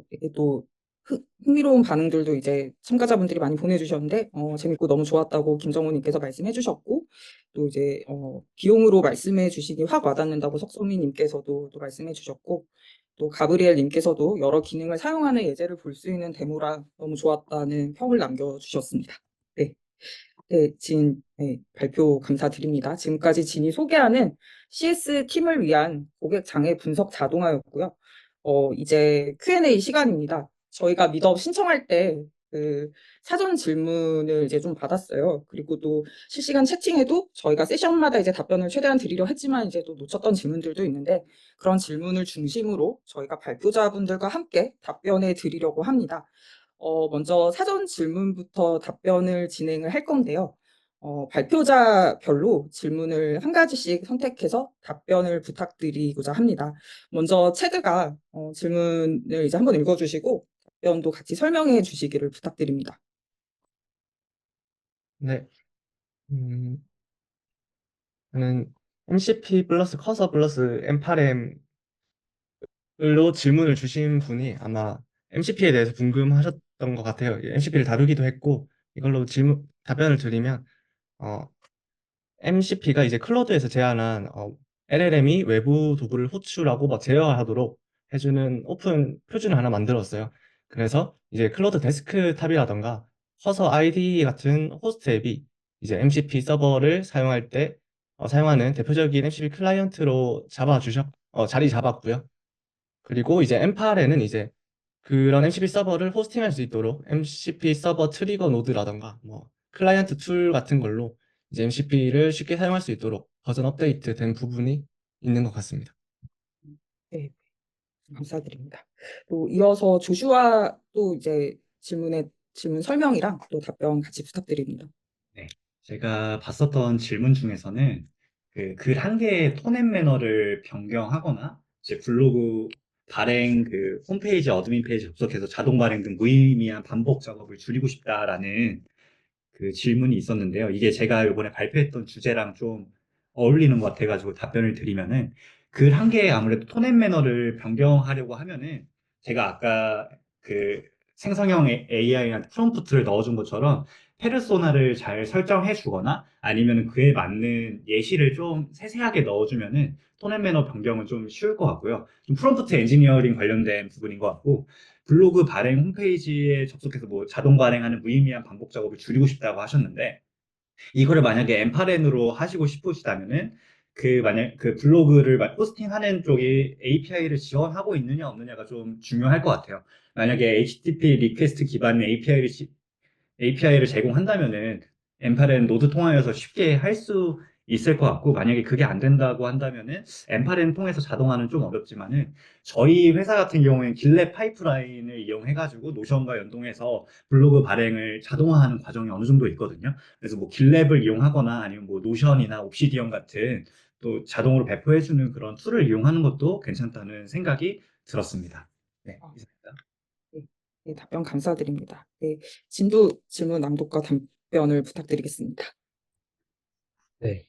이게 또 흥미로운 반응들도 이제 참가자분들이 많이 보내주셨는데, 재밌고 너무 좋았다고 김정우님께서 말씀해 주셨고, 또 이제, 비용으로 말씀해 주시기 확 와닿는다고 석소미님께서도 또 말씀해 주셨고, 또 가브리엘님께서도 여러 기능을 사용하는 예제를 볼 수 있는 데모라 너무 좋았다는 평을 남겨주셨습니다. 네. 네, 발표 감사드립니다. 지금까지 진이 소개하는 CS 팀을 위한 고객 장애 분석 자동화였고요. 이제 Q&A 시간입니다. 저희가 미드업 신청할 때 그 사전 질문을 이제 좀 받았어요. 그리고 또 실시간 채팅에도 저희가 세션마다 이제 답변을 최대한 드리려 했지만 이제 또 놓쳤던 질문들도 있는데 그런 질문을 중심으로 저희가 발표자분들과 함께 답변해 드리려고 합니다. 먼저 사전 질문부터 답변을 진행을 할 건데요. 발표자별로 질문을 한 가지씩 선택해서 답변을 부탁드리고자 합니다. 먼저 체드가 질문을 이제 한번 읽어주시고 답변도 같이 설명해 주시기를 부탁드립니다. 네. 저는 MCP 플러스 커서 플러스 M8M으로 질문을 주신 분이 아마 MCP에 대해서 궁금하셨던 것 같아요. MCP를 다루기도 했고, 이걸로 답변을 드리면, 어, MCP가 이제 클로드에서 제안한 LLM이 외부 도구를 호출하고 막 제어하도록 해주는 오픈 표준을 하나 만들었어요. 그래서 이제 클로드 데스크탑이라던가 커서 ID 같은 호스트 앱이 이제 MCP 서버를 사용할 때 사용하는 대표적인 MCP 클라이언트로 자리 잡았고요. 그리고 이제 M8에는 이제 그런 MCP 서버를 호스팅할 수 있도록 MCP 서버 트리거 노드라던가 뭐 클라이언트 툴 같은 걸로 이제 MCP를 쉽게 사용할 수 있도록 버전 업데이트 된 부분이 있는 것 같습니다. 네, 감사드립니다. 또 이어서 조슈아 또 이제 질문 설명이랑 또 답변 같이 부탁드립니다. 네. 제가 봤었던 질문 중에서는 그 글 한 개의 톤앤 매너를 변경하거나 이제 블로그 발행 그 홈페이지 어드민 페이지 접속해서 자동 발행 등 무의미한 반복 작업을 줄이고 싶다라는 그 질문이 있었는데요. 이게 제가 이번에 발표했던 주제랑 좀 어울리는 것 같아가지고 답변을 드리면은 글 한 개에 아무래도 톤앤 매너를 변경하려고 하면은 제가 아까 그 생성형 AI한테 프롬프트를 넣어준 것처럼 페르소나를 잘 설정해 주거나 아니면 그에 맞는 예시를 좀 세세하게 넣어주면은 톤앤 매너 변경은 좀 쉬울 것 같고요. 좀 프롬프트 엔지니어링 관련된 부분인 것 같고 블로그 발행 홈페이지에 접속해서 뭐 자동 발행하는 무의미한 반복 작업을 줄이고 싶다고 하셨는데 이거를 만약에 M8N으로 하시고 싶으시다면은 그 만약 그 블로그를 호스팅하는 쪽이 API를 지원하고 있느냐 없느냐가 좀 중요할 것 같아요. 만약에 HTTP 리퀘스트 기반의 API를 제공한다면은 M8N 노드 통하여서 쉽게 할 수 있을 것 같고, 만약에 그게 안 된다고 한다면은 M8N 통해서 자동화는 좀 어렵지만은 저희 회사 같은 경우에는 길랩 파이프라인을 이용해가지고 노션과 연동해서 블로그 발행을 자동화하는 과정이 어느 정도 있거든요. 그래서 뭐 길랩을 이용하거나 아니면 뭐 노션이나 옵시디언 같은 또 자동으로 배포해주는 그런 툴을 이용하는 것도 괜찮다는 생각이 들었습니다. 네, 아, 이상입니다. 네, 네, 답변 감사드립니다. 네, 진도 질문 낭독과 답변을 부탁드리겠습니다. 네.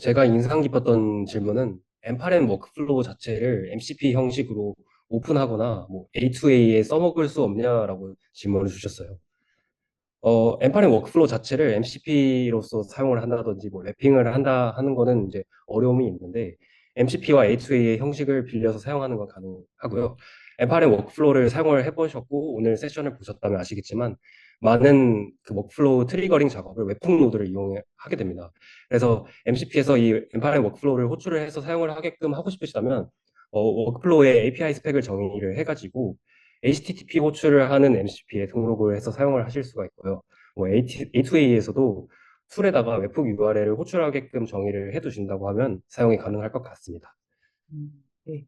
제가 인상 깊었던 질문은 M8M 워크플로우 자체를 MCP 형식으로 오픈하거나 뭐 A2A에 써먹을 수 없냐라고 질문을 주셨어요. M8M 워크플로우 자체를 MCP로서 사용을 한다든지 뭐 랩핑을 한다 하는 거는 이제 어려움이 있는데 MCP와 A2A의 형식을 빌려서 사용하는 건 가능하고요. M8M 워크플로우를 사용을 해보셨고 오늘 세션을 보셨다면 아시겠지만 많은 그 워크플로우 트리거링 작업을 웹풍 노드를 이용하게 됩니다. 그래서 MCP에서 이 M8M 워크플로우를 호출을 해서 사용을 하게끔 하고 싶으시다면 워크플로우의 API 스펙을 정의를 해가지고 HTTP 호출을 하는 MCP에 등록을 해서 사용을 하실 수가 있고요. 뭐 A2A에서도 툴에다가 웹북 URL을 호출하게끔 정의를 해두신다고 하면 사용이 가능할 것 같습니다. 네,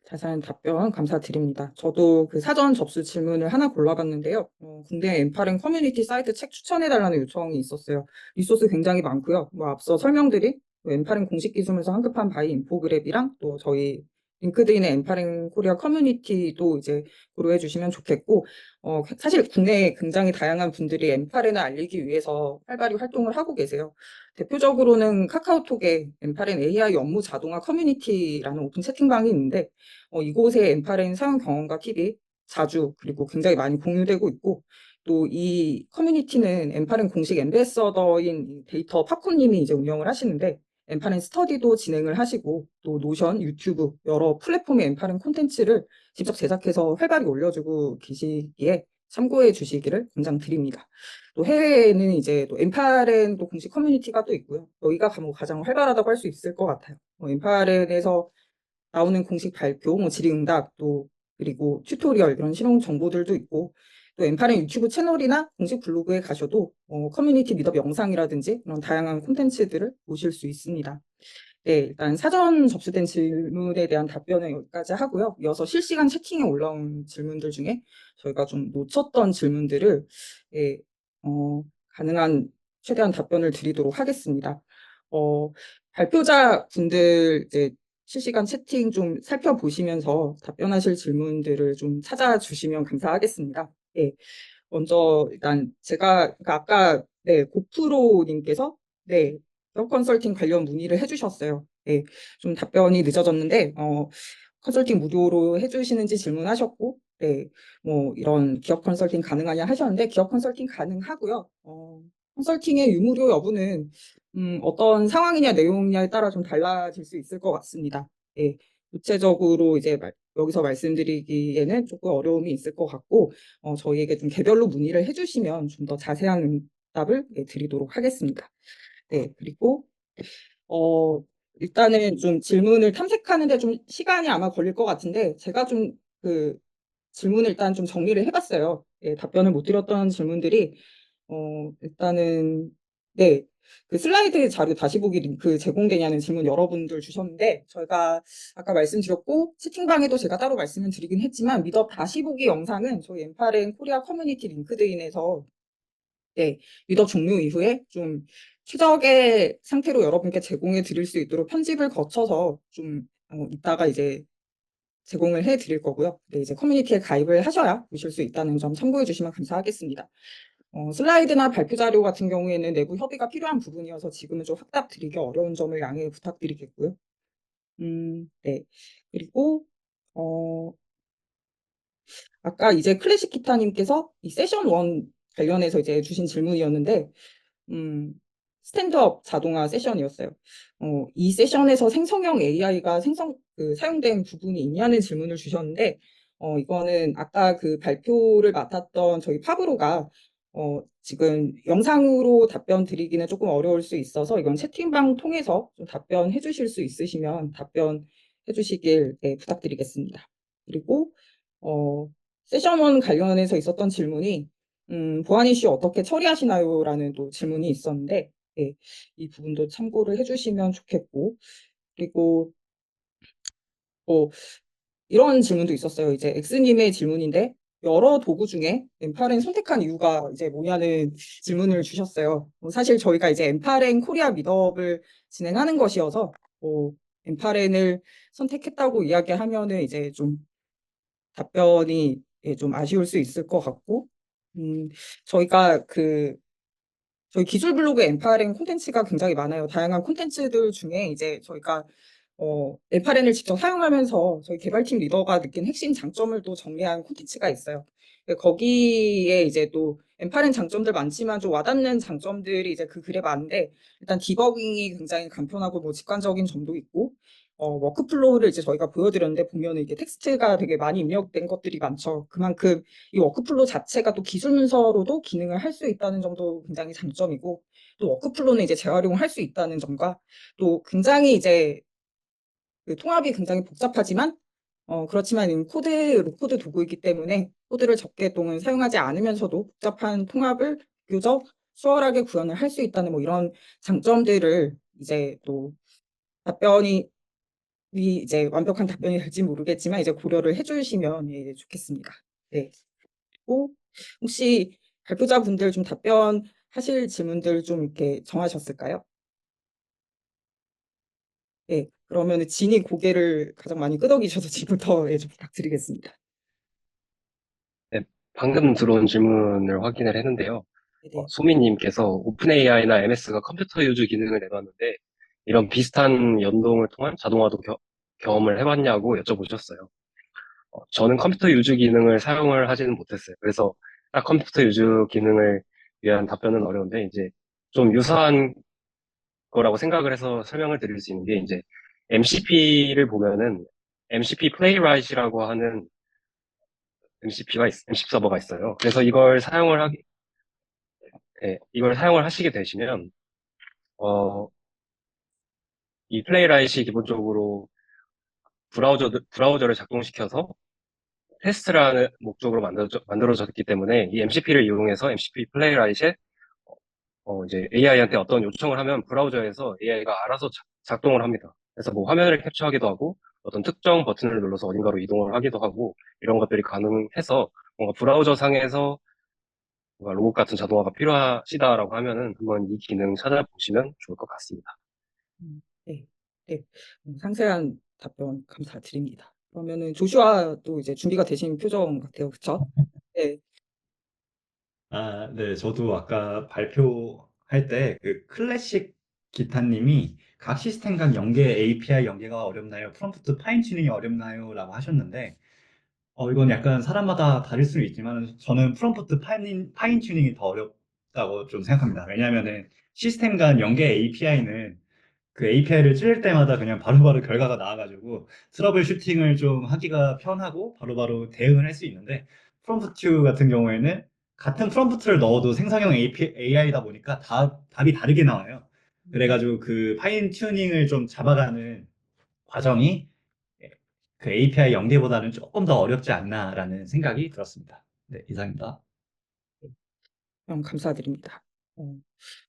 자세한 답변 감사드립니다. 저도 그 사전 접수 질문을 하나 골라봤는데요. 국내 M8N 커뮤니티 사이트 책 추천해달라는 요청이 있었어요. 리소스 굉장히 많고요. 뭐 앞서 설명드린 M8N 공식 기술에서 언급한 바이 인포그래비랑 또 저희 링크드인의 M8N 코리아 커뮤니티도 이제 고려해 주시면 좋겠고, 사실 국내에 굉장히 다양한 분들이 M8N을 알리기 위해서 활발히 활동을 하고 계세요. 대표적으로는 카카오톡에 M8N AI 업무 자동화 커뮤니티라는 오픈 채팅방이 있는데 이곳에 M8N 사용 경험과 팁이 자주 그리고 굉장히 많이 공유되고 있고 또 이 커뮤니티는 M8N 공식 엠베서더인 데이터 팝콘님이 이제 운영을 하시는데 M8N 스터디도 진행을 하시고 또 노션, 유튜브 여러 플랫폼의 M8N 콘텐츠를 직접 제작해서 활발히 올려주고 계시기에 참고해 주시기를 권장드립니다. 또 해외에는 이제 또 M8N 또 공식 커뮤니티가 또 있고요. 여기가 가장 활발하다고 할 수 있을 것 같아요. M8N에서 나오는 공식 발표, 뭐 질의응답, 또 그리고 튜토리얼 이런 실용 정보들도 있고 또 엠파랭 유튜브 채널이나 공식 블로그에 가셔도 커뮤니티 미덕 영상이라든지 이런 다양한 콘텐츠들을 보실 수 있습니다. 네, 일단 사전 접수된 질문에 대한 답변은 여기까지 하고요. 이어서 실시간 채팅에 올라온 질문들 중에 저희가 좀 놓쳤던 질문들을 예, 가능한 최대한 답변을 드리도록 하겠습니다. 발표자 분들 이제 실시간 채팅 좀 살펴보시면서 답변하실 질문들을 좀 찾아주시면 감사하겠습니다. 예, 먼저 일단 제가 그러니까 아까 네, 고프로님께서 네, 기업 컨설팅 관련 문의를 해주셨어요. 네, 좀 답변이 늦어졌는데 컨설팅 무료로 해주시는지 질문하셨고, 네, 뭐 이런 기업 컨설팅 가능하냐 하셨는데 기업 컨설팅 가능하고요. 컨설팅의 유무료 여부는 어떤 상황이냐 내용이냐에 따라 좀 달라질 수 있을 것 같습니다. 예, 구체적으로 이제 여기서 말씀드리기에는 조금 어려움이 있을 것 같고, 저희에게 좀 개별로 문의를 해주시면 좀 더 자세한 응답을 드리도록 하겠습니다. 네, 그리고 일단은 좀 질문을 탐색하는데 좀 시간이 아마 걸릴 것 같은데 제가 좀 그 질문을 일단 좀 정리를 해봤어요. 예, 답변을 못 드렸던 질문들이 일단은 네, 그 슬라이드 자료 다시 보기 링크 제공되냐는 질문 여러분들 주셨는데 저희가 아까 말씀드렸고 채팅방에도 제가 따로 말씀을 드리긴 했지만 미더 다시 보기 영상은 저희 엠파랭 코리아 커뮤니티 링크드인에서 네, 미더 종료 이후에 좀 최적의 상태로 여러분께 제공해 드릴 수 있도록 편집을 거쳐서 좀 이따가 이제 제공을 해 드릴 거고요. 네, 이제 커뮤니티에 가입을 하셔야 보실 수 있다는 점 참고해 주시면 감사하겠습니다. 슬라이드나 발표 자료 같은 경우에는 내부 협의가 필요한 부분이어서 지금은 좀 확답 드리기 어려운 점을 양해 부탁드리겠고요. 네. 그리고 어, 아까 이제 클래식 기타님께서 이 세션 1 관련해서 이제 주신 질문이었는데 음, 스탠드업 자동화 세션이었어요. 이 세션에서 생성형 AI가 사용된 부분이 있냐는 질문을 주셨는데, 이거는 아까 그 발표를 맡았던 저희 파브로가, 지금 영상으로 답변 드리기는 조금 어려울 수 있어서 이건 채팅방 통해서 좀 답변해 주실 수 있으시면 답변해 주시길 부탁드리겠습니다. 그리고, 세션 1 관련해서 있었던 질문이, 보안 이슈 어떻게 처리하시나요? 라는 또 질문이 있었는데, 예, 이 부분도 참고를 해주시면 좋겠고, 그리고, 어, 이런 질문도 있었어요. 이제 X님의 질문인데, 여러 도구 중에 엠파랭 선택한 이유가 이제 뭐냐는 질문을 주셨어요. 사실 저희가 이제 엠파랭 코리아 미더업을 진행하는 것이어서, 엠파랭을 선택했다고 이야기하면은 이제 좀 답변이 좀 아쉬울 수 있을 것 같고, 저희가 저희 기술 블로그 엠파랭 콘텐츠가 굉장히 많아요. 다양한 콘텐츠들 중에 이제 저희가 엠파랭을 직접 사용하면서 저희 개발팀 리더가 느낀 핵심 장점을 또 정리한 콘텐츠가 있어요. 거기에 이제 또 엠파랭 장점들 많지만 좀 와닿는 장점들이 이제 그 글에 많은데 일단 디버깅이 굉장히 간편하고 뭐 직관적인 점도 있고 워크플로우를 이제 저희가 보여드렸는데 보면은 이게 텍스트가 되게 많이 입력된 것들이 많죠. 그만큼 이 워크플로우 자체가 또 기술 문서로도 기능을 할 수 있다는 점도 굉장히 장점이고 또 워크플로우는 이제 재활용을 할 수 있다는 점과 또 굉장히 이제 그 통합이 굉장히 복잡하지만 그렇지만 로코드 도구이기 때문에 코드를 적게 동안 사용하지 않으면서도 복잡한 통합을 비교적 수월하게 구현을 할 수 있다는 뭐 이런 장점들을 이제 또 답변이 이제 완벽한 답변이 될지 모르겠지만 이제 고려를 해주시면 좋겠습니다. 네. 그리고 혹시 발표자분들 좀 답변하실 질문들 좀 이렇게 정하셨을까요? 네. 그러면 진이 고개를 가장 많이 끄덕이셔서 지금부터 좀 부탁드리겠습니다. 네, 방금 들어온 질문을 확인을 했는데요. 네. 소미님께서 오픈 AI나 MS가 컴퓨터 유즈 기능을 내놨는데 이런 비슷한 연동을 통한 자동화도 경험을 해봤냐고 여쭤보셨어요. 저는 컴퓨터 유즈 기능을 사용을 하지는 못했어요. 그래서 딱 컴퓨터 유즈 기능을 위한 답변은 어려운데 이제 좀 유사한 거라고 생각을 해서 설명을 드릴 수 있는 게 이제 MCP를 보면은 MCP 플레이라이트라고 하는 MCP 서버가 있어요. 그래서 이걸 사용을 하시게 되시면 어, 이 플레이라이트이 기본적으로 브라우저를 작동시켜서 테스트라는 목적으로 만들어졌기 때문에 이 MCP를 이용해서 MCP 플레이라이트에 이제 AI한테 어떤 요청을 하면 브라우저에서 AI가 알아서 작동을 합니다. 그래서 뭐 화면을 캡처하기도 하고 어떤 특정 버튼을 눌러서 어딘가로 이동을 하기도 하고 이런 것들이 가능해서 뭔가 브라우저 상에서 뭔가 로봇 같은 자동화가 필요하시다라고 하면은 한번 이 기능 찾아보시면 좋을 것 같습니다. 네, 네. 상세한 답변 감사드립니다. 그러면은 조슈아도 이제 준비가 되신 표정 같아요. 그쵸? 네, 아, 네. 저도 아까 발표할 때 그 클래식 기타님이 각 시스템 간 연계 API 연계가 어렵나요? 프롬프트 파인 튜닝이 어렵나요? 라고 하셨는데, 이건 약간 사람마다 다를 수는 있지만 저는 프롬프트 파인 튜닝이 더 어렵다고 좀 생각합니다. 왜냐하면은 시스템 간 연계 API는 그 API를 찌를 때마다 그냥 바로바로 결과가 나와가지고 트러블 슈팅을 좀 하기가 편하고 바로바로 대응을 할 수 있는데 프롬프트 같은 경우에는 같은 프롬프트를 넣어도 생성형 AI다 보니까 답이 다르게 나와요. 그래가지고 그 파인 튜닝을 좀 잡아가는 과정이 그 API 연계보다는 조금 더 어렵지 않나라는 생각이 들었습니다. 네, 이상입니다. 감사드립니다.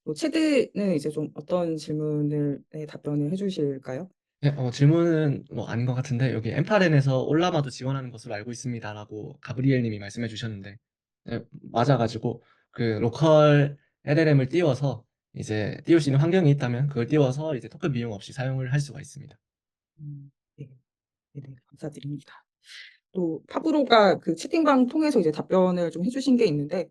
또 체드는 이제 좀 어떤 질문을 답변을 해주실까요? 네, 질문은 뭐 아닌 것 같은데 여기 엠파렌에서 올라마도 지원하는 것으로 알고 있습니다라고 가브리엘 님이 말씀해 주셨는데 네, 맞아가지고 그 로컬 LLM을 띄워서 이제 띄울 수 있는 환경이 있다면 그걸 띄워서 이제 토큰 비용 없이 사용을 할 수가 있습니다. 네, 네, 네, 감사드립니다. 또 파브로가 그 채팅방 통해서 이제 답변을 좀 해주신 게 있는데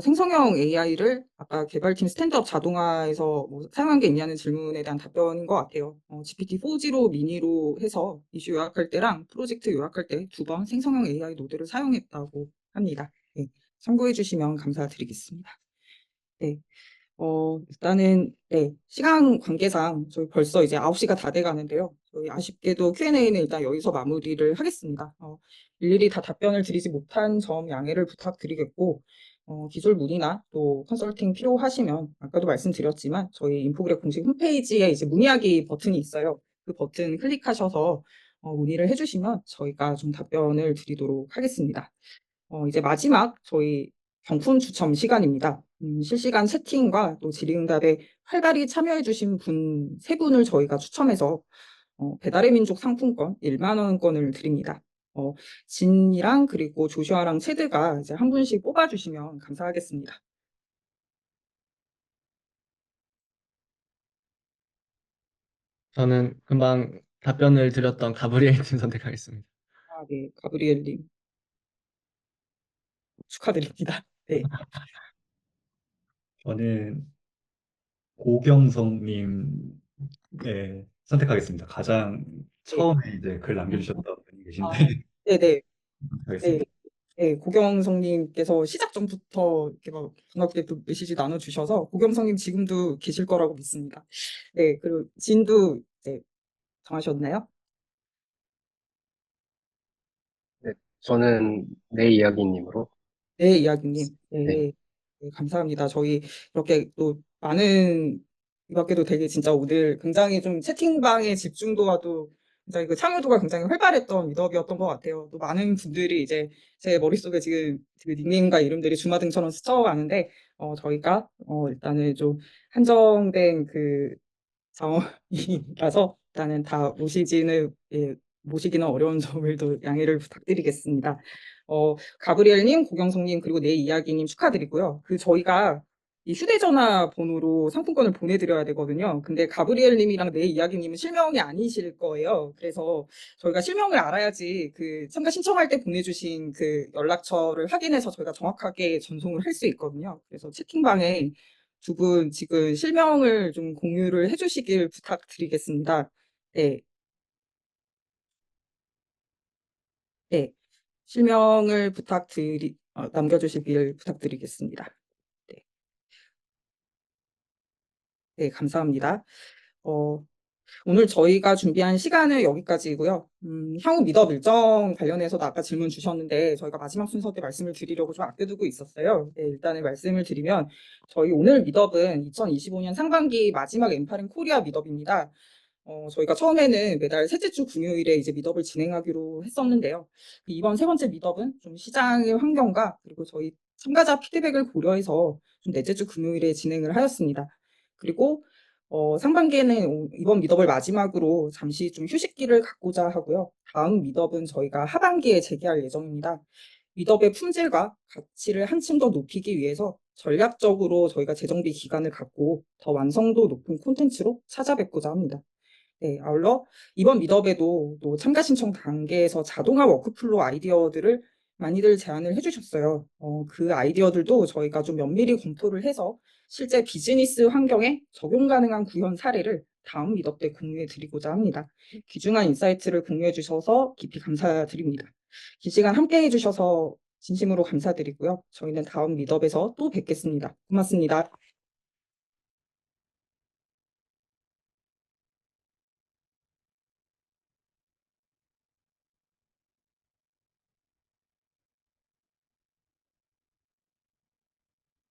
생성형 AI를 아까 개발팀 스탠드업 자동화에서 뭐 사용한 게 있냐는 질문에 대한 답변인 것 같아요. GPT-4.0 미니로 해서 이슈 요약할 때랑 프로젝트 요약할 때 2번 생성형 AI 노드를 사용했다고 합니다. 네, 참고해 주시면 감사드리겠습니다. 네. 일단은, 네, 시간 관계상 저희 벌써 이제 9시가 다 돼 가는데요. 저희 아쉽게도 Q&A는 일단 여기서 마무리를 하겠습니다. 일일이 다 답변을 드리지 못한 점 양해를 부탁드리겠고, 기술 문의나 또 컨설팅 필요하시면, 아까도 말씀드렸지만, 저희 인포그랩 공식 홈페이지에 이제 문의하기 버튼이 있어요. 그 버튼 클릭하셔서 문의를 해주시면 저희가 좀 답변을 드리도록 하겠습니다. 이제 마지막 저희 경품 추첨 시간입니다. 실시간 채팅과 또 질의응답에 활발히 참여해주신 분 3분을 저희가 추첨해서 배달의 민족 상품권 1만 원권을 드립니다. 진이랑 그리고 조슈아랑 체드가 이제 한 분씩 뽑아주시면 감사하겠습니다. 저는 금방 답변을 드렸던 가브리엘 님 선택하겠습니다. 네, 가브리엘님 축하드립니다. 네, 저는 고경성님 선택하겠습니다. 가장 네. 처음에 이제 글 남겨주셨던 분이 계신데 네네. 네, 하겠습니다. 네, 고경성님께서 시작 전부터 이렇게 막 반갑게 또 메시지 나눠주셔서 고경성님 지금도 계실 거라고 믿습니다. 네, 그리고 진도 이제 정하셨나요? 네, 저는 내 이야기님으로. 네, 이야기님. 네. 네, 네, 감사합니다. 저희 이렇게 또 많은 이 밖에도 되게 진짜 오늘 굉장히 좀 채팅방의 집중도와도 굉장히 그 참여도가 굉장히 활발했던 미덕이었던 것 같아요. 또 많은 분들이 이제 제 머릿속에 지금 그 닉네임과 이름들이 주마등처럼 스쳐가는데 저희가 일단은 좀 한정된 그 상황이라서 일단은 다 모시기는 어려운 점을 또 양해를 부탁드리겠습니다. 가브리엘님, 고경성님, 그리고 내 이야기님 축하드리고요. 저희가 이 휴대전화 번호로 상품권을 보내드려야 되거든요. 근데 가브리엘님이랑 내 이야기님은 실명이 아니실 거예요. 그래서 저희가 실명을 알아야지 그 참가 신청할 때 보내주신 그 연락처를 확인해서 저희가 정확하게 전송을 할 수 있거든요. 그래서 채팅방에 2분 지금 실명을 좀 공유를 해주시길 부탁드리겠습니다. 네, 네. 실명을 남겨주시길 부탁드리겠습니다. 네, 네, 감사합니다. 어, 오늘 저희가 준비한 시간은 여기까지고요. 향후 미덕 일정 관련해서도 아까 질문 주셨는데 저희가 마지막 순서 때 말씀을 드리려고 좀 아껴두고 있었어요. 네, 일단은 말씀을 드리면 저희 오늘 미덕은 2025년 상반기 마지막 엠파린 코리아 미덕입니다. 저희가 처음에는 매달 셋째 주 금요일에 이제 미더블 진행하기로 했었는데요. 이번 세 번째 미더블은 좀 시장의 환경과 그리고 저희 참가자 피드백을 고려해서 좀 넷째 주 금요일에 진행을 하였습니다. 그리고 상반기에는 이번 미더블 마지막으로 잠시 좀 휴식기를 갖고자 하고요. 다음 미더블은 저희가 하반기에 재개할 예정입니다. 미더블의 품질과 가치를 한층 더 높이기 위해서 전략적으로 저희가 재정비 기간을 갖고 더 완성도 높은 콘텐츠로 찾아뵙고자 합니다. 네, 아울러 이번 미더에도 또 참가 신청 단계에서 자동화 워크플로우 아이디어들을 많이들 제안을 해주셨어요. 그 아이디어들도 저희가 좀 면밀히 검토를 해서 실제 비즈니스 환경에 적용 가능한 구현 사례를 다음 미더 때 공유해 드리고자 합니다. 귀중한 인사이트를 공유해 주셔서 깊이 감사드립니다. 긴 시간 함께 해주셔서 진심으로 감사드리고요. 저희는 다음 미더에서 또 뵙겠습니다. 고맙습니다.